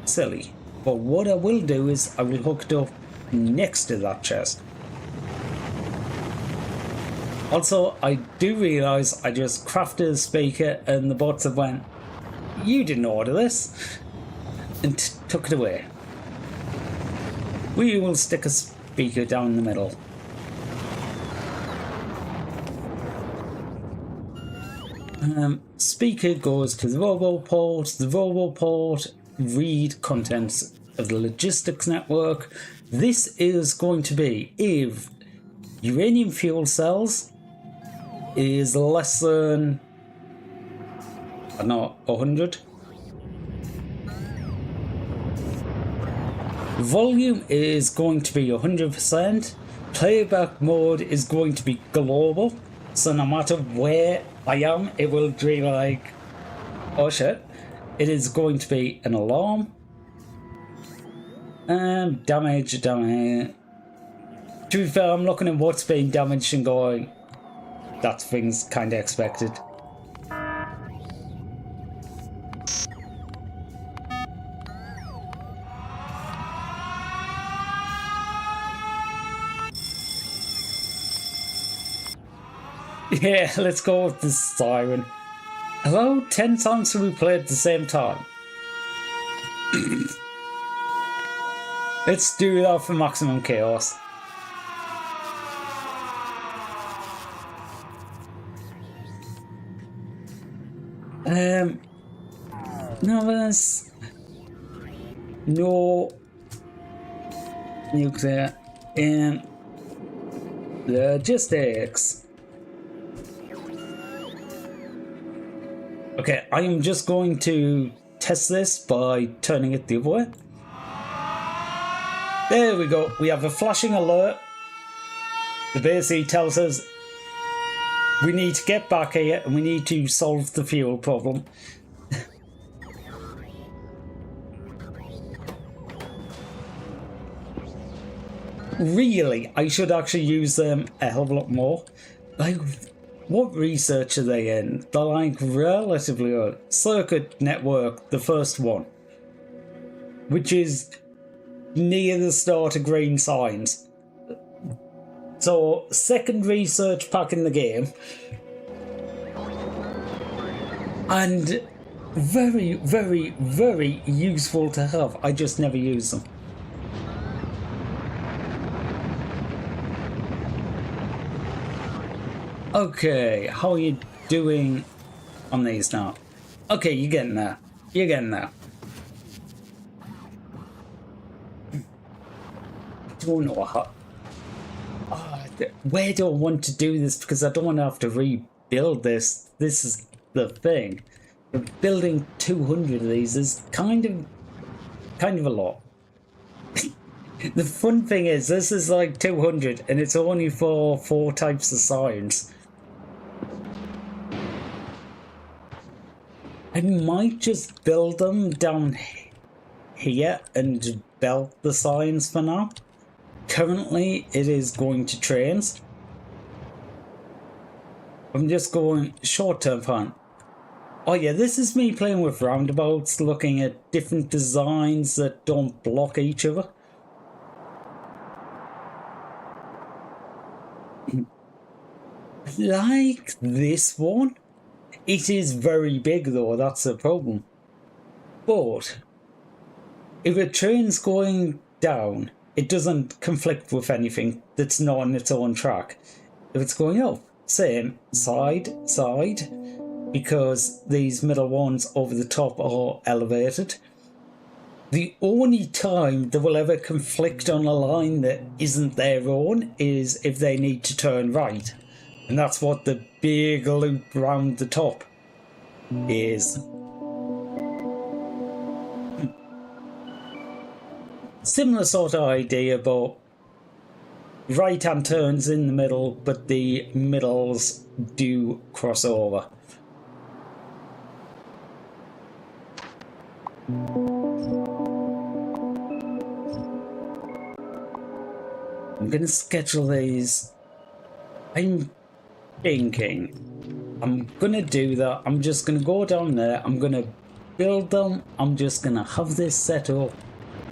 silly. But what I will do is I will hook it up next to that chest. Also, I do realise I just crafted a speaker and the bots have went, you didn't order this, and took it away. We will stick a speaker down the middle. Speaker goes to the roboport. The roboport read contents of the logistics network. This is going to be if uranium fuel cells is less than, I don't know, 100. Volume is going to be 100%. Playback mode is going to be global. So no matter where I am, it will be like, oh shit. It is going to be an alarm. Damage. To be fair, I'm looking at what's being damaged and going, that thing's kinda expected. Yeah, let's go with the siren. Hello, 10 songs to be played at the same time. Let's do that for maximum chaos. Nervous. No nuclear and logistics. Okay, I am just going to test this by turning it the other way. There we go. We have a flashing alert. The basically tells us we need to get back here and we need to solve the fuel problem. Really, I should actually use them a hell of a lot more. Like, what research are they in? They're like relatively old. Circuit network, the first one, which is near the start of green signs. So, second research pack in the game. And very, very, very useful to have. I just never use them. Okay, how are you doing on these now? Okay, you're getting there. You're getting there. I don't know how... where do I want to do this? Because I don't want to have to rebuild this. This is the thing. Building 200 of these is kind of a lot. The fun thing is, this is like 200 and it's only for 4 types of signs. I might just build them down here and belt the signs for now. Currently, it is going to trains. I'm just going short-term plan. Oh yeah, this is me playing with roundabouts, looking at different designs that don't block each other. Like this one. It is very big though, that's the problem. But if a train's going down, it doesn't conflict with anything that's not on its own track. If it's going up, same, side, because these middle ones over the top are elevated. The only time they will ever conflict on a line that isn't their own is if they need to turn right. And that's what the big loop round the top is. Similar sort of idea, but right-hand turns in the middle, but the middles do cross over. I'm going to schedule these. I'm thinking I'm going to do that. I'm just going to go down there. I'm going to build them. I'm just going to have this set up.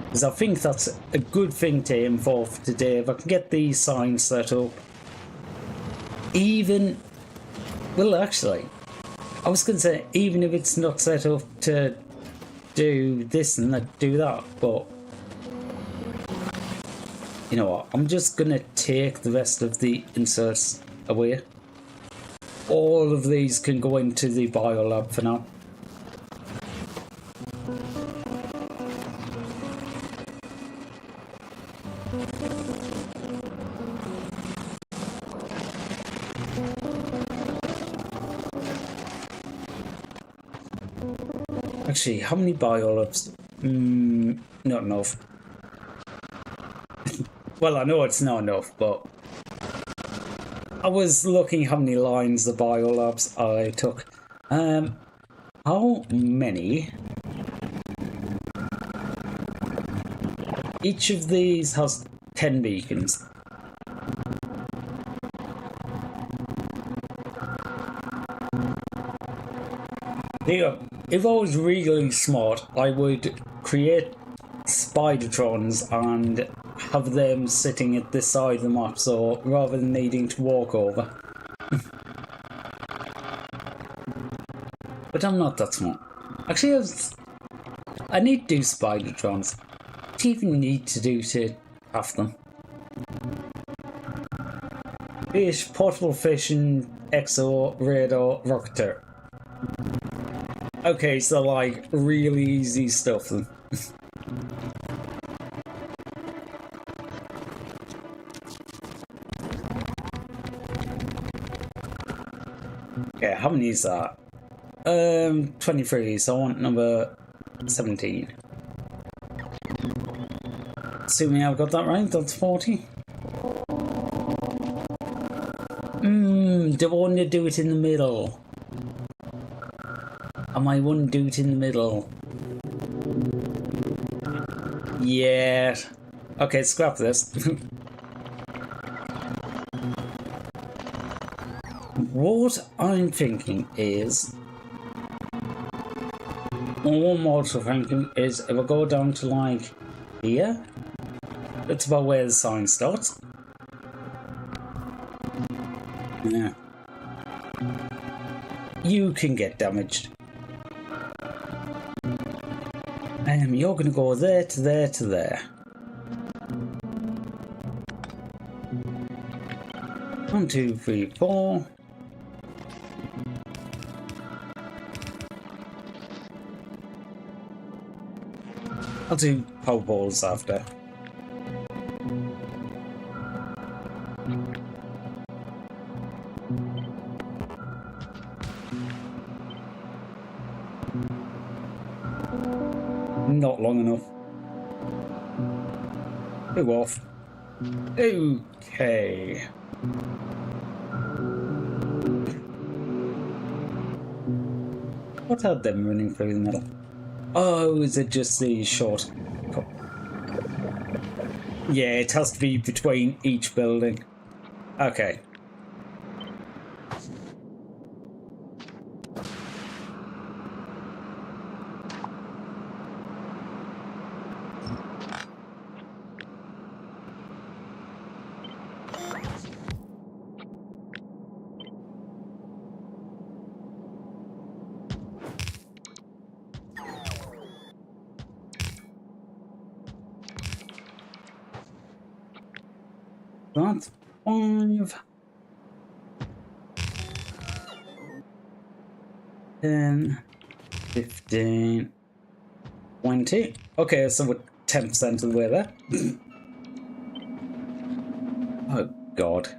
Because I think that's a good thing to aim for today. If I can get these signs set up. Even... Well, actually, I was going to say, even if it's not set up to do this and do that, but... You know what? I'm just going to take the rest of the inserts away. All of these can go into the biolab for now. Actually, how many biolabs? Not enough. Well, I know it's not enough, but I was looking how many lines the biolabs I took. How many? Each of these has 10 beacons. Here, if I was really smart, I would create Spidertrons and have them sitting at this side of the map, so rather than needing to walk over. But I'm not that smart. Actually, I need to do Spidertrons. What do you even need to do to have them? Fish, portable fishing, exo, radar, rocketer. Okay, so like really easy stuff then. Okay, how many is that? 23, so I want number 17. Assuming I've got that right, that's 40. Do I want to do it in the middle? I might want to do it in the middle. Yeah. Okay, scrap this. What I'm thinking is... What I'm also thinking is if I go down to like here, that's about where the sign starts. Yeah. You can get damaged. You're gonna go there to there to there. 1, 2, 3, 4. I'll do pole balls after. Not long enough. Go off. Okay. What had them running through the middle? Oh, is it just the short? Yeah, it has to be between each building. Okay. That's 5. 10, 15, 20. Okay, so we're 10% of the way there. Oh, God.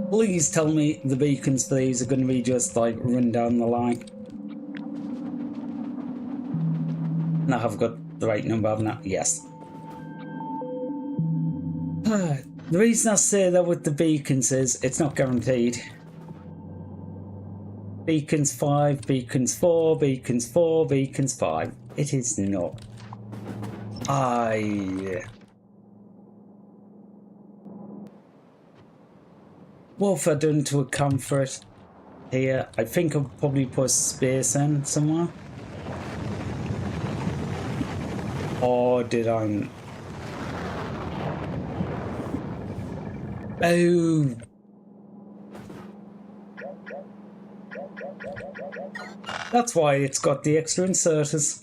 Please tell me the beacons for these are going to be just like run down the line. Now I've got the right number, haven't I? Yes. The reason I say that with the beacons is it's not guaranteed. Beacons 5, beacons 4, beacons 4, beacons 5. It is not. What have I done to account for it? Here, I think I'll probably put space in somewhere. Or did I? Oh. That's why it's got the extra inserters.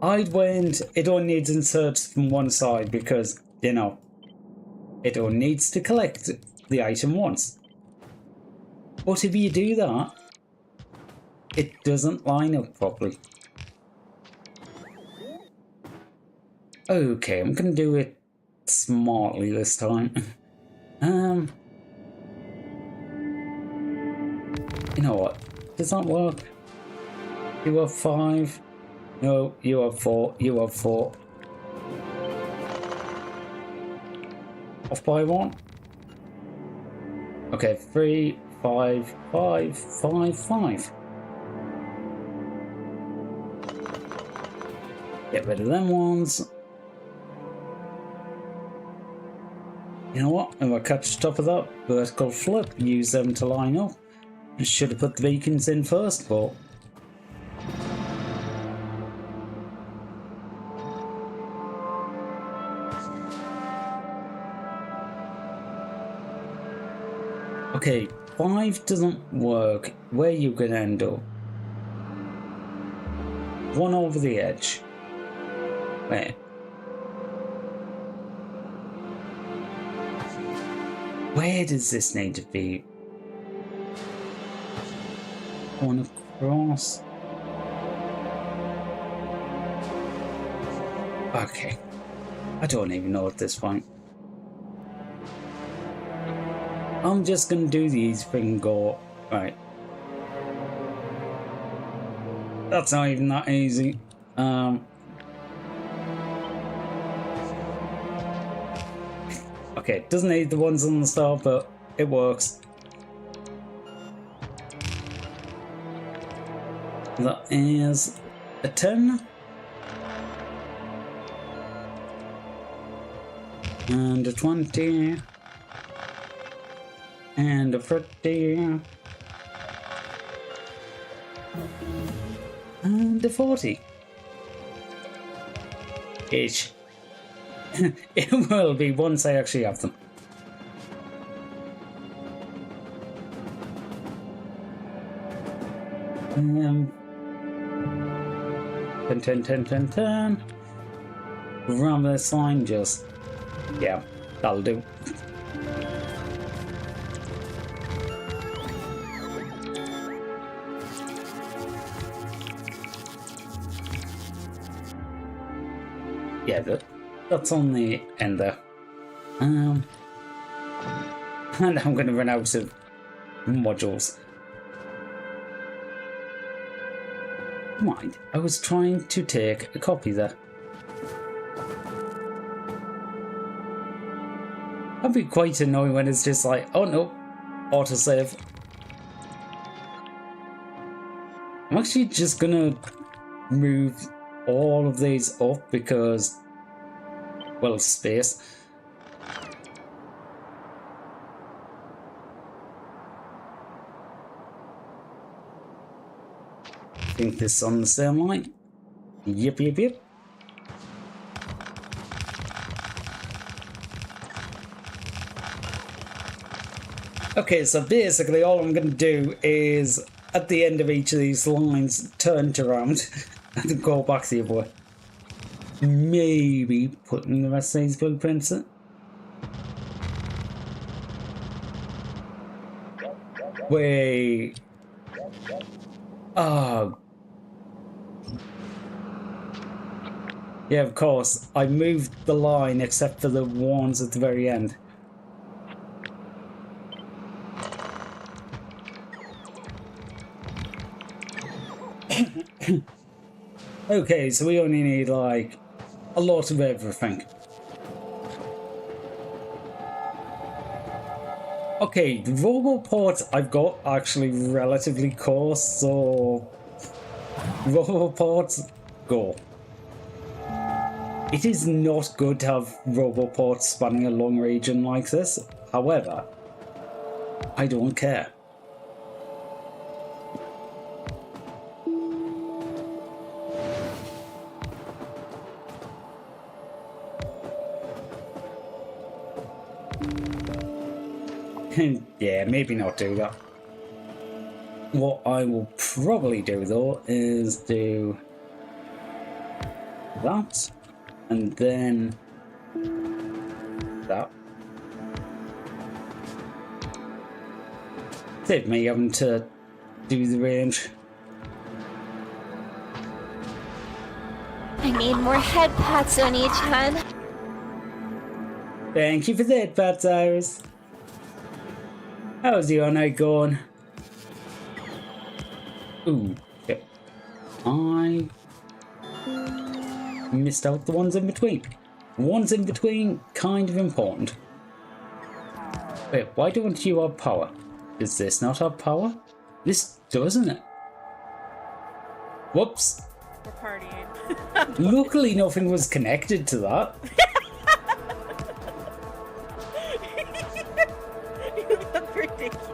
I'd went, it only needs inserts from one side because, you know, it only needs to collect the item once. But if you do that, it doesn't line up properly. Okay, I'm gonna do it smartly this time. You know what? Does that work? You have 5. No, you have 4. You have 4. Off by 1. Okay, 3, 5, 5, 5, 5. Get rid of them ones. You know what? If I catch the top of that vertical flip, use them to line up. I should have put the beacons in first, but... Okay, 5 doesn't work. Where are you gonna end up? 1 over the edge. Where? Where does this need to be? 1 across. Okay. I don't even know at this point. I'm just gonna do these thing go. Right. That's not even that easy. Okay, doesn't need the ones on the star, but it works. That is a 10. And a 20. And a 30. And a 40. Ish. It will be once I actually have them. Um, 10. Ram this line just. Yeah, that'll do. Yeah, that's on the end there. And I'm going to run out of modules. Mind, I was trying to take a copy there. That'd be quite annoying when it's just like, oh no, autosave. I'm actually just gonna move all of these up because, well, space. I think this is on the same line. Yep. Okay, so basically all I'm going to do is, at the end of each of these lines, turn it around and go back the other way. Maybe putting the rest of these blueprints in. Wait. Oh. Yeah, of course. I moved the line except for the ones at the very end. Okay, so we only need like a lot of everything. Okay, the Roboports I've got actually relatively coarse, so Roboports, go. It is not good to have Roboports spanning a long region like this, however, I don't care. Yeah, maybe not do that. What I will probably do though is do that and then that. Save me having to do the range. I need more head pats on each hand. Thank you for that, Pat Cyrus. How's your night going? Ooh, okay. I missed out the ones in between. Ones in between, kind of important. Wait, why don't you have power? Does this not have power? This doesn't it? Whoops. We're partying. Luckily nothing was connected to that. You look ridiculous.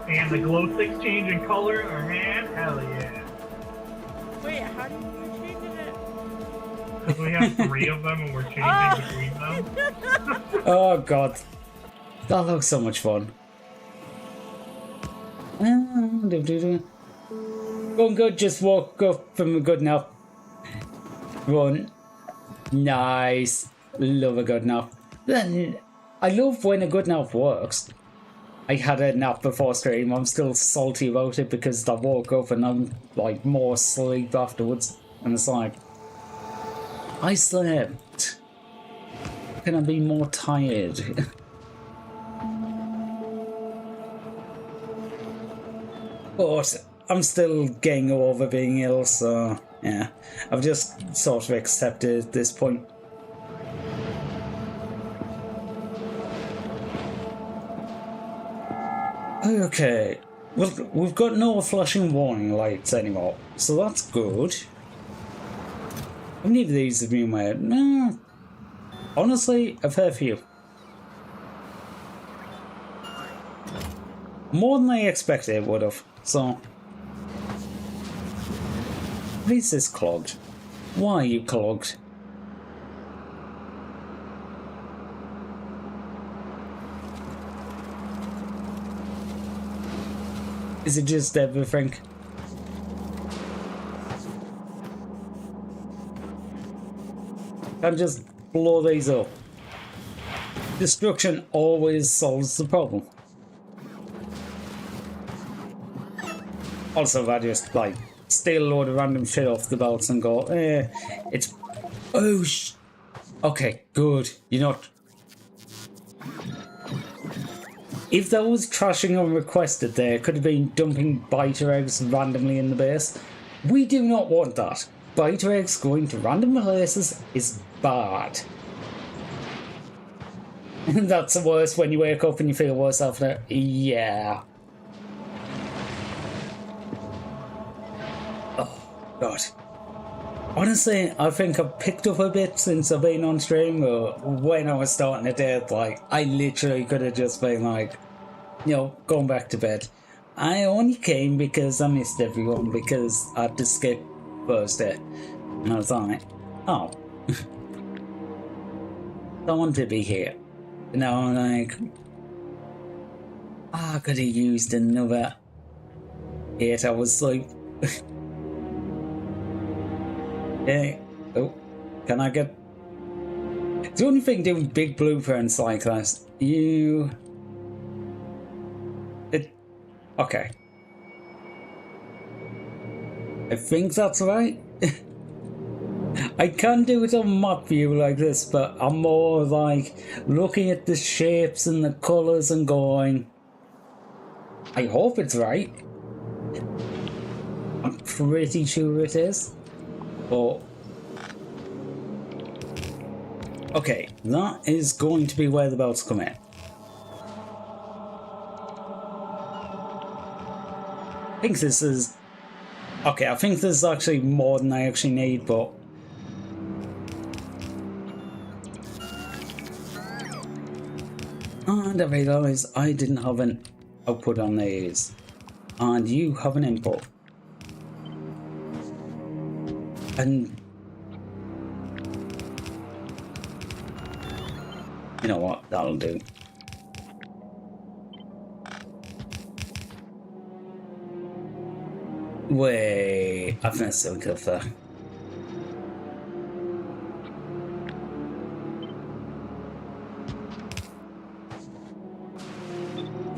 And the glow sticks change in color, oh man, hell yeah. Wait, how do you change it? Because we have 3 of them and we're changing between them. Oh god. That looks so much fun. Going good, just woke up from a good nap. Run. Nice. Love a good nap. Then I love when a good nap works. I had a nap before stream. I'm still salty about it because I woke up and I'm like more asleep afterwards. And it's like, I slept. Can I be more tired? But I'm still getting over being ill, so yeah. I've just sort of accepted at this point. Okay. Well, we've got no flashing warning lights anymore, so that's good. How many of these have been made? No. Honestly, a fair few. More than I expected it would have, so. Why is this clogged? Why are you clogged? Is it just everything? Can't just blow these up. Destruction always solves the problem. Also, if I just like steal a load of random shit off the belts and go, it's oh okay, good. You're not. If that was trashing unrequested, there could have been dumping biter eggs randomly in the base. We do not want that. Biter eggs going to random places is bad. And that's the worst when you wake up and you feel worse after. Yeah. Oh, God. Honestly, I think I've picked up a bit since I've been on stream, or when I was starting to death, like, I literally could have just been like, you know, going back to bed. I only came because I missed everyone, because I had to skip Thursday. And I was like, oh. I want to be here. And now I'm like, I could have used another 8 hours sleep. Yeah. Oh, can I get... It's the only thing doing big blueprints like this. Okay. I think that's right. I can do it on map view like this, but I'm more like looking at the shapes and the colours and going, I hope it's right. I'm pretty sure it is. But okay, that is going to be where the belts come in. I think this is... Okay, I think this is actually more than I actually need, but... And I realise I didn't have an output on these. And you have an input. And... You know what? That'll do. Wait, I've messed something up there.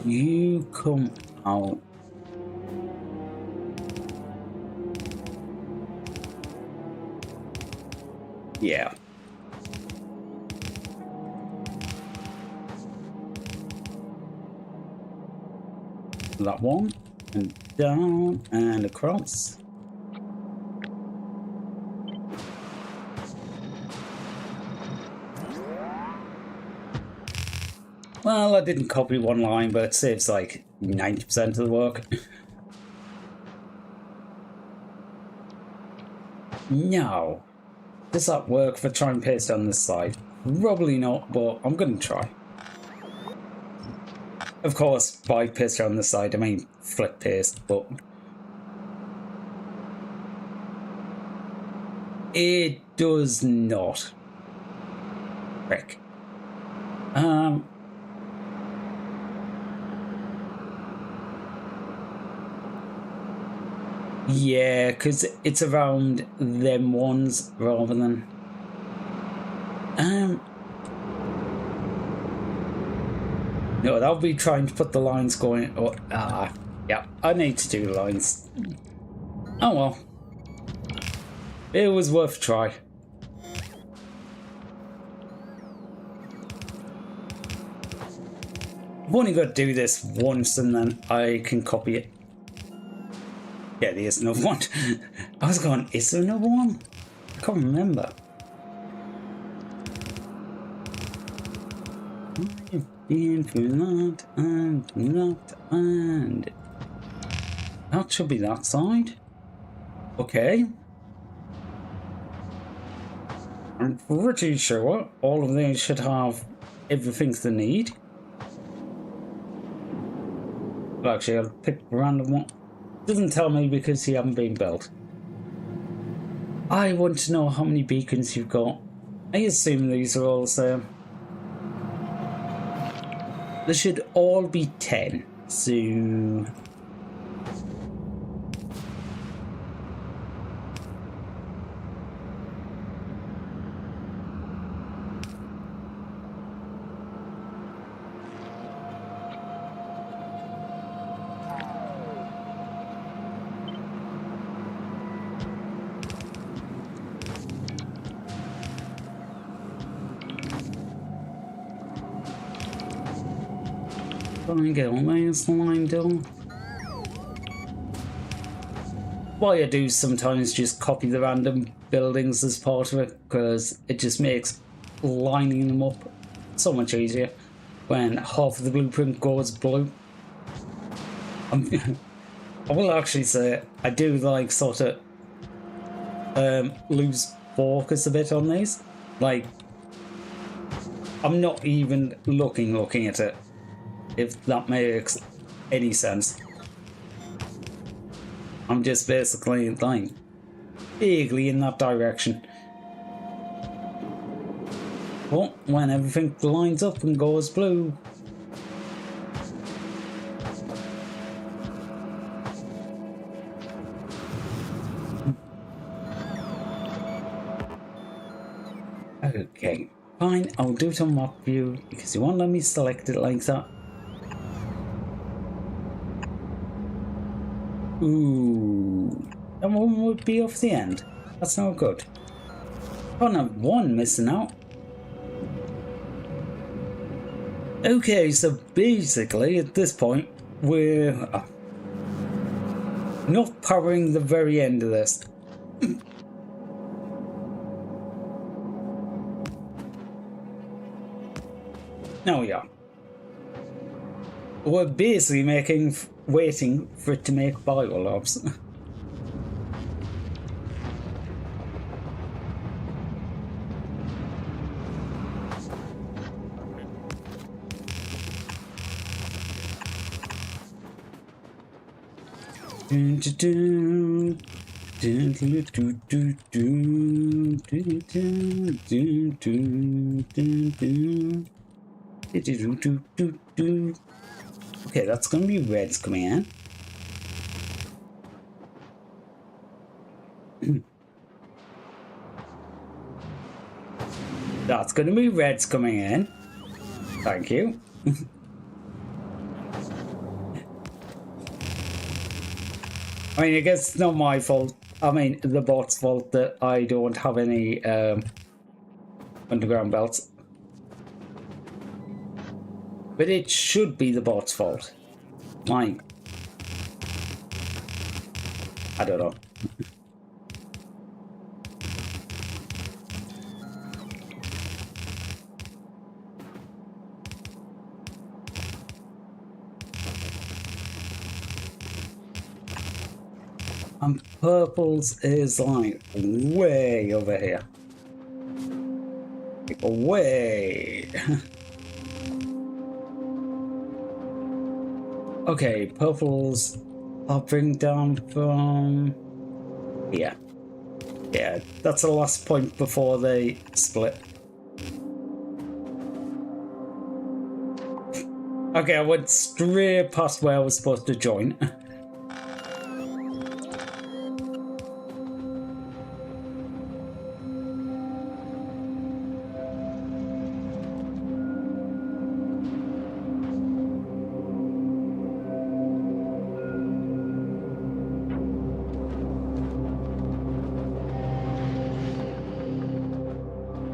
You come out. Yeah. That one. And down and across. Well, I didn't copy one line, but it saves like 90% of the work. Now, does that work for try and paste on this side? Probably not, but I'm going to try. Of course, by paste on this side, I mean flip paste, but it does not. Frick. Yeah, because it's around them ones rather than... No, that'll be trying to put the lines going... Oh, yeah, I need to do the lines. Oh well. It was worth a try. I've only got to do this once and then I can copy it. Yeah, there's another one. I was going, is there another one? I can't remember. I've been through that and that and... That should be that side. Okay. I'm pretty sure all of these should have everything they need. Well, actually, I'll pick a random one. Doesn't tell me because they haven't been built. I want to know how many beacons you've got. I assume these are all the same. There should all be 10. So... Try and get all these lined up. Why I do sometimes just copy the random buildings as part of it, because it just makes lining them up so much easier when half of the blueprint goes blue. I will actually say I do like sort of lose focus a bit on these. Like, I'm not even looking at it, if that makes any sense. I'm just basically like vaguely in that direction. But when everything lines up and goes blue, okay, fine, I'll do it on map view because you won't let me select it like that. Ooh, that one would be off the end. That's not good. Can't have one missing out. Okay, so basically at this point we're not powering the very end of this. Now we are. We're basically waiting for it to make biolabs. Okay, that's gonna be reds coming in. That's gonna be reds coming in. Thank you. I mean, I guess it's not my fault. I mean, the bot's fault that I don't have any underground belts. But it should be the bot's fault. Mine. I don't know. And purples is like way over here. Way. Okay, purples I'll bring down from here. Yeah, that's the last point before they split. Okay, I went straight past where I was supposed to join.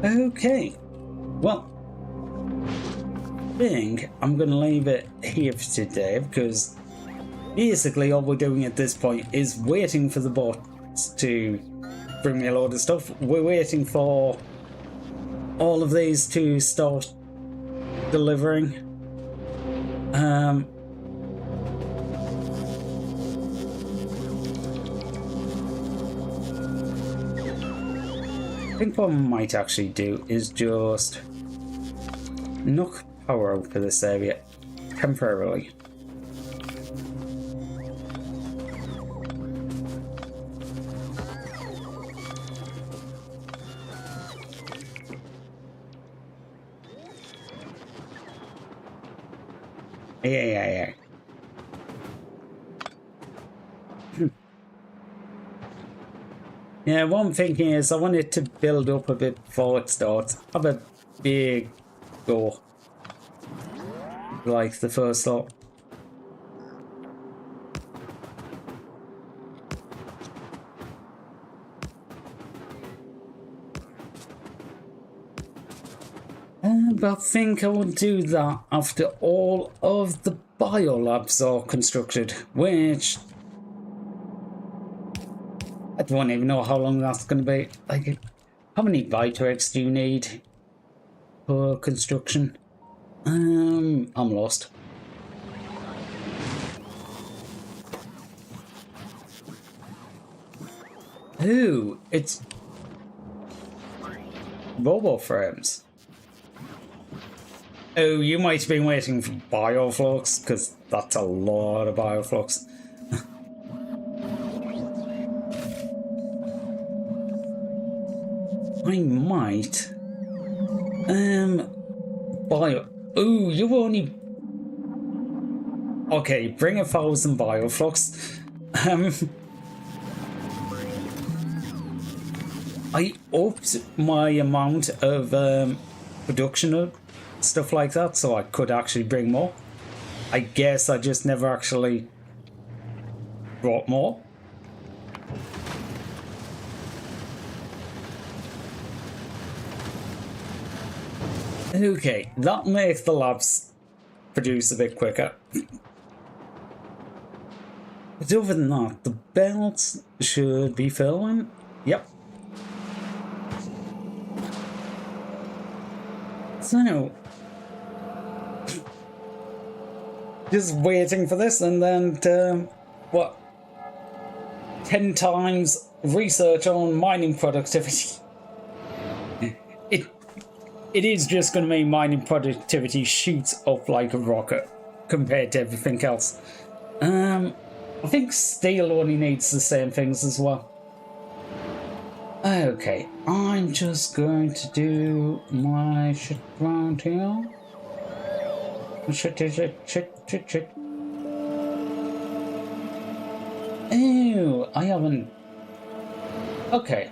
Okay, well, I think I'm going to leave it here for today because basically all we're doing at this point is waiting for the bots to bring me a load of stuff. We're waiting for all of these to start delivering. I think what I might actually do is just knock power out for this area temporarily. Yeah. Yeah, what I'm thinking is I want it to build up a bit before it starts. Have a big go. Like the first lot. But I think I will do that after all of the biolabs are constructed, which I don't even know how long that's going to be. Like, how many biotricks do you need for construction? I'm lost. Ooh, it's robo frames. Oh, you might have been waiting for bioflux, because that's a lot of bioflux. I might. Bio. Ooh, you only. Okay, bring 1,000 bioflux. I upped my amount of production of stuff like that, so I could actually bring more. I guess I just never actually brought more. Okay, that makes the labs produce a bit quicker. But other than that, the belts should be filling. Yep. So, just waiting for this, and then what? 10 times research on mining productivity. It is just going to mean mining productivity shoots up like a rocket compared to everything else. I think steel only needs the same things as well. Okay, I'm just going to do my shit around here. Shit. Ew, I haven't. Okay.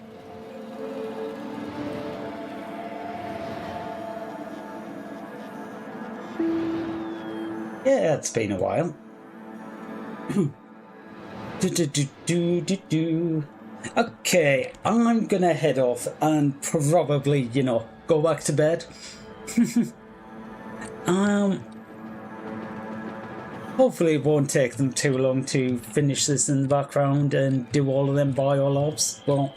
Yeah, it's been a while. Okay, I'm gonna head off and probably, go back to bed. Hopefully it won't take them too long to finish this in the background and do all of them biolabs. Well,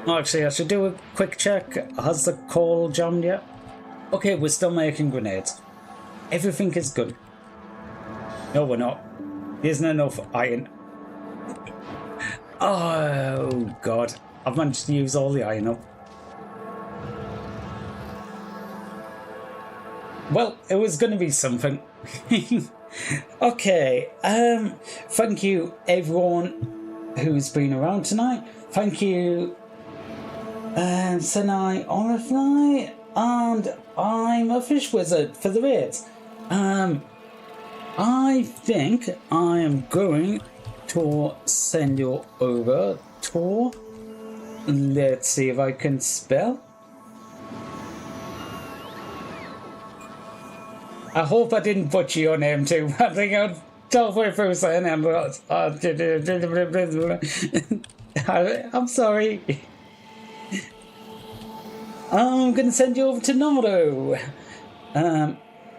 actually, I should do a quick check. Has the coal jammed yet? Okay, we're still making grenades. Everything is good. No, we're not. There isn't enough iron. Oh, God. I've managed to use all the iron up. Well, it was going to be something. Okay. Thank you, everyone who's been around tonight. Thank you, Senai Orifly, and I'm a fish wizard for the raids. I think I am going to send you over to, let's see if I can spell. I hope I didn't butcher your name too. I think I'm halfway through saying I'm sorry. I'm going to send you over to Nardo.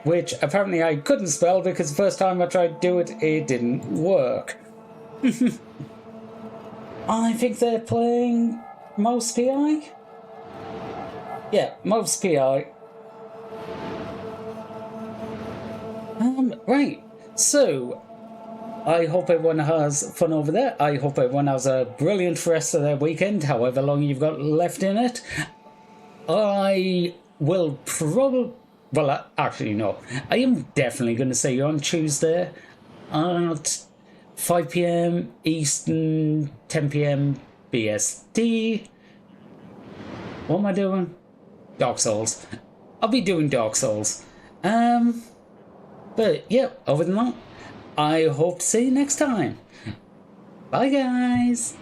which apparently I couldn't spell because the first time I tried to do it, it didn't work. I think they're playing Mouse PI? Yeah, Mouse PI. Right, so I hope everyone has fun over there. I hope everyone has a brilliant rest of their weekend, however long you've got left in it. I will probably... Well, actually, no. I am definitely going to see you on Tuesday at 5 PM Eastern, 10 PM BST. What am I doing? Dark Souls. I'll be doing Dark Souls. But, yeah, other than that, I hope to see you next time. Bye, guys.